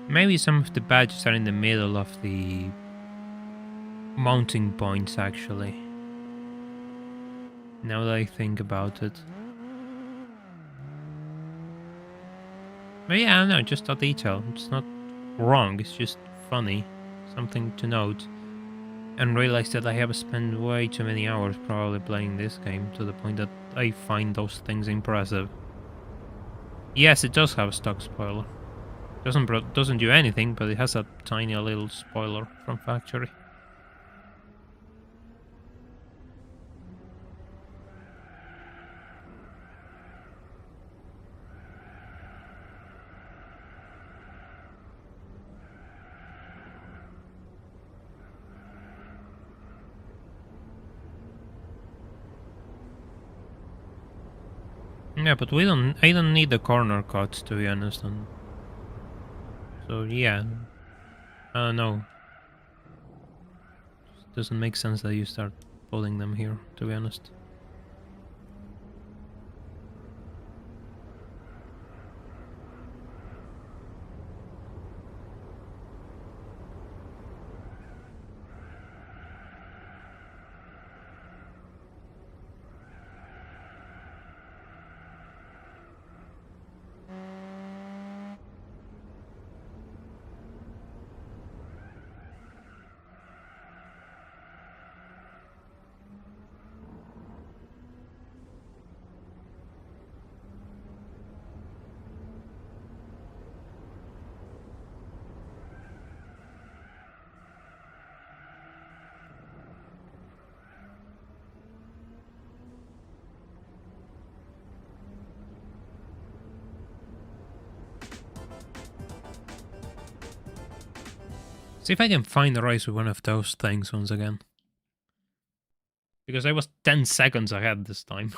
Maybe some of the badges are in the middle of the mounting points, actually. Now that I think about it. But yeah, I don't know, just a detail. It's not wrong, it's just funny. Something to note. And realize that I have spent way too many hours probably playing this game to the point that I find those things impressive. Yes, it does have a stock spoiler. Doesn't do anything, but it has a tiny little spoiler from factory. Yeah, but I don't need the corner cuts, to be honest. So yeah, I don't know. It doesn't make sense that you start pulling them here, to be honest. See if I can find the race with one of those things once again. Because I was 10 seconds ahead this time.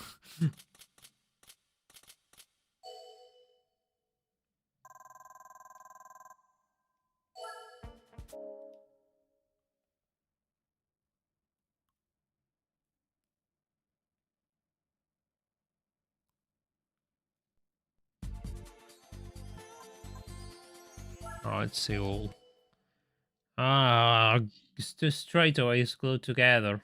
Oh, let's see all. Ah, it's the straightaways glued together.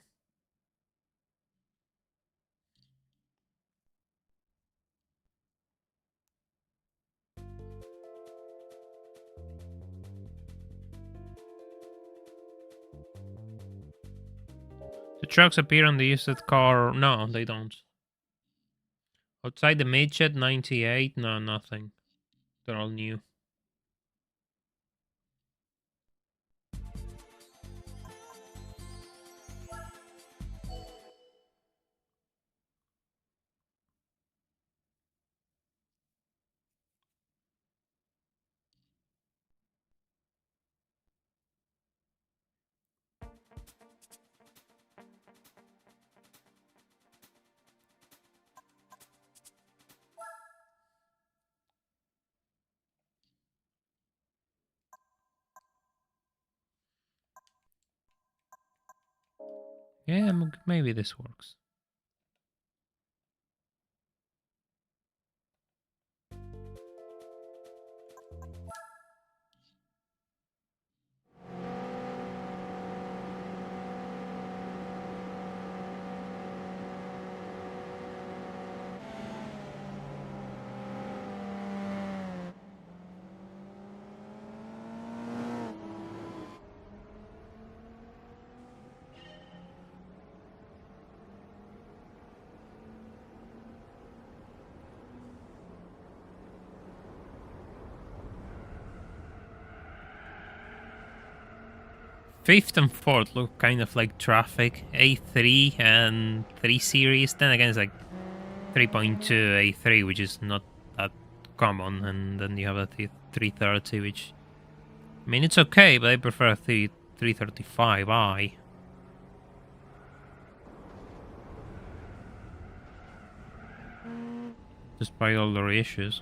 The trucks appear on the used car. No, they don't. Outside the midshed 98, no, nothing. They're all new. Yeah, maybe this works. Fifth and fourth look kind of like traffic. A3 and 3 series. Then again, it's like 3.2 A3, which is not that common. And then you have a 330, which... I mean, it's okay, but I prefer a 335i. Despite all the reissues.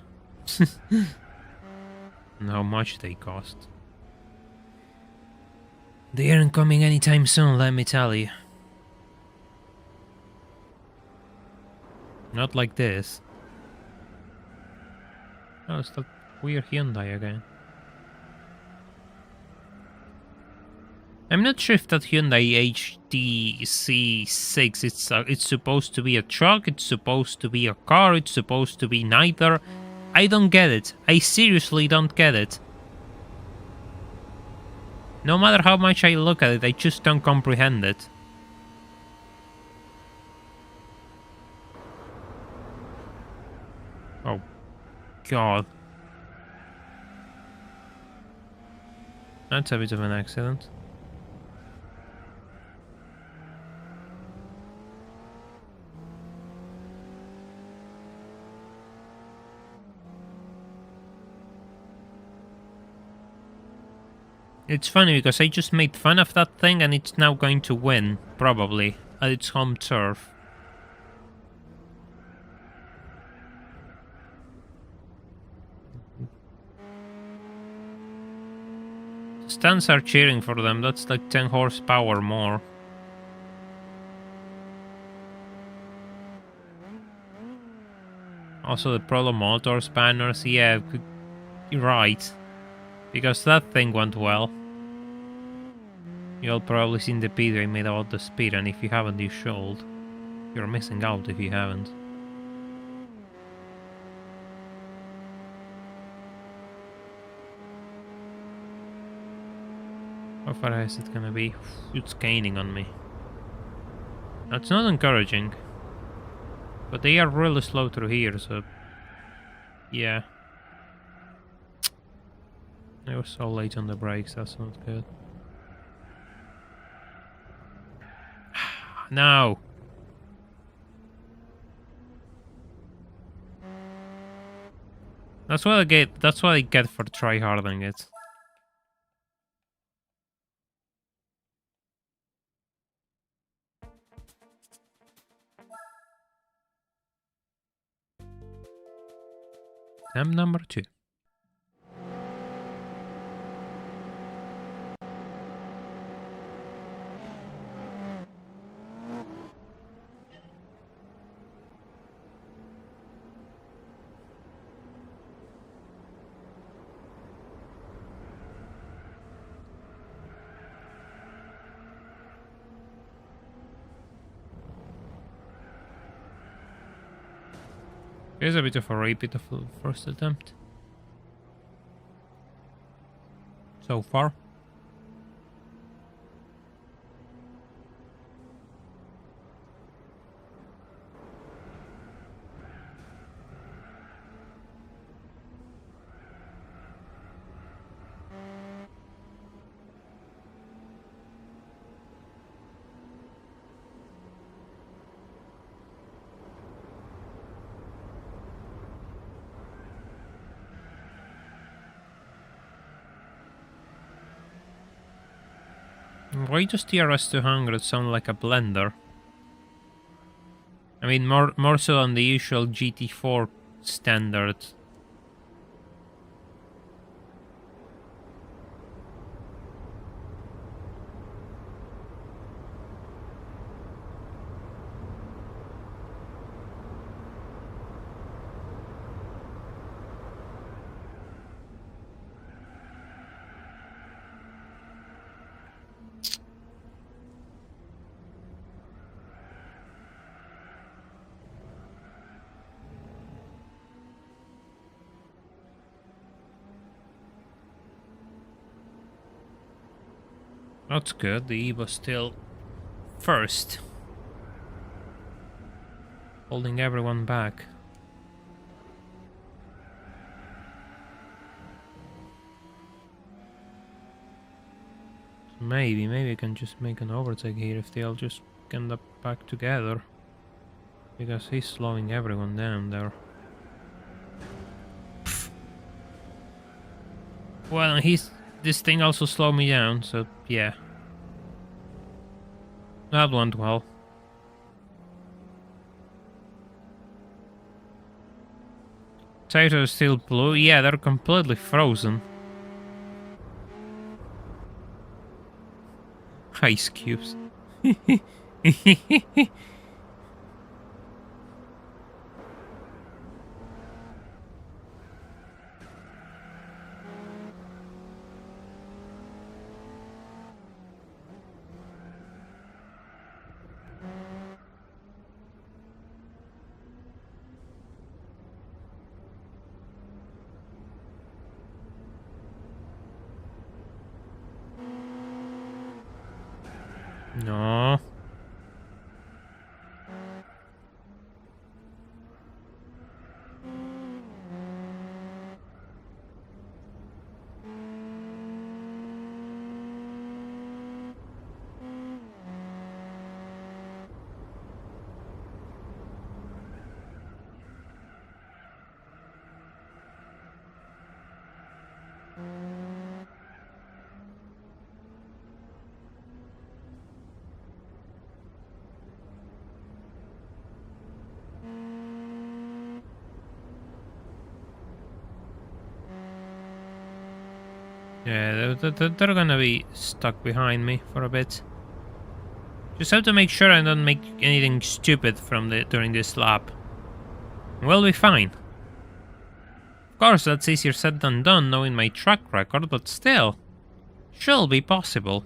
And how much they cost. They aren't coming anytime soon, let me tell you. Not like this. Oh, it's that weird Hyundai again. I'm not sure if that Hyundai HTC6 it's supposed to be a truck, it's supposed to be a car, it's supposed to be neither. I don't get it. I seriously don't get it. No matter how much I look at it, I just don't comprehend it. Oh, God. That's a bit of an accident. It's funny because I just made fun of that thing and it's now going to win, probably, at its home turf. Stands are cheering for them, that's like 10 horsepower more. Also the Prolo Motors banners, yeah, you're right. Because that thing went well. You'll probably seen the video I made about the speed, and if you haven't, you should. You're missing out if you haven't. How far is it gonna be? It's gaining on me. That's not encouraging. But they are really slow through here, so... yeah. I was so late on the brakes, that's not good. No! That's what I get for tryharding it. Attempt number 2. Here's a bit of a repeat of the first attempt. So far. Why does TRS 200 sound like a blender? I mean, more so than the usual GT4 standard. That's good, the Evo's still first. Holding everyone back. Maybe I can just make an overtake here if they all just end up back together. Because he's slowing everyone down there. Pfft. Well, this thing also slowed me down, so yeah. That went well. Tires are still blue. Yeah, they're completely frozen. Ice cubes. No. Yeah, they're gonna be stuck behind me for a bit. Just have to make sure I don't make anything stupid during this lap. We'll be fine. Of course, that's easier said than done, knowing my track record, but still, should be possible.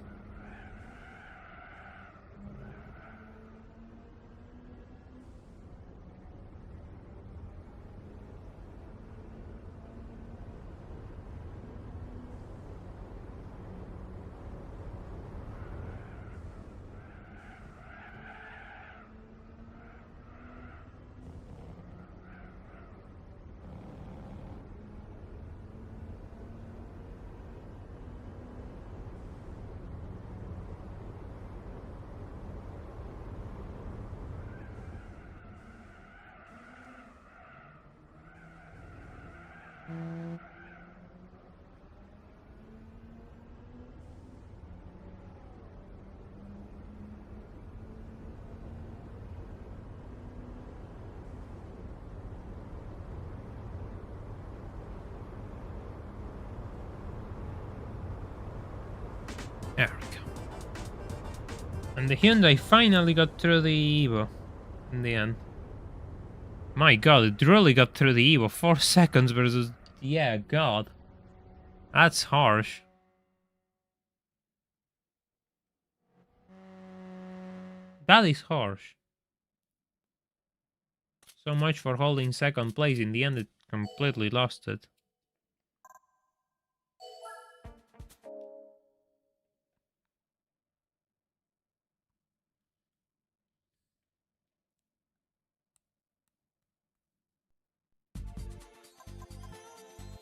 There we go. And the Hyundai finally got through the Evo in the end. My god, it really got through the Evo. 4 seconds versus... Yeah, god. That's harsh. That is harsh. So much for holding second place. In the end, it completely lost it.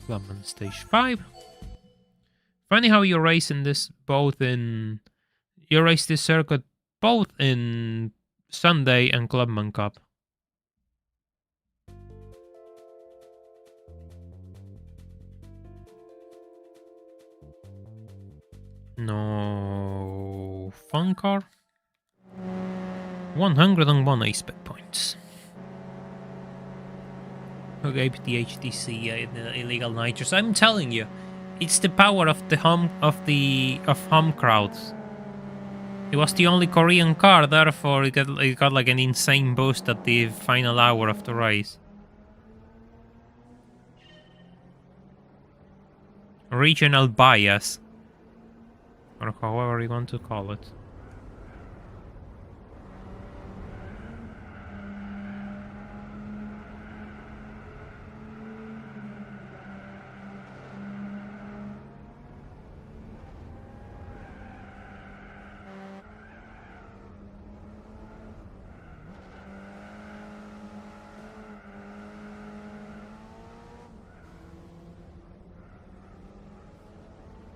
Clubman stage 5. Funny how you race in this both in... You race this circuit both in Sunday and Clubman Cup. No... Fun car? 101 ace spec points. Who gave the HTC the illegal nitrous? I'm telling you, it's the power of the home crowds. It was the only Korean car, therefore it got like an insane boost at the final hour of the race. Regional bias, or however you want to call it.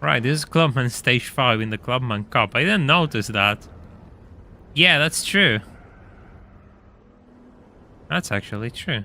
Right, this is Clubman Stage 5 in the Clubman Cup. I didn't notice that. Yeah, that's true. That's actually true.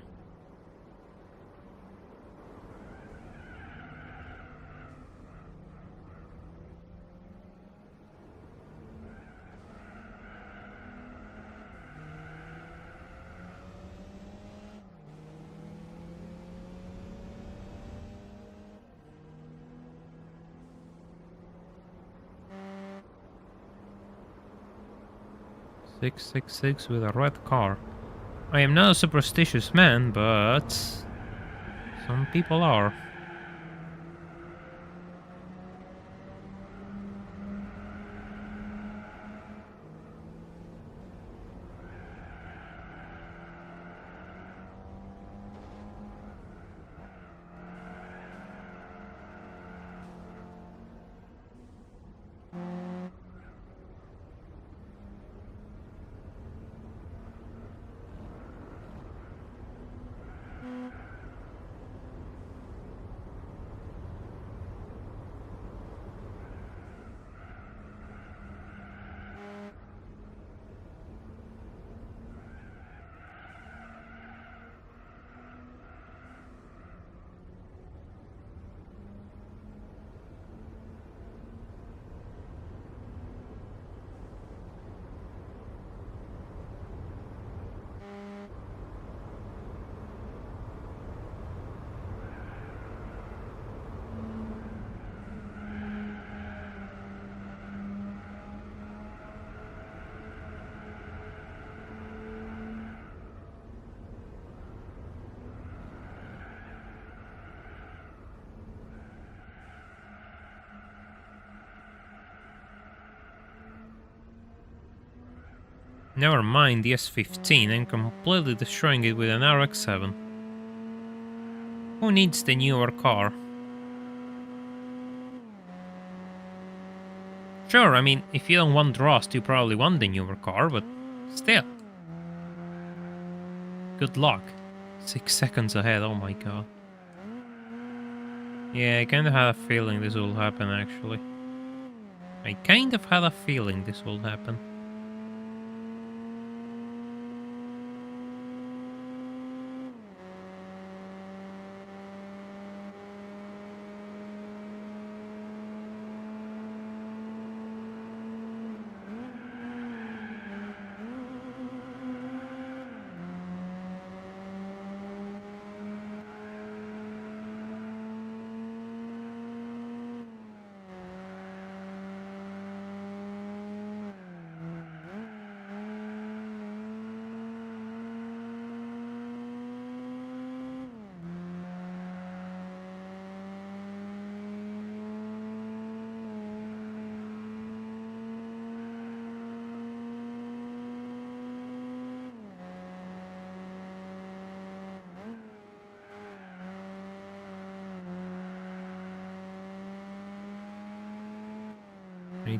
.666 with a red car. I am not a superstitious man, but some people are. Never mind the S15 and completely destroying it with an RX-7. Who needs the newer car? Sure, I mean, if you don't want rust, you probably want the newer car, but still. Good luck. 6 seconds ahead, oh my god. Yeah, I kind of had a feeling this will happen, actually. I kind of had a feeling this will happen.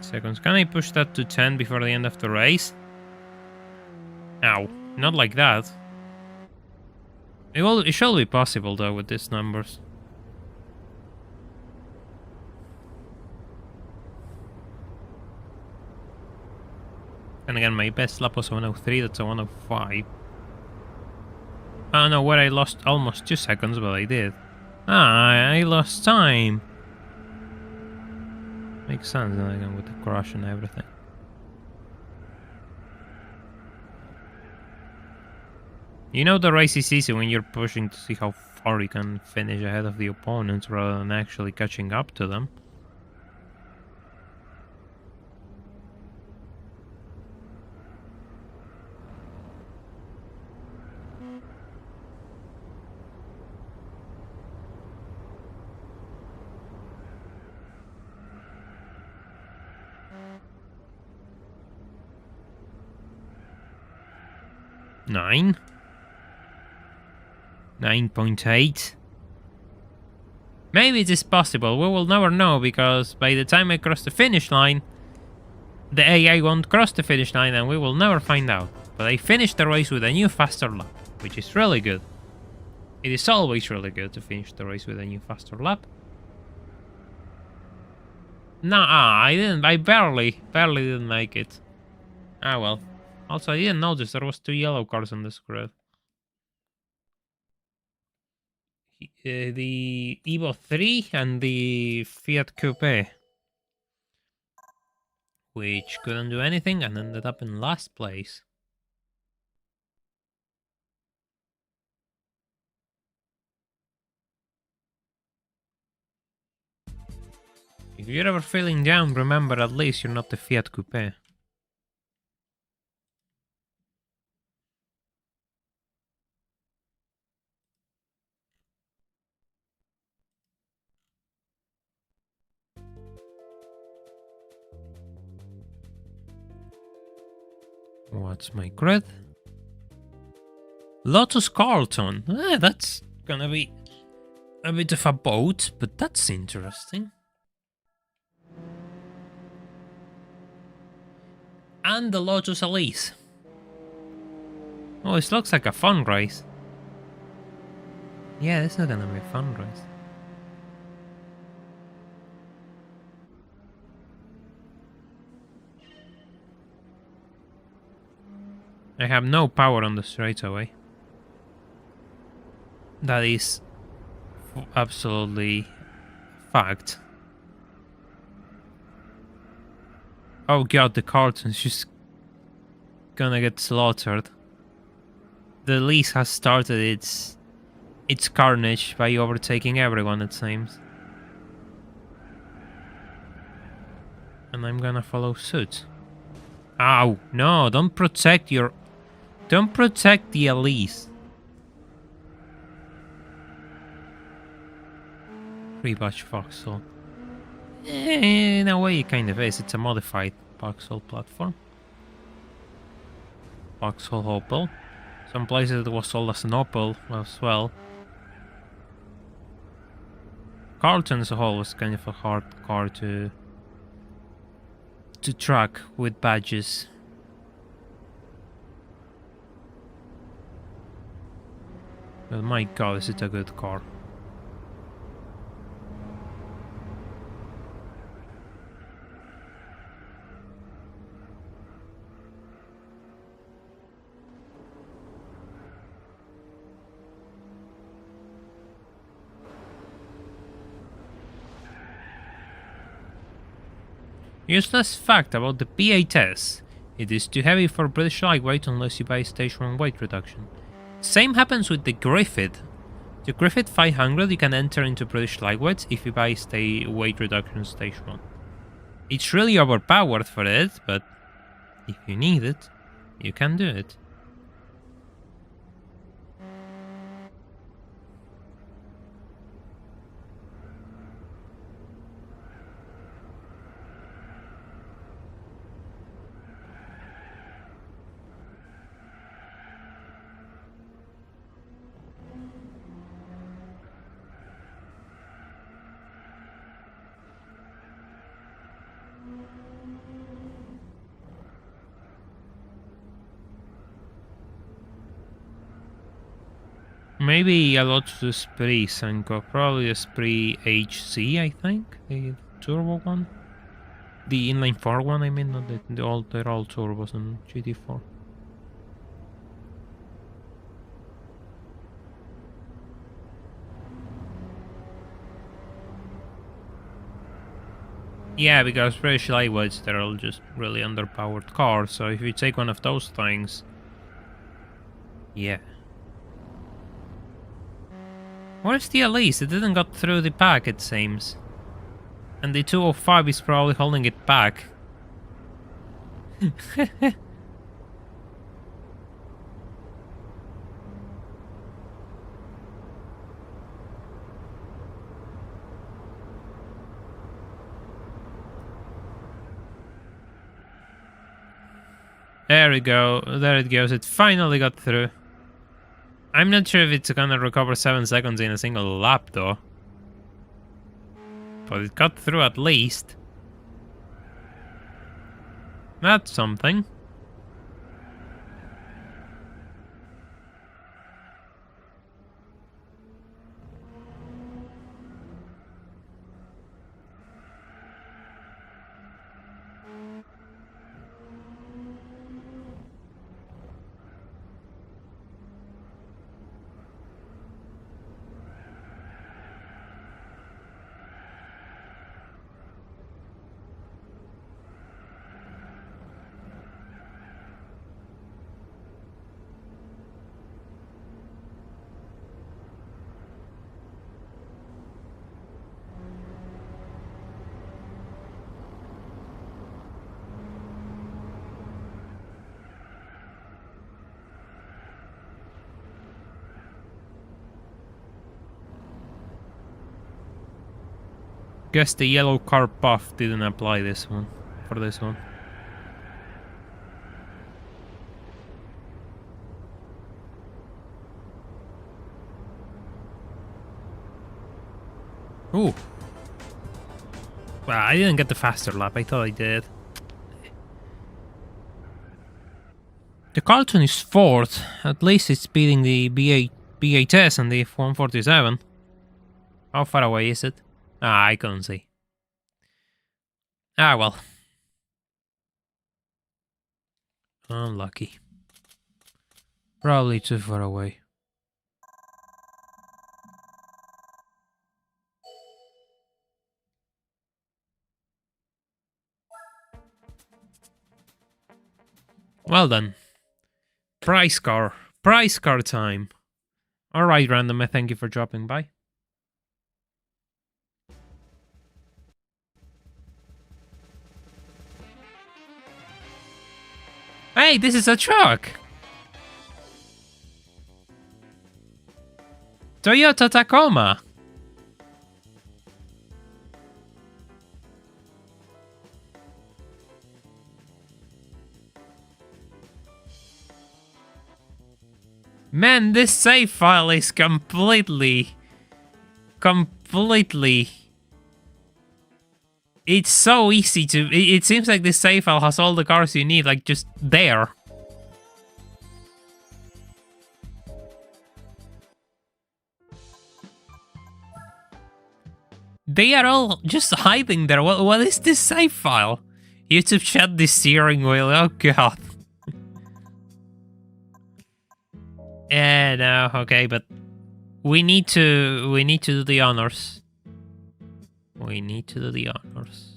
Seconds. Can I push that to 10 before the end of the race? Ow. Not like that. It shall be possible though with these numbers. And again, my best lap was a 103, that's a 105. I don't know where I lost almost 2 seconds, but I did. I lost time. Makes sense, then again with the crash and everything. You know the race is easy when you're pushing to see how far you can finish ahead of the opponents rather than actually catching up to them. Nine. 9.8. Maybe it is possible. We will never know because by the time I cross the finish line, the AI won't cross the finish line and we will never find out. But I finished the race with a new faster lap, which is really good. It is always really good to finish the race with a new faster lap. Nah, I didn't. I barely didn't make it. Ah well. Also, I didn't notice there was 2 yellow cars on this grid. The Evo 3 and the Fiat Coupe, which couldn't do anything and ended up in last place. If you're ever feeling down, remember at least you're not the Fiat Coupe. What's my grid? Lotus Carlton. That's gonna be a bit of a boat, but that's interesting. And the Lotus Elise. Oh, this looks like a fun race. Yeah, this is gonna be a fun race. I have no power on the straightaway. That is absolutely fact. Oh god, the Carlton's just gonna get slaughtered. The Elise has started its carnage by overtaking everyone, it seems. And I'm gonna follow suit. Ow, no, don't protect the Elise. Pre-batch Vauxhall. In a way it kind of is, it's a modified Vauxhall platform. Vauxhall Opel. Some places it was sold as an Opel as well. Carlton as a whole was kind of a hard car to track with badges. But my god, is it a good car. Useless fact about the P8S. It is too heavy for British lightweight unless you buy stage 1 weight reduction. Same happens with the Griffith. The Griffith 500 you can enter into British lightweights if you buy weight reduction stage 1. It's really overpowered for it, but if you need it, you can do it. Maybe a lot to Spree Senko, probably the Spree HC, I think, the turbo one. The inline 4 one, I mean, not they're all turbos in GT4. Yeah, because British lightweights, they're all just really underpowered cars, so if you take one of those things, yeah. Where's the Elise? It didn't got through the pack, it seems. And the 205 is probably holding it back. There we go. There it goes. It finally got through. I'm not sure if it's gonna recover 7 seconds in a single lap though. But it got through at least. That's something. Guess the yellow car buff didn't apply this one for this one. Ooh. Well, I didn't get the faster lap. I thought I did. The Carlton is 4th. At least it's beating the B8S and the F147. How far away is it? Ah, I couldn't see. Ah, well. Unlucky. Probably too far away. Well done. Price car. Price car time. Alright, Random, I thank you for dropping by. Hey, this is a truck! Toyota Tacoma! Man, this save file is completely... It's so easy to... It seems like this save file has all the cars you need, like, just there. They are all just hiding there. What is this save file? YouTube chat, the steering wheel. Oh god. Yeah, no, okay, but we need to do the honors. We need to do the honors.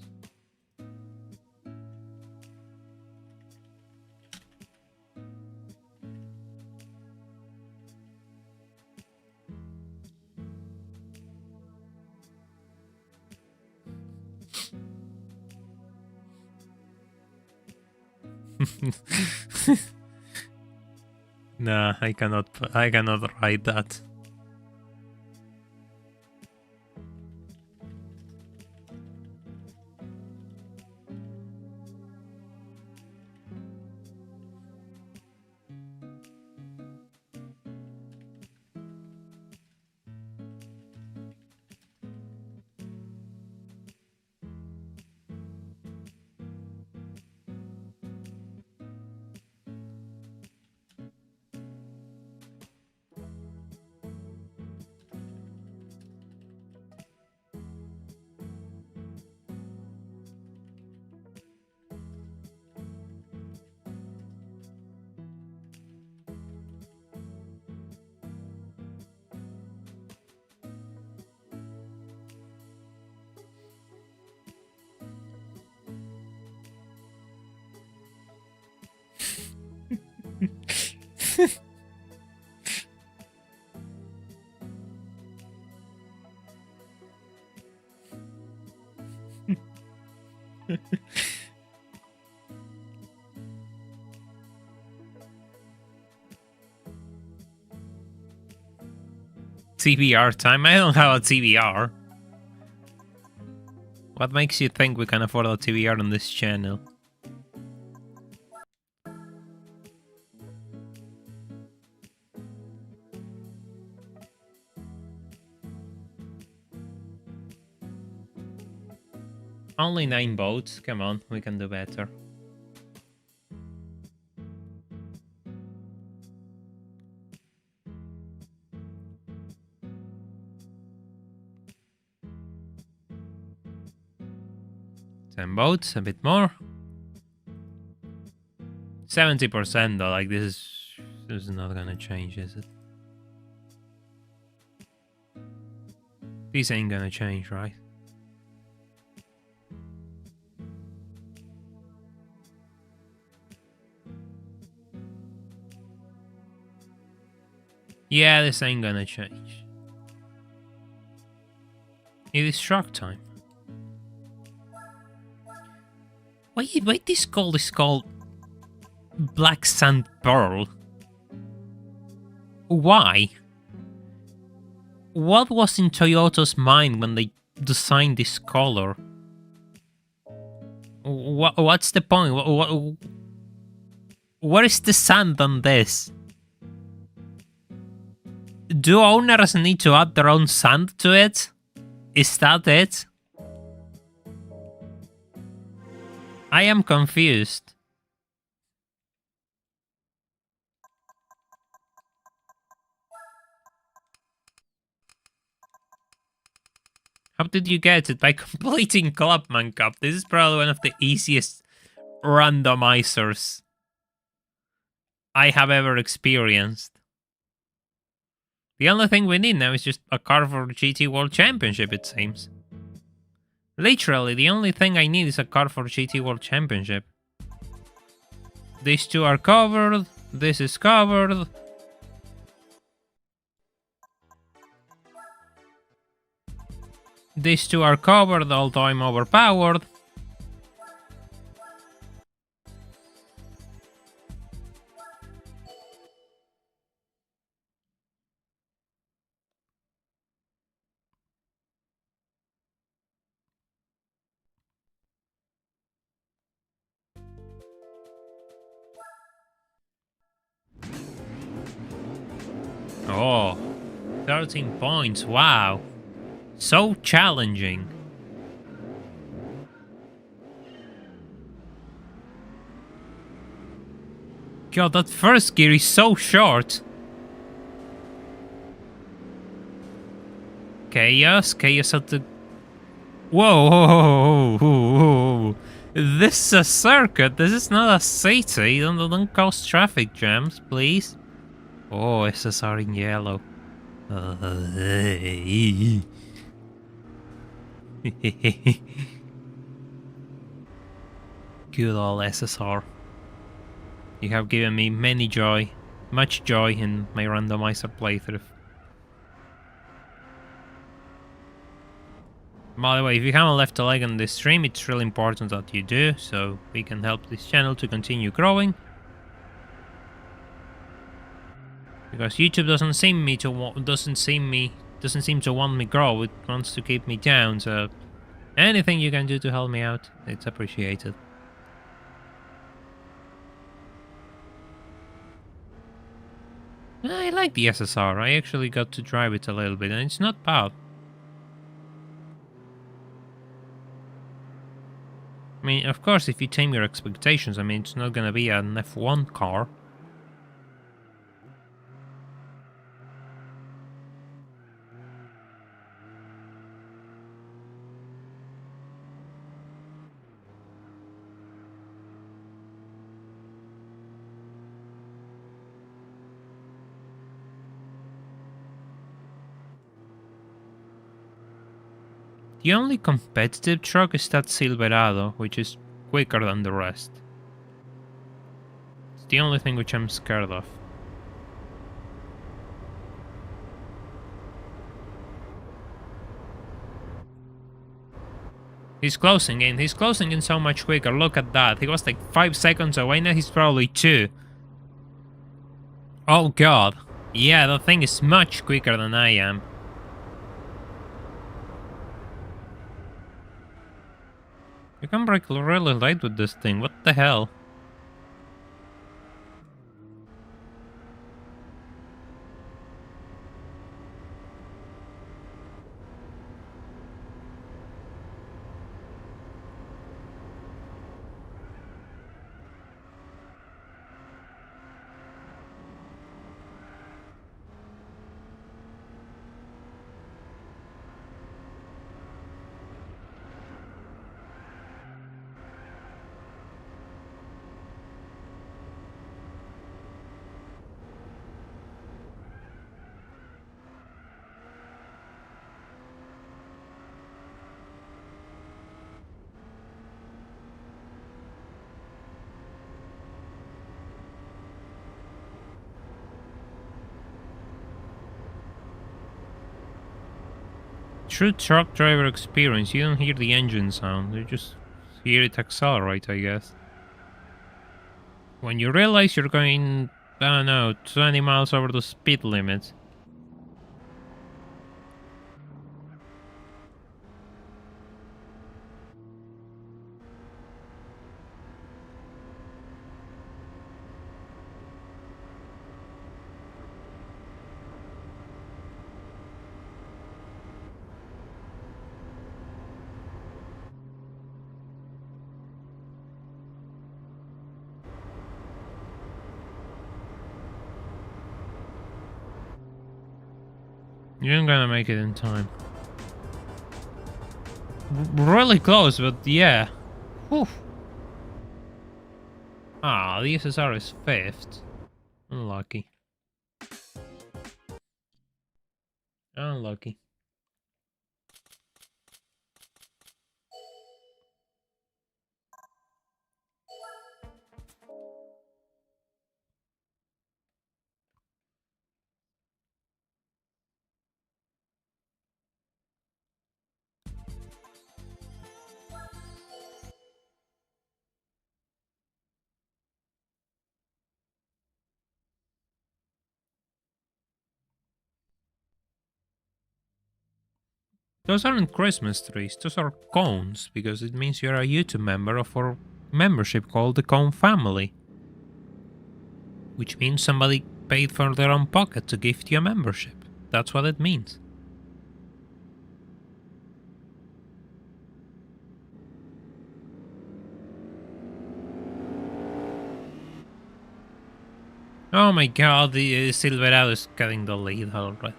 Nah, I cannot write that. TBR time? I don't have a TBR. What makes you think we can afford a TBR on this channel? Only 9 boats. Come on, we can do better. Boats, a bit more. 70% though, like this is not gonna change, is it? This ain't gonna change, right? Yeah, this ain't gonna change. It is truck time. Why this gold is called Black Sand Pearl? Why? What was in Toyota's mind when they designed this color? What's the point? What is the sand on this? Do owners need to add their own sand to it? Is that it? I am confused. How did you get it? By completing Clubman Cup. This is probably one of the easiest randomizers I have ever experienced. The only thing we need now is just a car for GT World Championship, it seems. Literally, the only thing I need is a car for GT World Championship. These two are covered. This is covered. These two are covered, although I'm overpowered. Oh, 13 points. Wow. So challenging. God, that first gear is so short. Chaos at the... Whoa, whoa, whoa, whoa, whoa. This is a circuit, this is not a city. Don't cause traffic jams, please. Oh, SSR in yellow. Good old SSR. You have given me much joy in my randomizer playthrough. By the way, if you haven't left a like on this stream, it's really important that you do, so we can help this channel to continue growing. Because YouTube doesn't seem to want me grow. It wants to keep me down. So anything you can do to help me out, it's appreciated. I like the SSR. I actually got to drive it a little bit, and it's not bad. I mean, of course, if you tame your expectations, I mean, it's not gonna be an F1 car. The only competitive truck is that Silverado, which is quicker than the rest. It's the only thing which I'm scared of. He's closing in so much quicker. Look at that. He was like 5 seconds away, now he's probably 2. Oh god. Yeah, that thing is much quicker than I am. You can brake really late with this thing, what the hell? True truck driver experience, you don't hear the engine sound, you just hear it accelerate, I guess. When you realize you're going, I don't know, 20 miles over the speed limit. You ain't gonna make it in time. Really close, but yeah. Whew. Ah, the SSR is 5th. Unlucky. Unlucky. Those aren't Christmas trees, those are cones, because it means you're a YouTube member of our membership called the Cone Family. Which means somebody paid for their own pocket to gift you a membership. That's what it means. Oh my god, the Silverado is getting the lead already.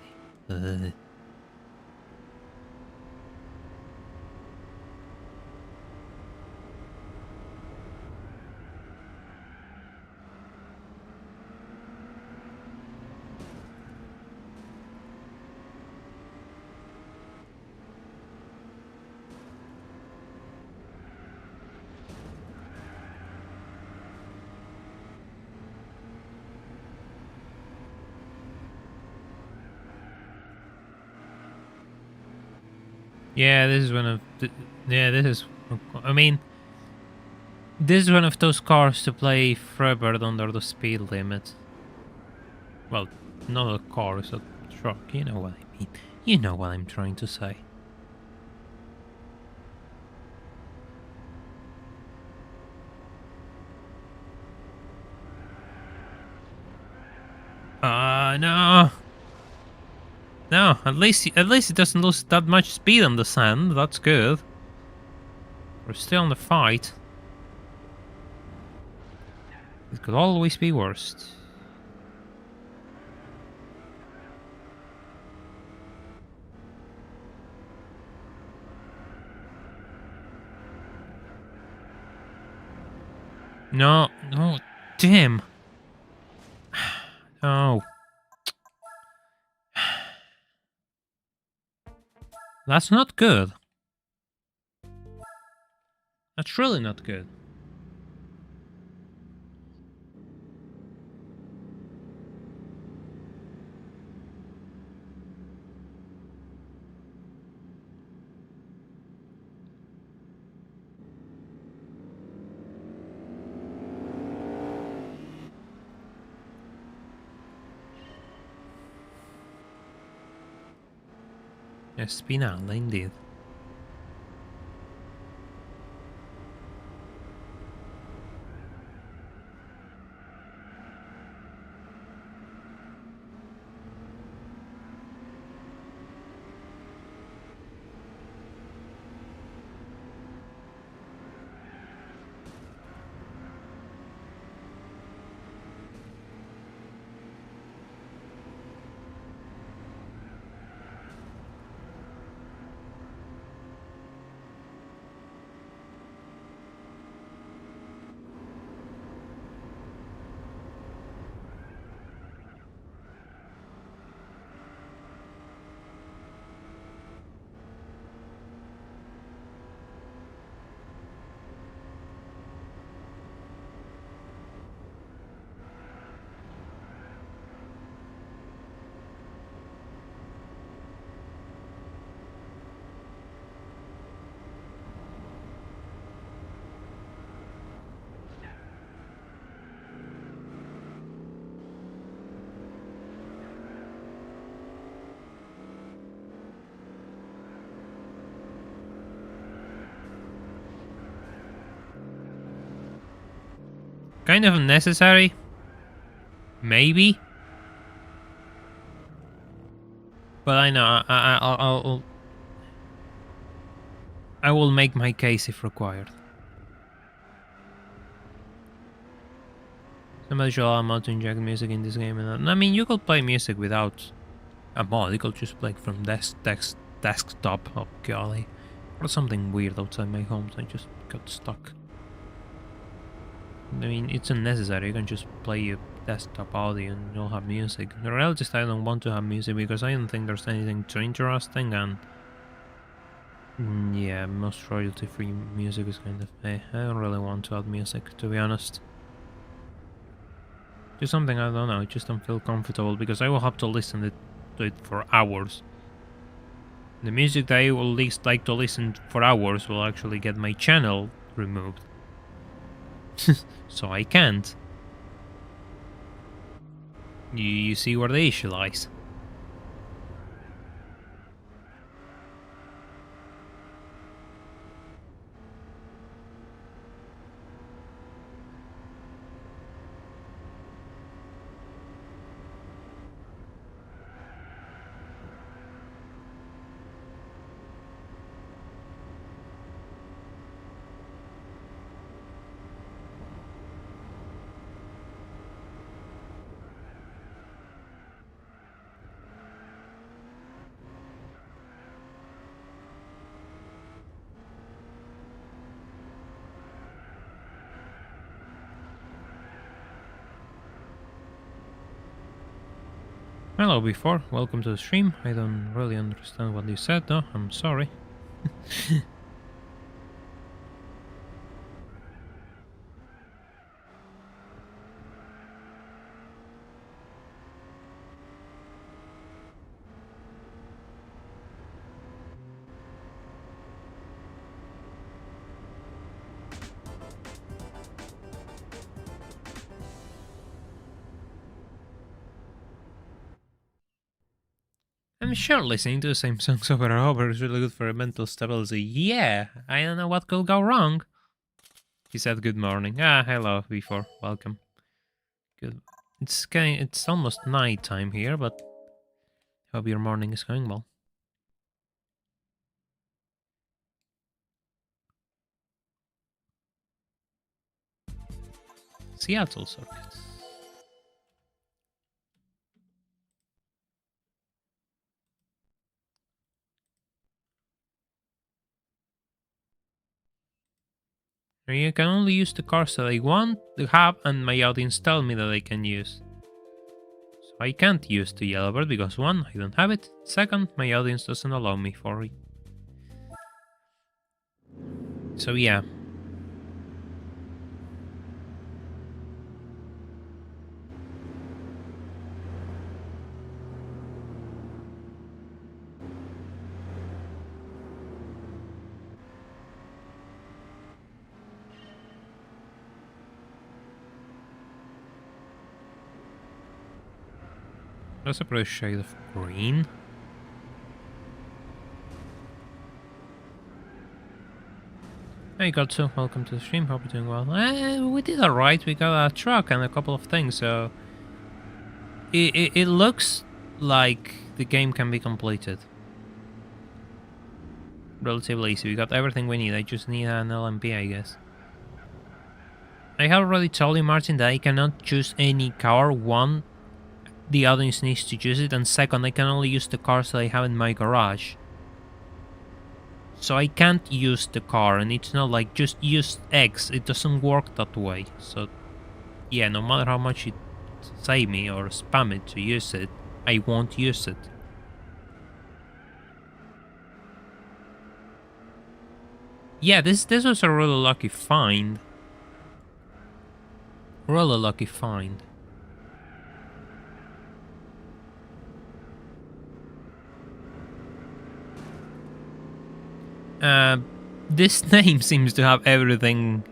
Yeah, this is one of the, yeah, this is, I mean, this is one of those cars to play forever under the speed limit. Well, not a car, it's a truck, you know what I mean. You know what I'm trying to say. No. No, at least it doesn't lose that much speed on the sand. That's good. We're still in the fight. It could always be worse. No, no, damn. No. That's not good. That's really not good. Espinal, indeed. Kind of unnecessary. Maybe. But I know I will make my case if required. Somebody should allow a mod to inject music in this game. And I mean, you could play music without a mod. You could just play from desktop. Oh golly, or something weird outside my home. So I just got stuck. I mean, it's unnecessary. You can just play your desktop audio and you'll have music. The reality is I don't want to have music because I don't think there's anything too interesting, and yeah, most royalty-free music is kind of I don't really want to add music, to be honest. Just something I don't know, I just don't feel comfortable because I will have to listen to it for hours. The music that I will least like to listen for hours will actually get my channel removed. So I can't. You see where the issue lies. Hello, before. Welcome to the stream. I don't really understand what you said, though. I'm sorry. I'm sure listening to the same songs over and over is really good for mental stability. Yeah, I don't know what could go wrong. He said good morning. Ah, hello, before. Welcome. Good. It's almost night time here, but hope your morning is going well. Seattle circuit. You can only use the cars that I want to have, and my audience tell me that I can use. So I can't use the Yellowbird because one, I don't have it. Second, my audience doesn't allow me for it. So yeah. That's a pretty shade of green. Hey Gotsu, welcome to the stream, hope you're doing well. We did alright, we got a truck and a couple of things, so... It looks like the game can be completed. Relatively easy, we got everything we need, I just need an LMP, I guess. I have already told you, Martin, that I cannot choose any car. One, the audience needs to choose it, and second, I can only use the cars that I have in my garage. So I can't use the car, and it's not like just use X. It doesn't work that way. So yeah, no matter how much you say me or spam it to use it, I won't use it. Yeah, this was a really lucky find. Really lucky find. This name seems to have everything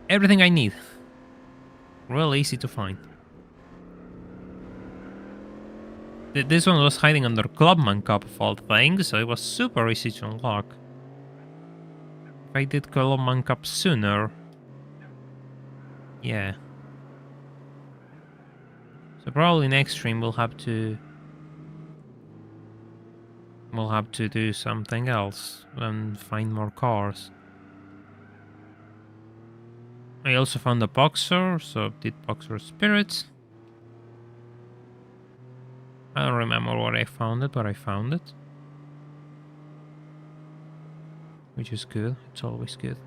I need. Real easy to find. This one was hiding under Clubman Cup of all things, so it was super easy to unlock. If I did Clubman Cup sooner... Yeah. So probably next stream we'll have to do something else and find more cars. I also found a boxer, so did boxer spirits. I don't remember where I found it, but I found it. Which is good, it's always good.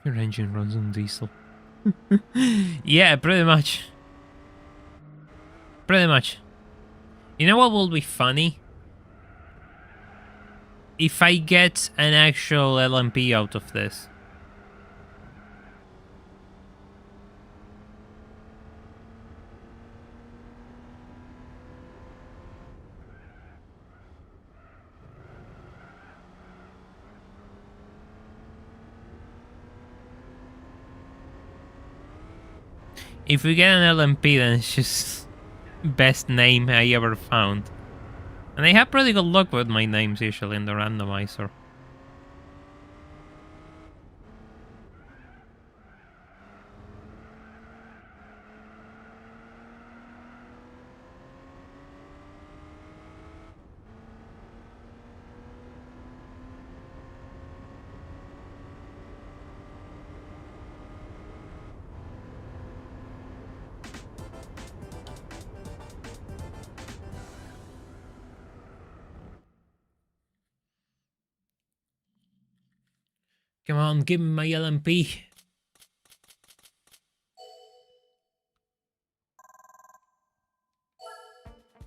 Your engine runs on diesel. Yeah, pretty much. Pretty much. You know what will be funny? If I get an actual LMP out of this. If we get an LMP, then it's just best name I ever found. And I have pretty good luck with my names usually in the randomizer. Come on, give me my LMP.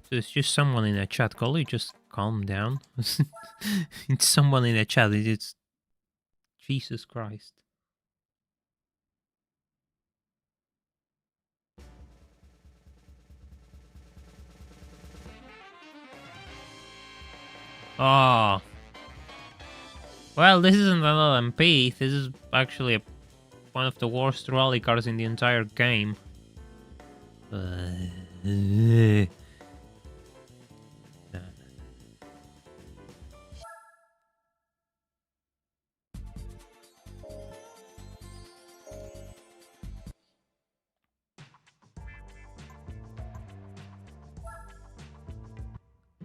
So it's just someone in the chat. Call you just calm down. It's someone in the chat. It's Jesus Christ. Oh. Well, this isn't an LMP. This is actually one of the worst rally cars in the entire game.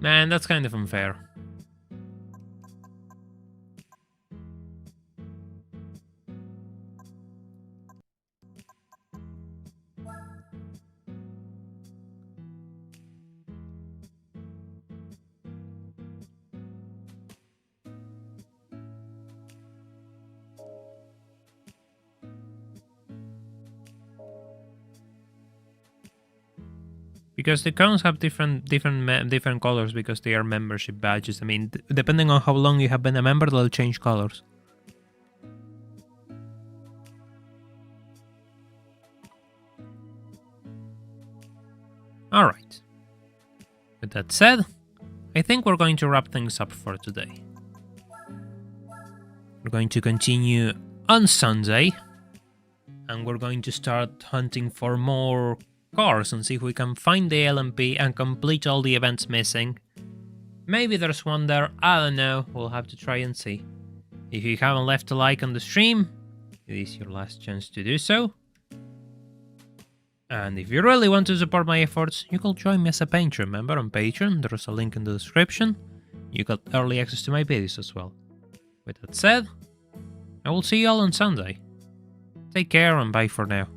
Man, that's kind of unfair. Because the cones have different colors because they are membership badges. I mean, depending on how long you have been a member, they'll change colors. Alright. With that said, I think we're going to wrap things up for today. We're going to continue on Sunday, and we're going to start hunting for more cars and see if we can find the LMP and complete all the events missing. Maybe there's one there, I don't know, we'll have to try and see. If you haven't left a like on the stream, it is your last chance to do so. And if you really want to support my efforts, you can join me as a Patreon member on Patreon. There's a link in the description. You got early access to my videos as well. With that said, I will see you all on Sunday. Take care and bye for now.